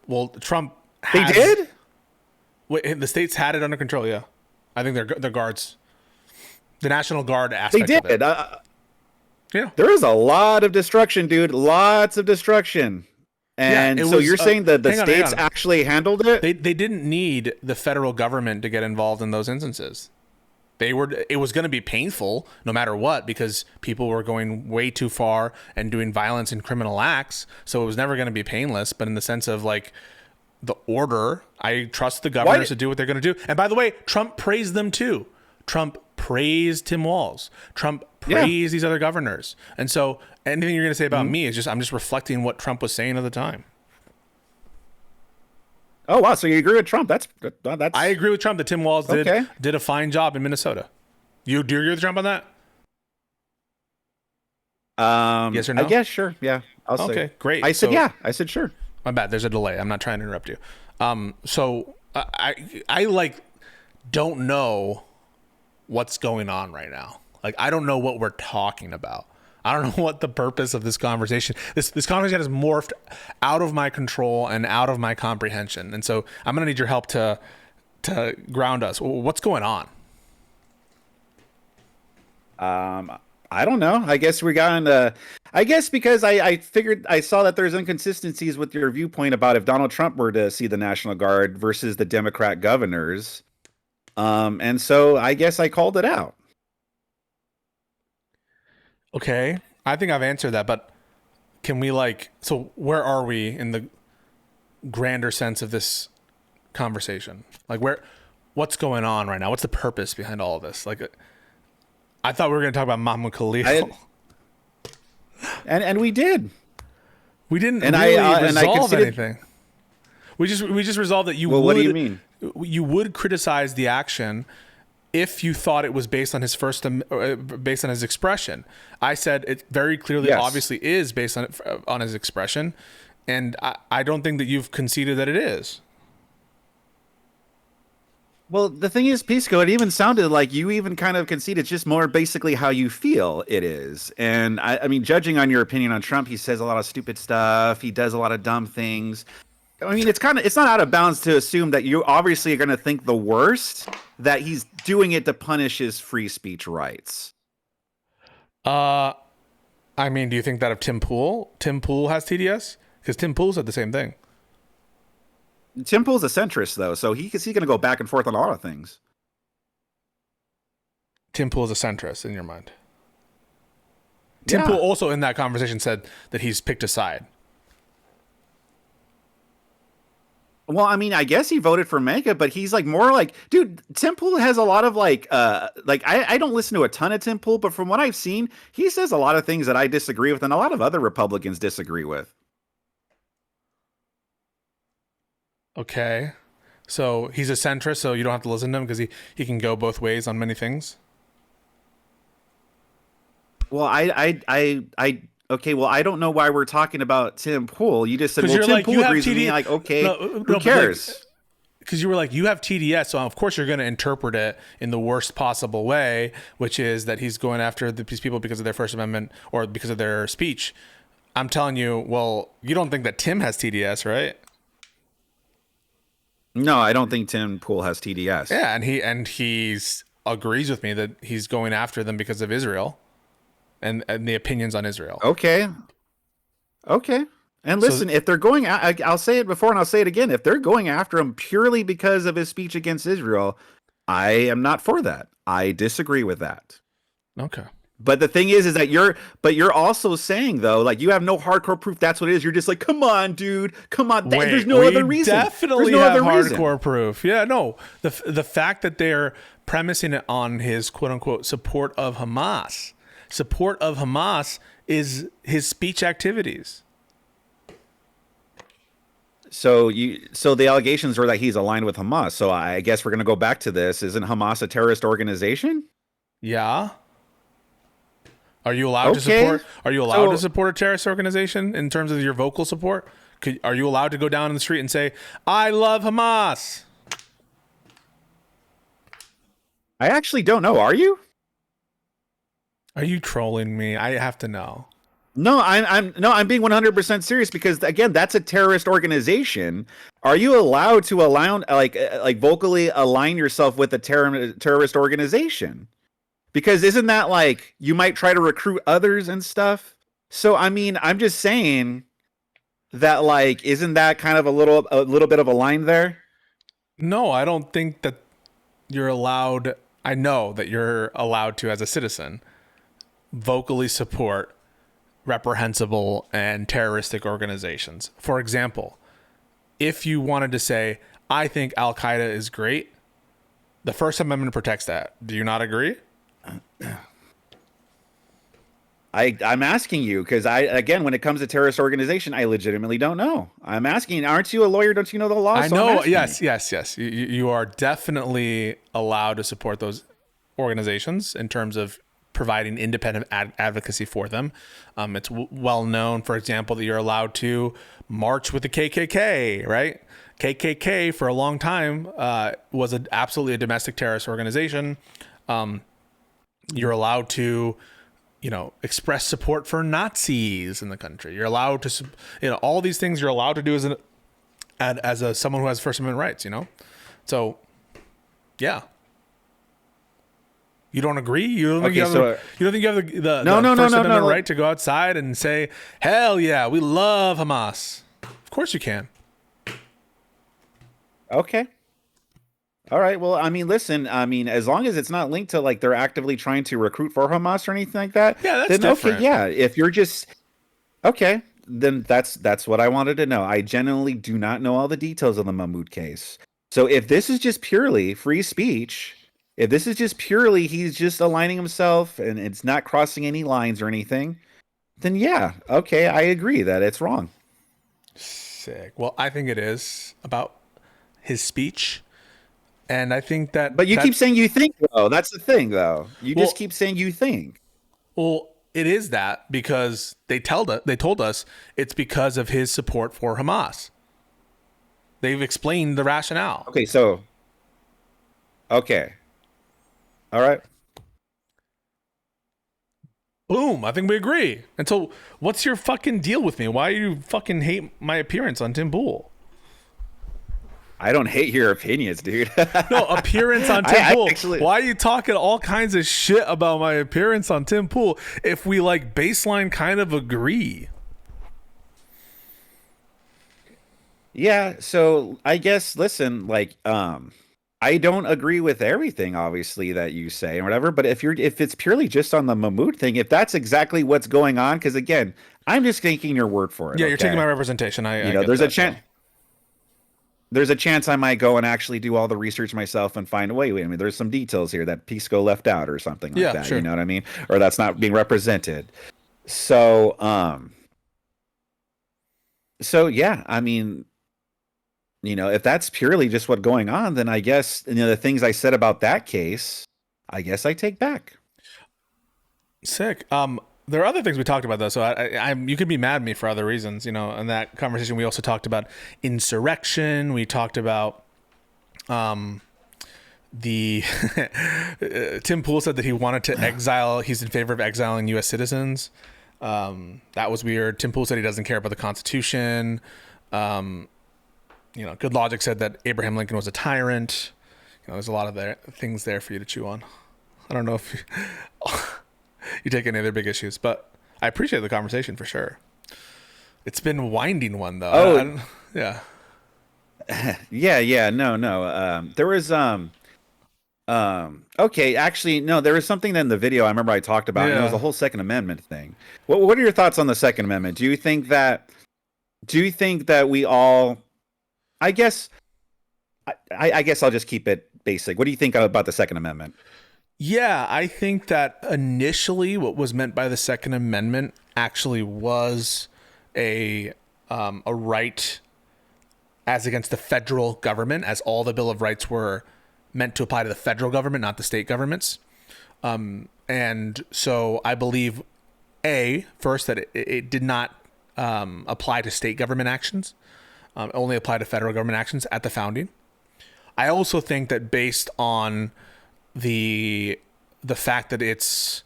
Well, Trump has... They did? Wait, the states had it under control, yeah. I think they're guards. The National Guard aspect They did. of it. Yeah. There is a lot of destruction, dude. Lots of destruction. And so you're saying that the states actually handled it? They didn't need the federal government to get involved in those instances. It was going to be painful no matter what, because people were going way too far and doing violence and criminal acts. So it was never going to be painless. But in the sense of like the order, I trust the governors to do what they're going to do. And by the way, Trump praised them too. Trump praised Tim Walz. Trump praised these other governors. And so anything you're going to say about me is just, I'm just reflecting what Trump was saying at the time. Oh, wow. So you agree with Trump? That's. I agree with Trump that Tim Walz did a fine job in Minnesota. Do you agree with Trump on that? Yes or no? I guess, sure. Yeah. I'll say. Okay, great. I said, yeah. I said, sure. My bad. There's a delay. I'm not trying to interrupt you. So I like don't know what's going on right now. Like, I don't know what we're talking about. I don't know what the purpose of this conversation. This conversation has morphed out of my control and out of my comprehension. And so I'm gonna need your help to ground us. What's going on? I don't know. I guess we got into. I guess because I figured I saw that there's inconsistencies with your viewpoint about if Donald Trump were to see the National Guard versus the Democrat governors. And so I guess I called it out. Okay, I think I've answered that, but can we so where are we in the grander sense of this conversation? Like what's going on right now? What's the purpose behind all of this? Like, I thought we were going to talk about Mahmoud Khalil. And we did. We didn't and really I resolve anything. We just resolved that Well, what do you mean? You would criticize the action if you thought it was based on his based on his expression. I said it very clearly, obviously is based on his expression, and I don't think that you've conceded that it is. Well, the thing is, Pisco, it even sounded like you even kind of concede it's just more basically how you feel it is. And I mean, judging on your opinion on Trump, he says a lot of stupid stuff. He does a lot of dumb things. I mean, it's not out of bounds to assume that you obviously are going to think the worst, that he's doing it to punish his free speech rights. I mean, do you think that of Tim Pool? Tim Pool has TDS? Because Tim Pool said the same thing. Tim Pool's a centrist, though, so he's going to go back and forth on a lot of things. Tim Pool is a centrist in your mind. Tim Pool also in that conversation said that he's picked a side. Well, I mean, I guess he voted for MAGA, but he's like more like, dude, Tim Pool has a lot of I don't listen to a ton of Tim Pool, but from what I've seen, he says a lot of things that I disagree with and a lot of other Republicans disagree with. Okay. So he's a centrist, so you don't have to listen to him because he can go both ways on many things. Well, okay, well, I don't know why we're talking about Tim Pool. You just said, well, Tim like, Pool agrees with me. Like, okay, who cares? Because you were like, you have TDS, so of course you're going to interpret it in the worst possible way, which is that he's going after these people because of their First Amendment or because of their speech. I'm telling you, well, you don't think that Tim has TDS, right? No, I don't think Tim Pool has TDS. Yeah, and he's agrees with me that he's going after them because of Israel and the opinions on Israel. Okay. And listen, if they're going, I'll say it before and I'll say it again. If they're going after him purely because of his speech against Israel, I am not for that. I disagree with that. Okay. But the thing is that you're also saying, though, like, you have no hardcore proof that's what it is. You're just like, come on, dude, come on. There's no other reason. Definitely have hardcore proof. Yeah, no. The fact that they're premising it on his quote unquote support of Hamas is his speech activities. So the allegations are that he's aligned with Hamas. So I guess we're going to go back to this. Isn't Hamas a terrorist organization? Yeah. Are you allowed to support? Are you allowed to support a terrorist organization in terms of your vocal support? Are you allowed to go down in the street and say, "I love Hamas"? I actually don't know. Are you? Are you trolling me? I have to know. No, I'm being 100% serious because again, that's a terrorist organization. Are you allowed to like vocally align yourself with a terrorist organization? Because isn't that like you might try to recruit others and stuff? So I mean, I'm just saying that like isn't that kind of a little bit of a line there? No, I don't think that you're allowed. I know that you're allowed to, as a citizen, vocally support reprehensible and terroristic organizations. For example, if you wanted to say, I think Al-Qaeda is great, the First Amendment protects that. Do you not agree? I'm asking you because again, when it comes to terrorist organization, I legitimately don't know. I'm asking, aren't you a lawyer? Don't you know the law? I know. Yes. You are definitely allowed to support those organizations in terms of providing independent advocacy for them. It's well known, for example, that you're allowed to march with the KKK, right? KKK for a long time was absolutely a domestic terrorist organization. You're allowed to, express support for Nazis in the country. You're allowed to, all these things you're allowed to do as someone who has First Amendment rights. So, yeah. You don't agree? You don't think you have the First Amendment right to go outside and say, "Hell yeah, we love Hamas"? Of course you can. Okay. All right. Well, I mean, listen. I mean, as long as it's not linked to like they're actively trying to recruit for Hamas or anything like that, yeah, that's then different. Okay, yeah. If you're just okay, then that's what I wanted to know. I genuinely do not know all the details of the Mahmoud case. So if this is just purely free speech, if this is just purely he's just aligning himself and it's not crossing any lines or anything, then yeah, okay, I agree that it's wrong. Sick. Well, I think it is about his speech. And I think that... But you keep saying you think, though. That's the thing, though. You just keep saying you think. Well, it is that because they told us it's because of his support for Hamas. They've explained the rationale. Okay, so Okay. All right. Boom. I think we agree. And so, what's your fucking deal with me? Why do you fucking hate my appearance on Tim Pool? I don't hate your opinions, dude. No, appearance on Tim Pool. Actually, Why are you talking all kinds of shit about my appearance on Tim Pool if we like baseline kind of agree? yeah. So I guess, listen, like, I don't agree with everything, obviously, that you say and whatever. But if it's purely just on the Mahmood thing, if that's exactly what's going on, because again, I'm just taking your word for it. Yeah, you're taking okay? my representation. I get There's a that, chance. though. There's a chance I might go and actually do all the research myself and find, wait, I mean, there's some details here that Pisco left out or something like Yeah, that. sure. You know what I mean? Or that's not being represented. So, yeah, I mean, if that's purely just what's going on, then I guess, the things I said about that case, I guess I take back. Sick. There are other things we talked about though, so you could be mad at me for other reasons. In that conversation, we also talked about insurrection. We talked about the Tim Pool said that he wanted to exile. He's in favor of exiling U.S. citizens. That was weird. Tim Pool said he doesn't care about the Constitution. Good Logic said that Abraham Lincoln was a tyrant. There's a lot of things there for you to chew on. I don't know if you take any other big issues, but I appreciate the conversation for sure. It's been a winding one though. Oh, yeah. Yeah. No. There was, okay, actually, no, there was something in the video I remember I talked about, and it was the whole Second Amendment thing. What are your thoughts on the Second Amendment? Do you think that we all, I guess I'll just keep it basic. What do you think about the Second Amendment? Yeah, I think that initially what was meant by the Second Amendment actually was a right as against the federal government, as all the Bill of Rights were meant to apply to the federal government, not the state governments. And so I believe, first, that it did not apply to state government actions, only applied to federal government actions at the founding. I also think that based on the fact that it's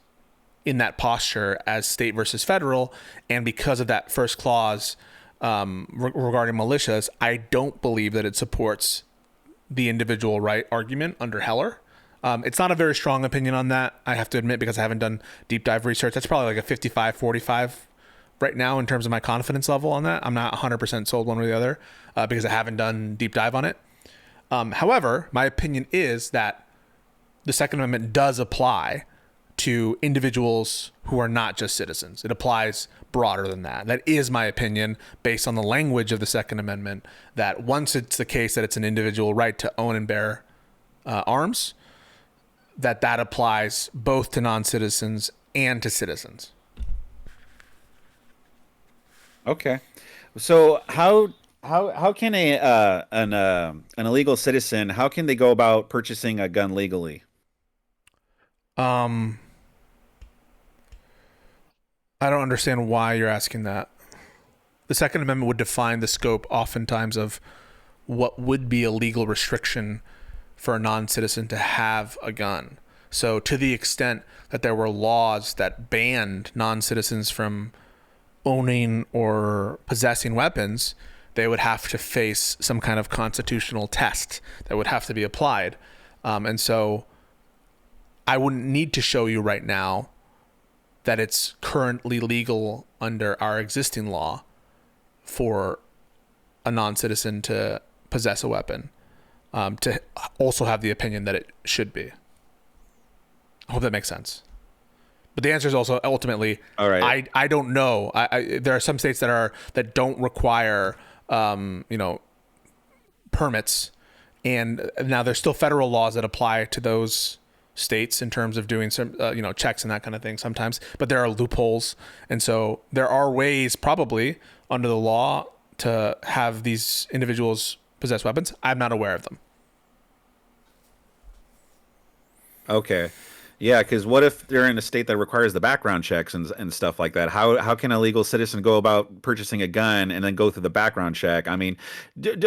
in that posture as state versus federal, and because of that first clause regarding militias, I don't believe that it supports the individual right argument under Heller. It's not a very strong opinion on that, I have to admit, because I haven't done deep dive research. That's probably like a 55-45 right now in terms of my confidence level on that. I'm not 100% sold one way or the other because I haven't done deep dive on it. However, my opinion is that the Second Amendment does apply to individuals who are not just citizens. It applies broader than that. That is my opinion based on the language of the Second Amendment, that once it's the case that it's an individual right to own and bear arms, that applies both to non-citizens and to citizens. Okay. So how can an illegal citizen, how can they go about purchasing a gun legally? I don't understand why you're asking that. The Second Amendment would define the scope oftentimes of what would be a legal restriction for a non-citizen to have a gun. So to the extent that there were laws that banned non-citizens from owning or possessing weapons, they would have to face some kind of constitutional test that would have to be applied. And so I wouldn't need to show you right now that it's currently legal under our existing law for a non-citizen to possess a weapon, to also have the opinion that it should be. I hope that makes sense. But the answer is also ultimately, all right. I don't know. There are some states that don't require permits, and now there's still federal laws that apply to those states in terms of doing some checks and that kind of thing sometimes, but there are loopholes, and so there are ways probably under the law to have these individuals possess weapons. I'm not aware of them. Okay. Yeah, because what if they're in a state that requires the background checks and stuff like that? How can a legal citizen go about purchasing a gun and then go through the background check? I mean, do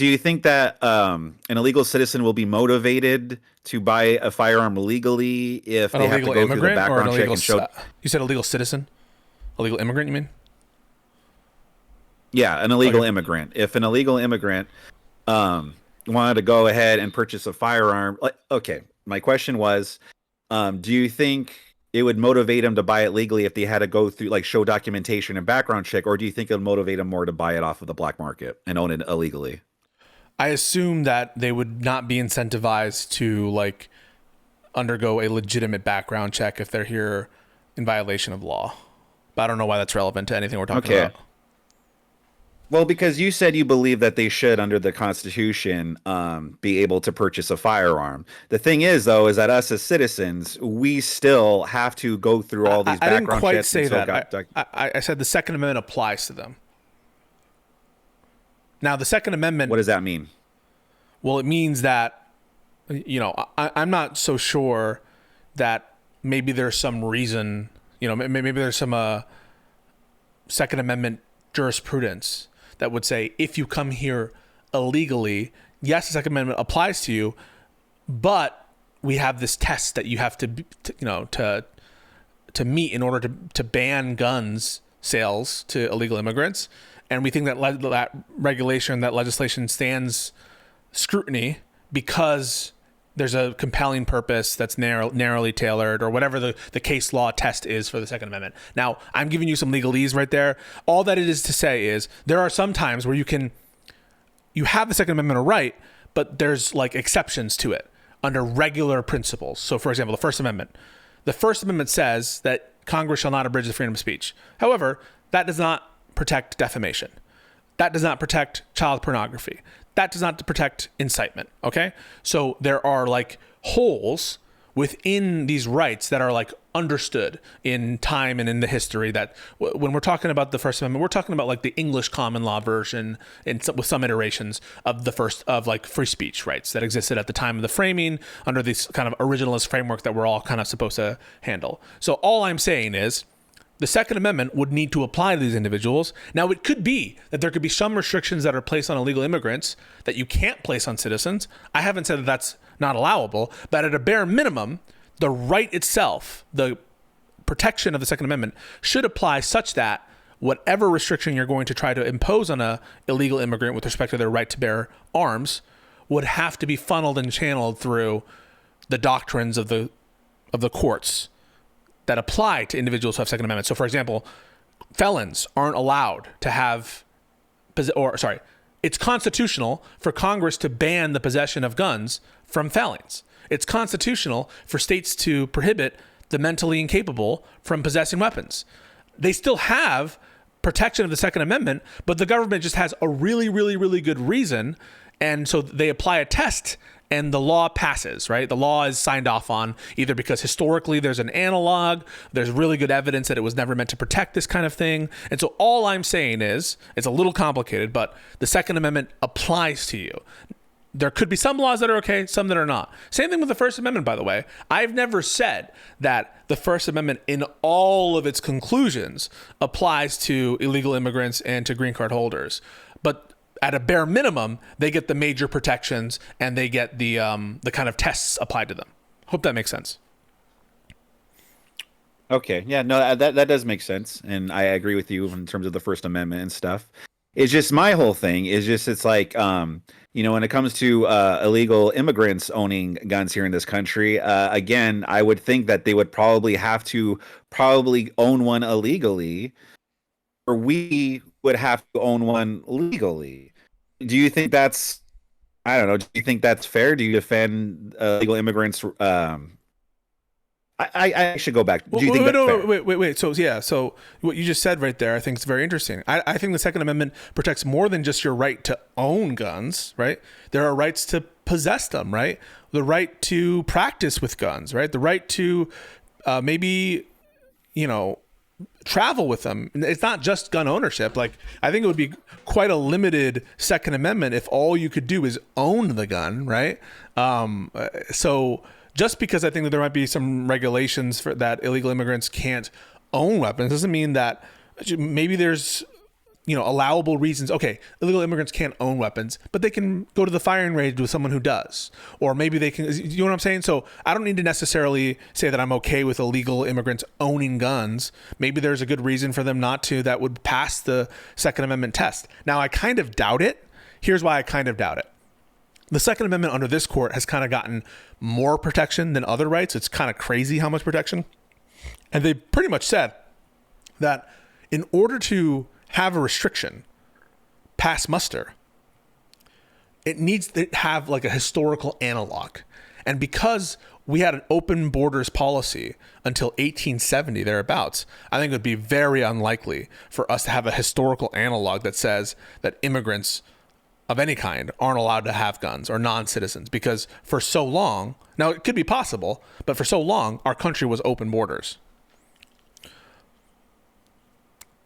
you think that an illegal citizen will be motivated to buy a firearm legally if An they have to illegal go through the immigrant or an background check illegal? and show? You said illegal citizen, illegal immigrant. You mean? Yeah, an illegal Okay. immigrant. If an illegal immigrant wanted to go ahead and purchase a firearm, like, okay, my question was, do you think it would motivate them to buy it legally if they had to go through like show documentation and background check, or do you think it would motivate them more to buy it off of the black market and own it illegally? I assume that they would not be incentivized to like undergo a legitimate background check if they're here in violation of law. But I don't know why that's relevant to anything we're talking Okay. about. Well, because you said you believe that they should, under the Constitution, be able to purchase a firearm. The thing is, though, is that us as citizens, we still have to go through all these I background didn't quite checks. say and so that. I said the Second Amendment applies to them. Now, the Second Amendment. What does that mean? Well, it means that, I'm not so sure that maybe there's some reason, maybe there's some Second Amendment jurisprudence that would say if you come here illegally, yes, the Second Amendment applies to you, but we have this test that you have to meet in order to ban guns sales to illegal immigrants, and we think that that regulation, that legislation stands scrutiny because there's a compelling purpose that's narrowly tailored, or whatever the case law test is for the Second Amendment. Now, I'm giving you some legalese right there. All that it is to say is there are some times where you have the Second Amendment right, but there's like exceptions to it under regular principles. So, for example, the First Amendment. The First Amendment says that Congress shall not abridge the freedom of speech. However, that does not protect defamation. That does not protect child pornography. That does not protect incitement, okay? So there are like holes within these rights that are like understood in time and in the history that when we're talking about the First Amendment, we're talking about like the English common law version with some iterations of the first of like free speech rights that existed at the time of the framing under this kind of originalist framework that we're all kind of supposed to handle. So all I'm saying is the Second Amendment would need to apply to these individuals. Now, it could be that there could be some restrictions that are placed on illegal immigrants that you can't place on citizens. I haven't said that that's not allowable, but at a bare minimum, the right itself, the protection of the Second Amendment, should apply such that whatever restriction you're going to try to impose on a illegal immigrant with respect to their right to bear arms would have to be funneled and channeled through the doctrines of the courts that apply to individuals who have Second Amendment. So, for example, felons aren't allowed to have, it's constitutional for Congress to ban the possession of guns from felons. It's constitutional for states to prohibit the mentally incapable from possessing weapons. They still have protection of the Second Amendment, but the government just has a really, really, really good reason, and so they apply a test and the law passes, right? The law is signed off on either because historically there's an analog, there's really good evidence that it was never meant to protect this kind of thing. And so all I'm saying is, it's a little complicated, but the Second Amendment applies to you. There could be some laws that are okay, some that are not. Same thing with the First Amendment, by the way. I've never said that the First Amendment in all of its conclusions applies to illegal immigrants and to green card holders. But at a bare minimum, they get the major protections and they get the kind of tests applied to them. Hope that makes sense. Okay, yeah, no, that does make sense, and I agree with you in terms of the First Amendment and stuff. It's just my whole thing is just it's like when it comes to illegal immigrants owning guns here in this country, again, I would think that they would probably have to own one illegally, or we would have to own one legally. Do you think that's, I don't know, do you think that's fair? Do you defend illegal immigrants? I should go back. Do you think that's fair? Wait. So what you just said right there, I think is very interesting. I think the Second Amendment protects more than just your right to own guns, right? There are rights to possess them, right? The right to practice with guns, right? The right to travel with them. It's not just gun ownership. Like, I think it would be quite a limited Second Amendment if all you could do is own the gun, right? So just because I think that there might be some regulations for that illegal immigrants can't own weapons doesn't mean that maybe there's allowable reasons. Okay, illegal immigrants can't own weapons, but they can go to the firing range with someone who does. Or maybe they can, you know what I'm saying? So I don't need to necessarily say that I'm okay with illegal immigrants owning guns. Maybe there's a good reason for them not to that would pass the Second Amendment test. Now, I kind of doubt it. Here's why I kind of doubt it. The Second Amendment under this court has kind of gotten more protection than other rights. It's kind of crazy how much protection. And they pretty much said that in order to have a restriction pass muster, it needs to have like a historical analog. And because we had an open borders policy until 1870 thereabouts, I think it would be very unlikely for us to have a historical analog that says that immigrants of any kind aren't allowed to have guns, or non-citizens, because for so long, now it could be possible, but for so long our country was open borders.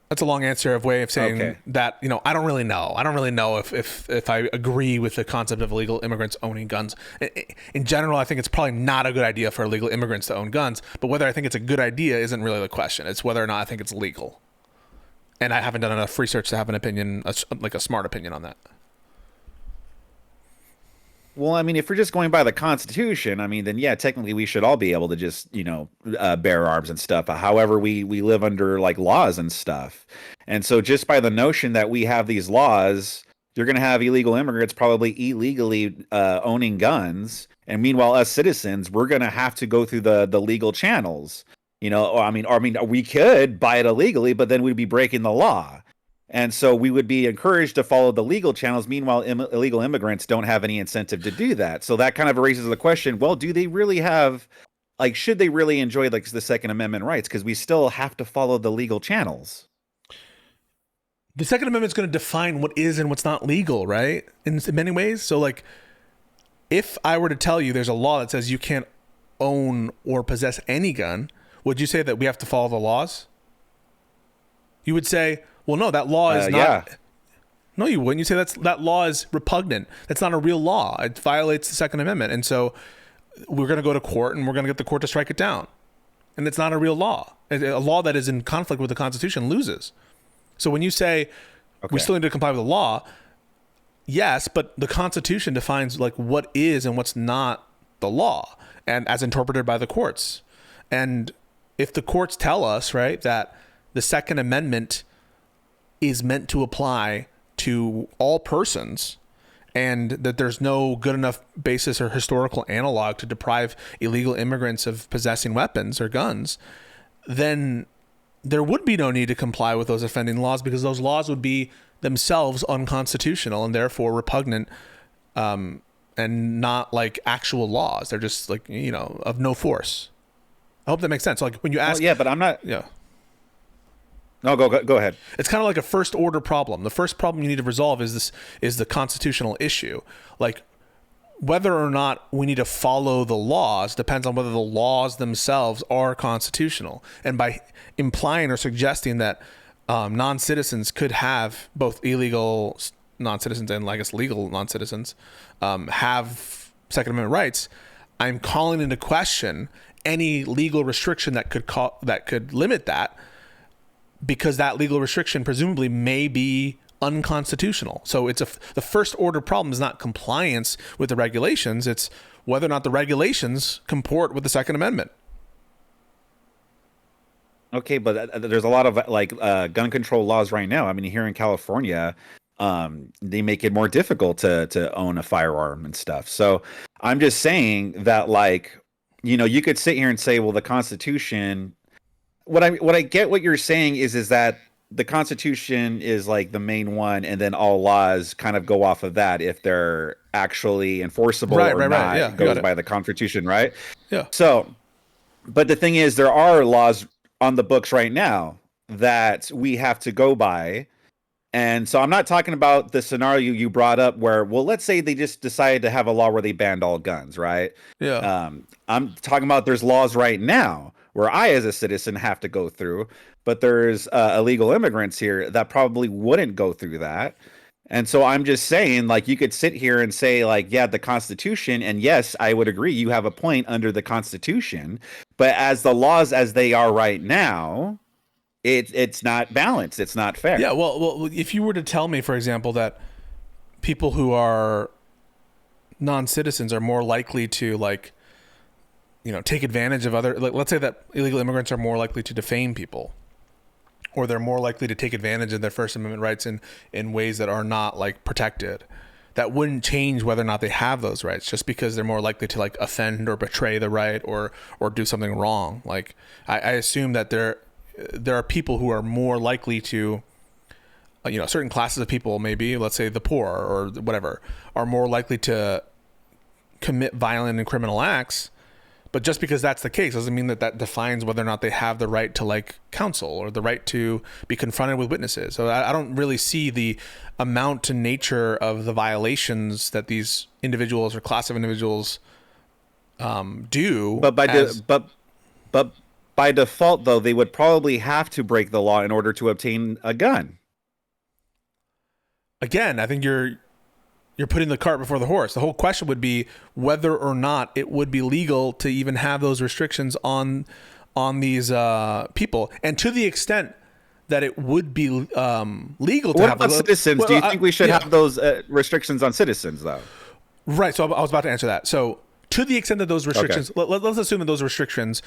That's a long answer of way of saying that, I don't really know. I don't really know if I agree with the concept of illegal immigrants owning guns. In general, I think it's probably not a good idea for illegal immigrants to own guns, but whether I think it's a good idea isn't really the question. It's whether or not I think it's legal. And I haven't done enough research to have an opinion, like a smart opinion on that. Well, I mean, if we're just going by the Constitution, I mean, then yeah, technically we should all be able to just, bear arms and stuff. However, we live under like laws and stuff. And so just by the notion that we have these laws, you're going to have illegal immigrants probably illegally owning guns. And meanwhile, us citizens, we're going to have to go through the legal channels. I mean, we could buy it illegally, but then we'd be breaking the law. And so we would be encouraged to follow the legal channels. Meanwhile, illegal immigrants don't have any incentive to do that. So that kind of raises the question, well, do they really have, should they really enjoy the Second Amendment rights? Because we still have to follow the legal channels. The Second Amendment is going to define what is and what's not legal, right? In many ways. So if I were to tell you there's a law that says you can't own or possess any gun, would you say that we have to follow the laws? You would say, well, no, that law is not. Yeah. No, you wouldn't. You say that law is repugnant. That's not a real law. It violates the Second Amendment. And so we're going to go to court and we're going to get the court to strike it down. And it's not a real law. A law that is in conflict with the Constitution loses. So when you say we still need to comply with the law, yes, but the Constitution defines what is and what's not the law, and as interpreted by the courts. And if the courts tell us, right, that the Second Amendment is meant to apply to all persons, and that there's no good enough basis or historical analog to deprive illegal immigrants of possessing weapons or guns, then there would be no need to comply with those offending laws, because those laws would be themselves unconstitutional and therefore repugnant, and not actual laws. They're just of no force. I hope that makes sense. When you ask, but I'm not. Yeah. No, go ahead. It's kind of like a first order problem. The first problem you need to resolve is the constitutional issue. Whether or not we need to follow the laws depends on whether the laws themselves are constitutional. And by implying or suggesting that non-citizens could have, both illegal non-citizens and I guess legal non-citizens, have Second Amendment rights, I'm calling into question any legal restriction that could limit that, because that legal restriction presumably may be unconstitutional. So it's the first order problem is not compliance with the regulations. It's whether or not the regulations comport with the Second Amendment. Okay, but there's a lot of gun control laws right now. I mean, here in California, they make it more difficult to own a firearm and stuff. So I'm just saying that you could sit here and say, well, the Constitution. What I get what you're saying is that the Constitution is the main one, and then all laws kind of go off of that if they're actually enforceable or not. Yeah, goes by the Constitution, right? Yeah. So, but the thing is, there are laws on the books right now that we have to go by. And so I'm not talking about the scenario you brought up where, well, let's say they just decided to have a law where they banned all guns, right? Yeah. I'm talking about there's laws right now where I, as a citizen, have to go through, but there's illegal immigrants here that probably wouldn't go through that. And so I'm just saying, like, you could sit here and say, like, yeah, the Constitution, and yes, I would agree, you have a point under the Constitution, but as the laws as they are right now, it's not balanced. It's not fair. Yeah, well, if you were to tell me, for example, that people who are non-citizens are more likely to, like, take advantage of other, like, let's say that illegal immigrants are more likely to defame people, or they're more likely to take advantage of their First Amendment rights in ways that are not, like, protected. That wouldn't change whether or not they have those rights, just because they're more likely to, like, offend or betray the right or do something wrong. Like, I assume that there are people who are more likely to, certain classes of people, maybe, let's say the poor or whatever, are more likely to commit violent and criminal acts. But just because that's the case doesn't mean that defines whether or not they have the right to, like, counsel or the right to be confronted with witnesses. So I don't really see the amount and nature of the violations that these individuals or class of individuals do. But by default, though, they would probably have to break the law in order to obtain a gun. Again, I think you're putting the cart before the horse. The whole question would be whether or not it would be legal to even have those restrictions on these people. And to the extent that it would be legal to what have about citizens? Well, do you think we should have those restrictions on citizens, though? Right. So I was about to answer that. So to the extent that those restrictions, let's assume that those restrictions,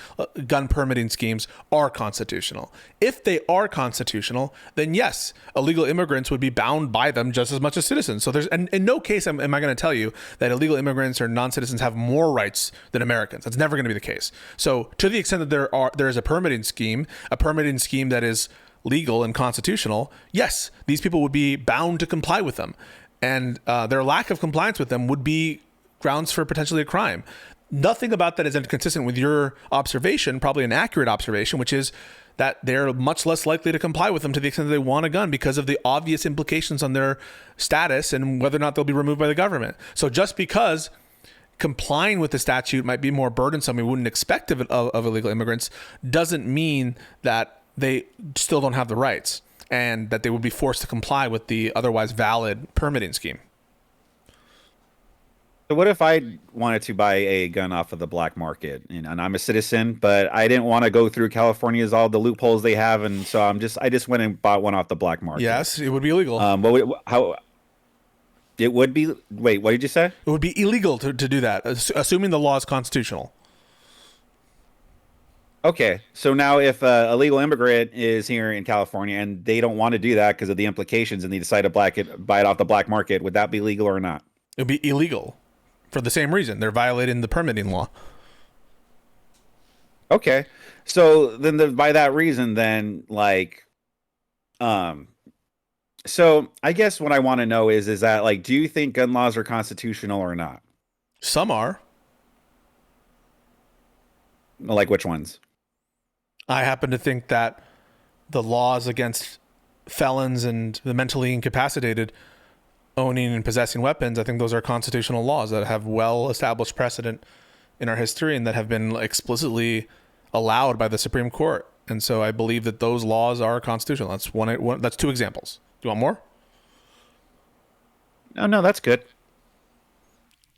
gun permitting schemes, are constitutional. If they are constitutional, then yes, illegal immigrants would be bound by them just as much as citizens. So there's, and in no case am I going to tell you that illegal immigrants or non-citizens have more rights than Americans. That's never going to be the case. So to the extent that there is a permitting scheme that is legal and constitutional, yes, these people would be bound to comply with them. And their lack of compliance with them would be grounds for potentially a crime. Nothing about that is inconsistent with your observation, probably an accurate observation, which is that they're much less likely to comply with them to the extent that they want a gun because of the obvious implications on their status and whether or not they'll be removed by the government. So just because complying with the statute might be more burdensome we wouldn't expect of illegal immigrants doesn't mean that they still don't have the rights and that they would be forced to comply with the otherwise valid permitting scheme. So what if I wanted to buy a gun off of the black market, and I'm a citizen, but I didn't want to go through California's all the loopholes they have, and so I just went and bought one off the black market. Yes, it would be illegal. How it would be? Wait, what did you say? It would be illegal to do that, assuming the law is constitutional. Okay, so now if a legal immigrant is here in California and they don't want to do that because of the implications, and they decide to buy it off the black market, would that be legal or not? It would be illegal. For the same reason, they're violating the permitting law. Okay, so then by that reason, then so I guess what I want to know is that, like, do you think gun laws are constitutional or not? Some are. Like which ones? I happen to think that the laws against felons and the mentally incapacitated owning and possessing weapons, I think those are constitutional laws that have well-established precedent in our history and that have been explicitly allowed by the Supreme Court. And so I believe that those laws are constitutional. That's one. That's two examples. Do you want more? No, that's good.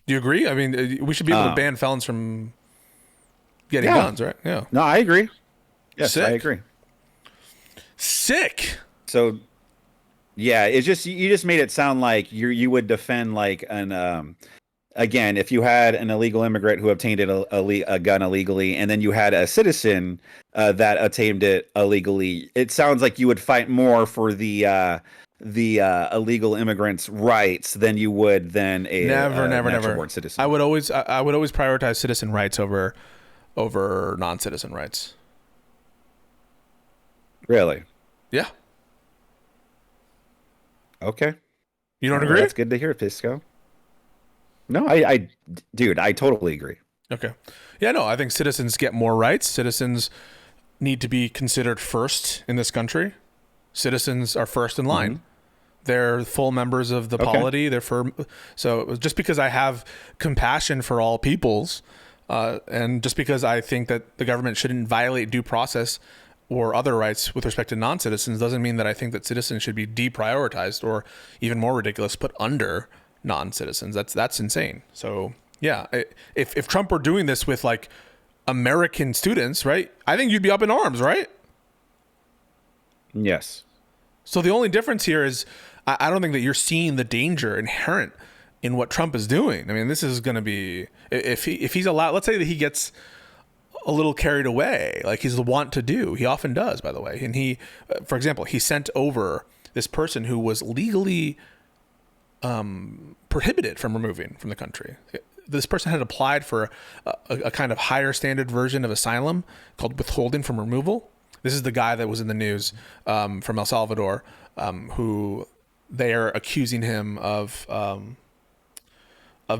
Do you agree? I mean, we should be able to ban felons from getting guns, right? Yeah. No, I agree. Yes, Sick. I agree. Sick. So, yeah, it's just you just made it sound like you would defend like an again, if you had an illegal immigrant who obtained a gun illegally, and then you had a citizen that obtained it illegally, it sounds like you would fight more for the illegal immigrant's rights than you would than a never born citizen. I would always prioritize citizen rights over non-citizen rights. Really? Yeah. Okay. You don't agree? That's good to hear, Pisco. No, dude, I totally agree. Okay. Yeah, no, I think citizens get more rights. Citizens need to be considered first in this country. Citizens are first in line. Mm-hmm. They're full members of the polity. So just because I have compassion for all peoples, and just because I think that the government shouldn't violate due process or other rights with respect to non-citizens doesn't mean that I think that citizens should be deprioritized, or even more ridiculous, put under non-citizens. That's insane. So yeah, if Trump were doing this with like American students, right, I think you'd be up in arms, right? Yes. So the only difference here is I don't think that you're seeing the danger inherent in what Trump is doing. I mean, this is going to be, if he's allowed, let's say that he gets a little carried away, like he's the wont to do. He often does, by the way. And he, for example, he sent over this person who was legally prohibited from removing from the country. This person had applied for a kind of higher standard version of asylum called withholding from removal. This is the guy that was in the news from El Salvador, who they are accusing him of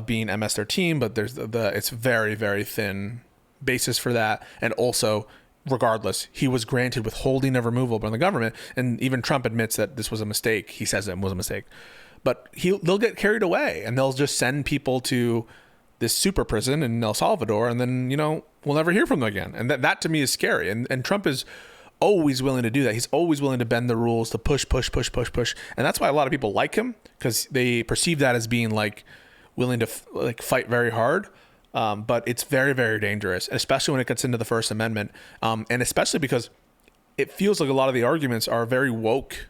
being MS-13, but there's it's very, very thin basis for that. And also, regardless, he was granted withholding of removal by the government, and even Trump admits that this was a mistake. He says it was a mistake, but they'll get carried away and they'll just send people to this super prison in El Salvador, and then we'll never hear from them again. And that to me is scary. And Trump is always willing to do that. He's always willing to bend the rules, to push, and that's why a lot of people like him, because they perceive that as being like willing to fight very hard. But it's very, very dangerous, especially when it gets into the First Amendment, and especially because it feels like a lot of the arguments are very woke,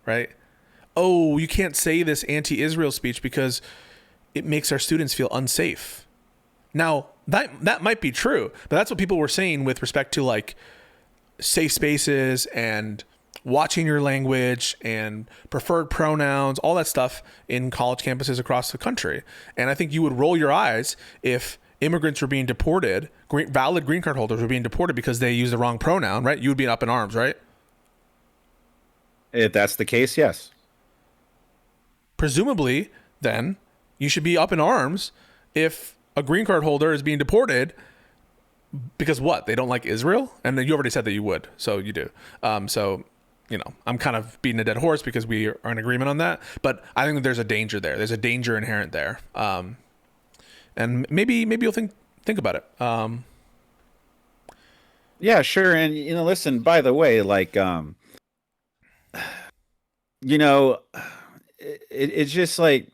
right? Oh, you can't say this anti-Israel speech because it makes our students feel unsafe. Now, that might be true, but that's what people were saying with respect to like safe spaces and watching your language and preferred pronouns, all that stuff in college campuses across the country. And I think you would roll your eyes if immigrants were being deported, valid green card holders were being deported because they used the wrong pronoun, right? You would be up in arms, right? If that's the case, yes. Presumably, then, you should be up in arms if a green card holder is being deported because what? They don't like Israel? And you already said that you would, so you do. So, I'm kind of beating a dead horse because we are in agreement on that. But I think that there's a danger there. There's a danger inherent there. And maybe you'll think about it. Yeah, sure. And listen, by the way, like it's just like,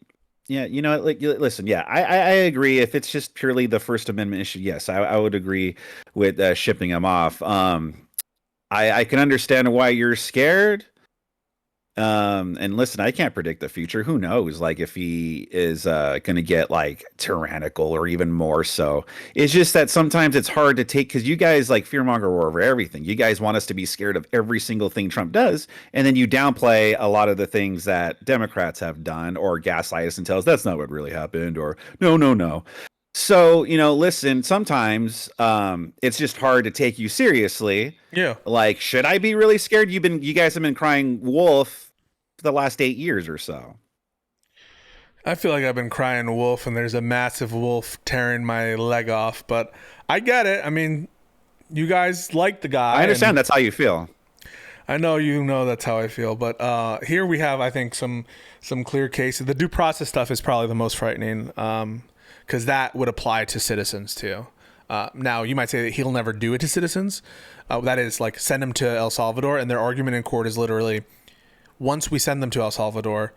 yeah, like, listen, yeah, I agree. If it's just purely the First Amendment issue, yes, I would agree with shipping him off. I can understand why you're scared. And listen, I can't predict the future. Who knows? Like if he is going to get like tyrannical or even more so. It's just that sometimes it's hard to take because you guys like fearmonger war over everything. You guys want us to be scared of every single thing Trump does, and then you downplay a lot of the things that Democrats have done or gaslight us and tell us that's not what really happened or no. So, listen, sometimes it's just hard to take you seriously. Yeah. Like, should I be really scared? You guys have been crying wolf for the last 8 years or so. I feel like I've been crying wolf and there's a massive wolf tearing my leg off, but I get it. I mean, you guys like the guy. I understand that's how you feel. I know that's how I feel, but here we have, I think, some clear cases. The due process stuff is probably the most frightening. Because that would apply to citizens too. Now, you might say that he'll never do it to citizens. That is like send them to El Salvador, and their argument in court is literally, once we send them to El Salvador,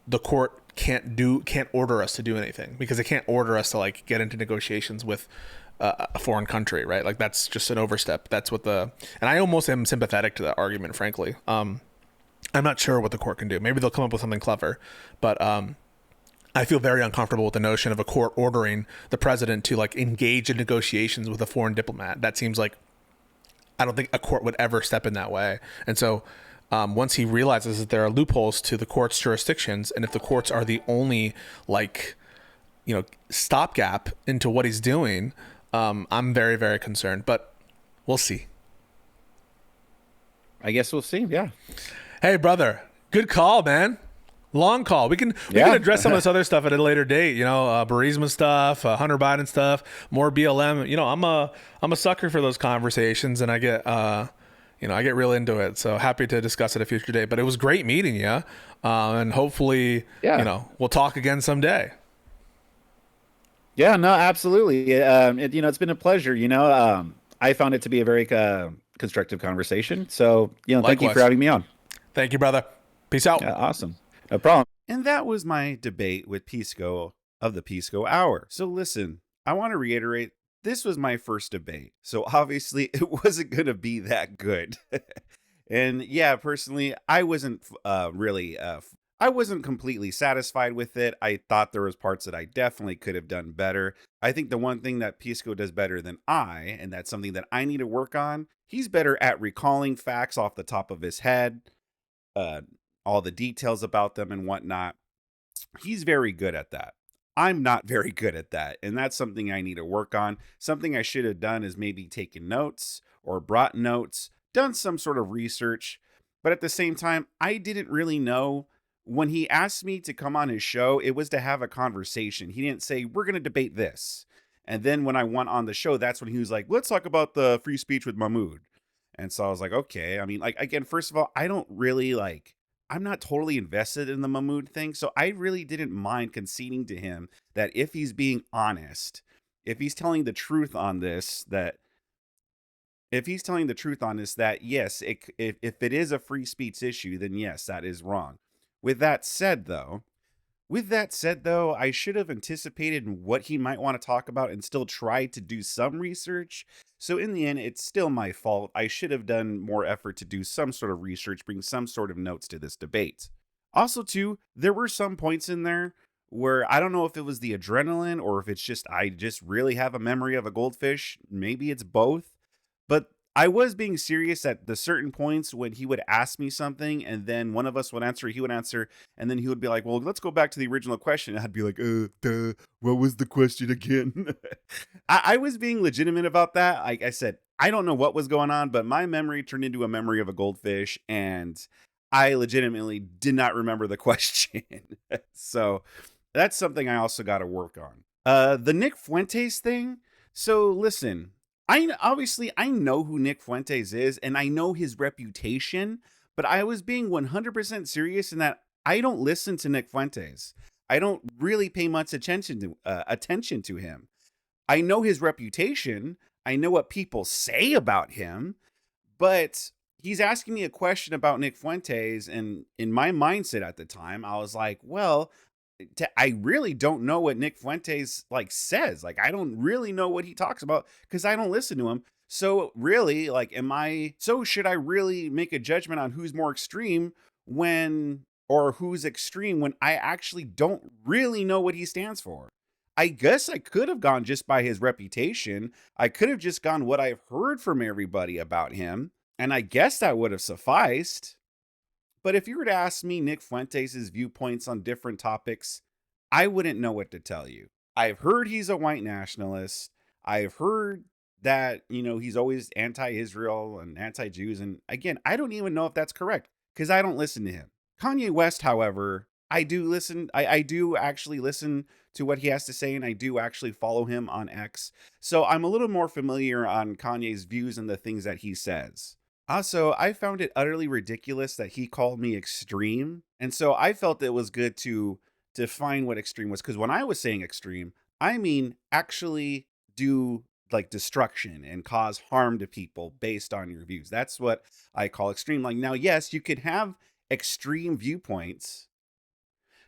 the court can't order us to do anything because they can't order us to like get into negotiations with a foreign country, right? Like that's just an overstep. That's what and I almost am sympathetic to that argument, frankly. I'm not sure what the court can do. Maybe they'll come up with something clever, but I feel very uncomfortable with the notion of a court ordering the president to like engage in negotiations with a foreign diplomat. That seems like, I don't think a court would ever step in that way. And so once he realizes that there are loopholes to the court's jurisdictions, and if the courts are the only stopgap into what he's doing, I'm very, very concerned, but we'll see. I guess we'll see. Yeah. Hey brother, good call, man. Long call. We can address some of this other stuff at a later date. Burisma stuff, Hunter Biden stuff, more BLM. I'm a sucker for those conversations, and I get I get real into it. So happy to discuss it a future day. But it was great meeting you, and hopefully, we'll talk again someday. Yeah, no, absolutely. It's been a pleasure. I found it to be a very constructive conversation. So, thank you for Likewise. having me on. Thank you, brother. Peace out. Yeah, awesome. No problem. And that was my debate with Pisco of the Pisco Hour. So listen, I want to reiterate, this was my first debate. So obviously it wasn't going to be that good. And yeah, personally, I wasn't I wasn't completely satisfied with it. I thought there was parts that I definitely could have done better. I think the one thing that Pisco does better than and that's something that I need to work on, he's better at recalling facts off the top of his head, uh, all the details about them and whatnot. He's very good at that. I'm not very good at that. And that's something I need to work on. Something I should have done is maybe taken notes or brought notes, done some sort of research. But at the same time, I didn't really know. When he asked me to come on his show, it was to have a conversation. He didn't say, we're going to debate this. And then when I went on the show, that's when he was like, let's talk about the free speech with Mahmoud. And so I was like, okay. I mean, like, again, first of all, I don't really I'm not totally invested in the Mahmoud thing. So I really didn't mind conceding to him that if he's being honest, if he's telling the truth on this, that if he's telling the truth on this, that yes, if it is a free speech issue, then yes, that is wrong. With that said, though, I should have anticipated what he might want to talk about and still tried to do some research. So in the end, it's still my fault. I should have done more effort to do some sort of research, bring some sort of notes to this debate. Also, too, there were some points in there where I don't know if it was the adrenaline or if it's just I just really have a memory of a goldfish. Maybe it's both. But I was being serious at the certain points when he would ask me something and then one of us would answer, he would answer, and then he would be like, well, let's go back to the original question. And I'd be like, duh, what was the question again? I was being legitimate about that. Like I said, I don't know what was going on, but my memory turned into a memory of a goldfish and I legitimately did not remember the question. So that's something I also got to work on. The Nick Fuentes thing. So listen, I know who Nick Fuentes is and I know his reputation, but I was being 100% serious in that I don't listen to Nick Fuentes. I don't really pay much attention to him. I know his reputation. I know what people say about him, but he's asking me a question about Nick Fuentes, and in my mindset at the time, I was like, well, I really don't know what Nick Fuentes says. Like I don't really know what he talks about because I don't listen to him. So really, should I really make a judgment on who's more extreme or who's extreme when I actually don't really know what he stands for? I guess I could have gone just by his reputation. I could have just gone what I've heard from everybody about him, and I guess that would have sufficed. But if you were to ask me Nick Fuentes' viewpoints on different topics, I wouldn't know what to tell you. I've heard he's a white nationalist. I've heard that, he's always anti-Israel and anti-Jews. And again, I don't even know if that's correct because I don't listen to him. Kanye West, however, I do listen. I do actually listen to what he has to say, and I do actually follow him on X. So I'm a little more familiar on Kanye's views and the things that he says. Also, I found it utterly ridiculous that he called me extreme. And so I felt it was good to define what extreme was. Because when I was saying extreme, I mean actually do destruction and cause harm to people based on your views. That's what I call extreme. Now, yes, you could have extreme viewpoints.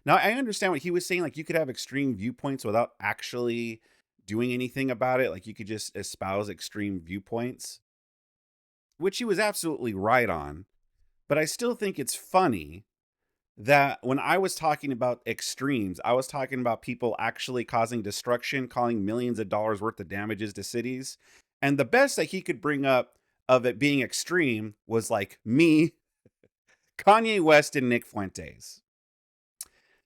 Now, I understand what he was saying. You could have extreme viewpoints without actually doing anything about it. You could just espouse extreme viewpoints, which he was absolutely right on. But I still think it's funny that when I was talking about extremes, I was talking about people actually causing destruction, causing millions of dollars worth of damages to cities. And the best that he could bring up of it being extreme was me, Kanye West, and Nick Fuentes.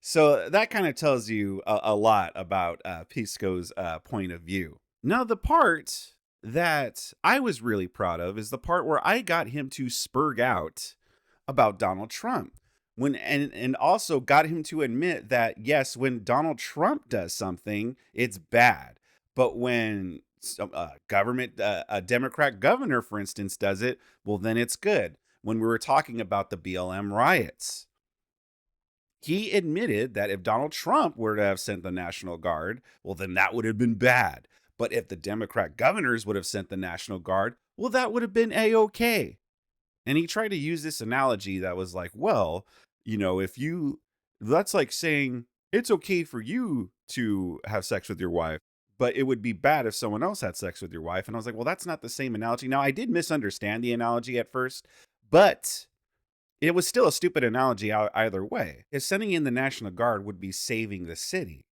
So that kind of tells you a lot about Pisco's point of view. Now, the part that I was really proud of is the part where I got him to spurg out about Donald Trump. And also got him to admit that, yes, when Donald Trump does something, it's bad. But when a Democrat governor, for instance, does it, well, then it's good. When we were talking about the BLM riots, he admitted that if Donald Trump were to have sent the National Guard, well, then that would have been bad. But if the Democrat governors would have sent the National Guard, well, that would have been A-OK. And he tried to use this analogy that was like, well, that's like saying it's okay for you to have sex with your wife, but it would be bad if someone else had sex with your wife. And I was like, well, that's not the same analogy. Now, I did misunderstand the analogy at first, but it was still a stupid analogy either way. If sending in the National Guard would be saving the city.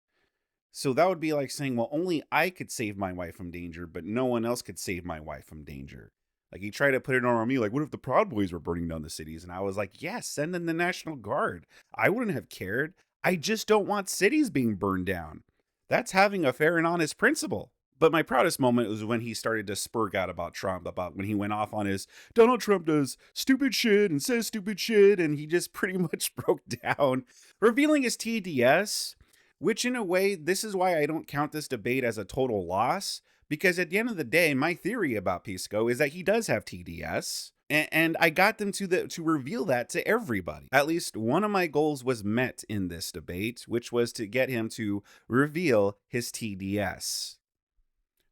So that would be like saying, well, only I could save my wife from danger, but no one else could save my wife from danger. Like, he tried to put it on me, like, what if the Proud Boys were burning down the cities? And I was like, yes, send in the National Guard. I wouldn't have cared. I just don't want cities being burned down. That's having a fair and honest principle. But my proudest moment was when he started to spurg out about Trump, about when he went off on his Donald Trump does stupid shit and says stupid shit, and he just pretty much broke down, revealing his TDS, which in a way, this is why I don't count this debate as a total loss. Because at the end of the day, my theory about Pisco is that he does have TDS, and I got them to reveal that to everybody. At least one of my goals was met in this debate, which was to get him to reveal his TDS.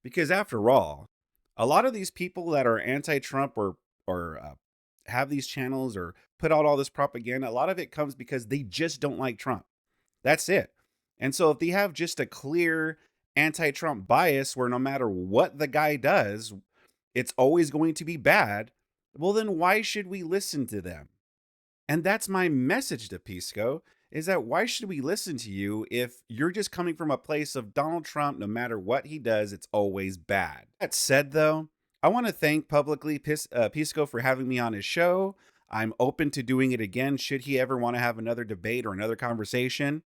Because after all, a lot of these people that are anti-Trump or have these channels or put out all this propaganda, a lot of it comes because they just don't like Trump. That's it. And so if they have just a clear anti-Trump bias where no matter what the guy does, it's always going to be bad, well, then why should we listen to them? And that's my message to Pisco, is that why should we listen to you if you're just coming from a place of Donald Trump, no matter what he does, it's always bad. That said, though, I want to thank publicly Pisco for having me on his show. I'm open to doing it again should he ever want to have another debate or another conversation.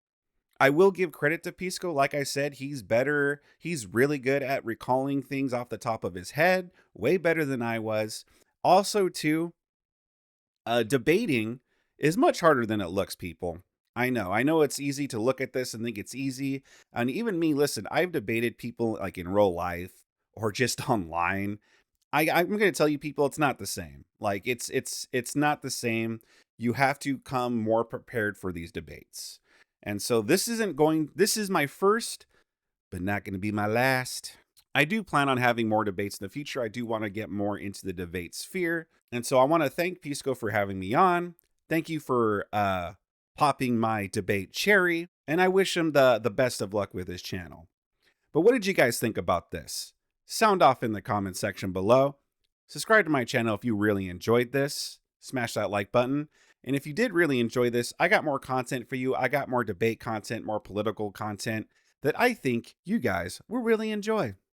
I will give credit to Pisco. Like I said, he's better. He's really good at recalling things off the top of his head, way better than I was. Also, too, debating is much harder than it looks, people. I know it's easy to look at this and think it's easy. And even me, listen, I've debated people like in real life or just online. I'm going to tell you people, it's not the same. Like it's not the same. You have to come more prepared for these debates. And so this is my first, but not going to be my last. I do plan on having more debates in the future. I do want to get more into the debate sphere. And so I want to thank Pisco for having me on. Thank you for popping my debate cherry. And I wish him the best of luck with his channel. But what did you guys think about this? Sound off in the comment section below. Subscribe to my channel if you really enjoyed this. Smash that like button. And if you did really enjoy this, I got more content for you. I got more debate content, more political content that I think you guys will really enjoy.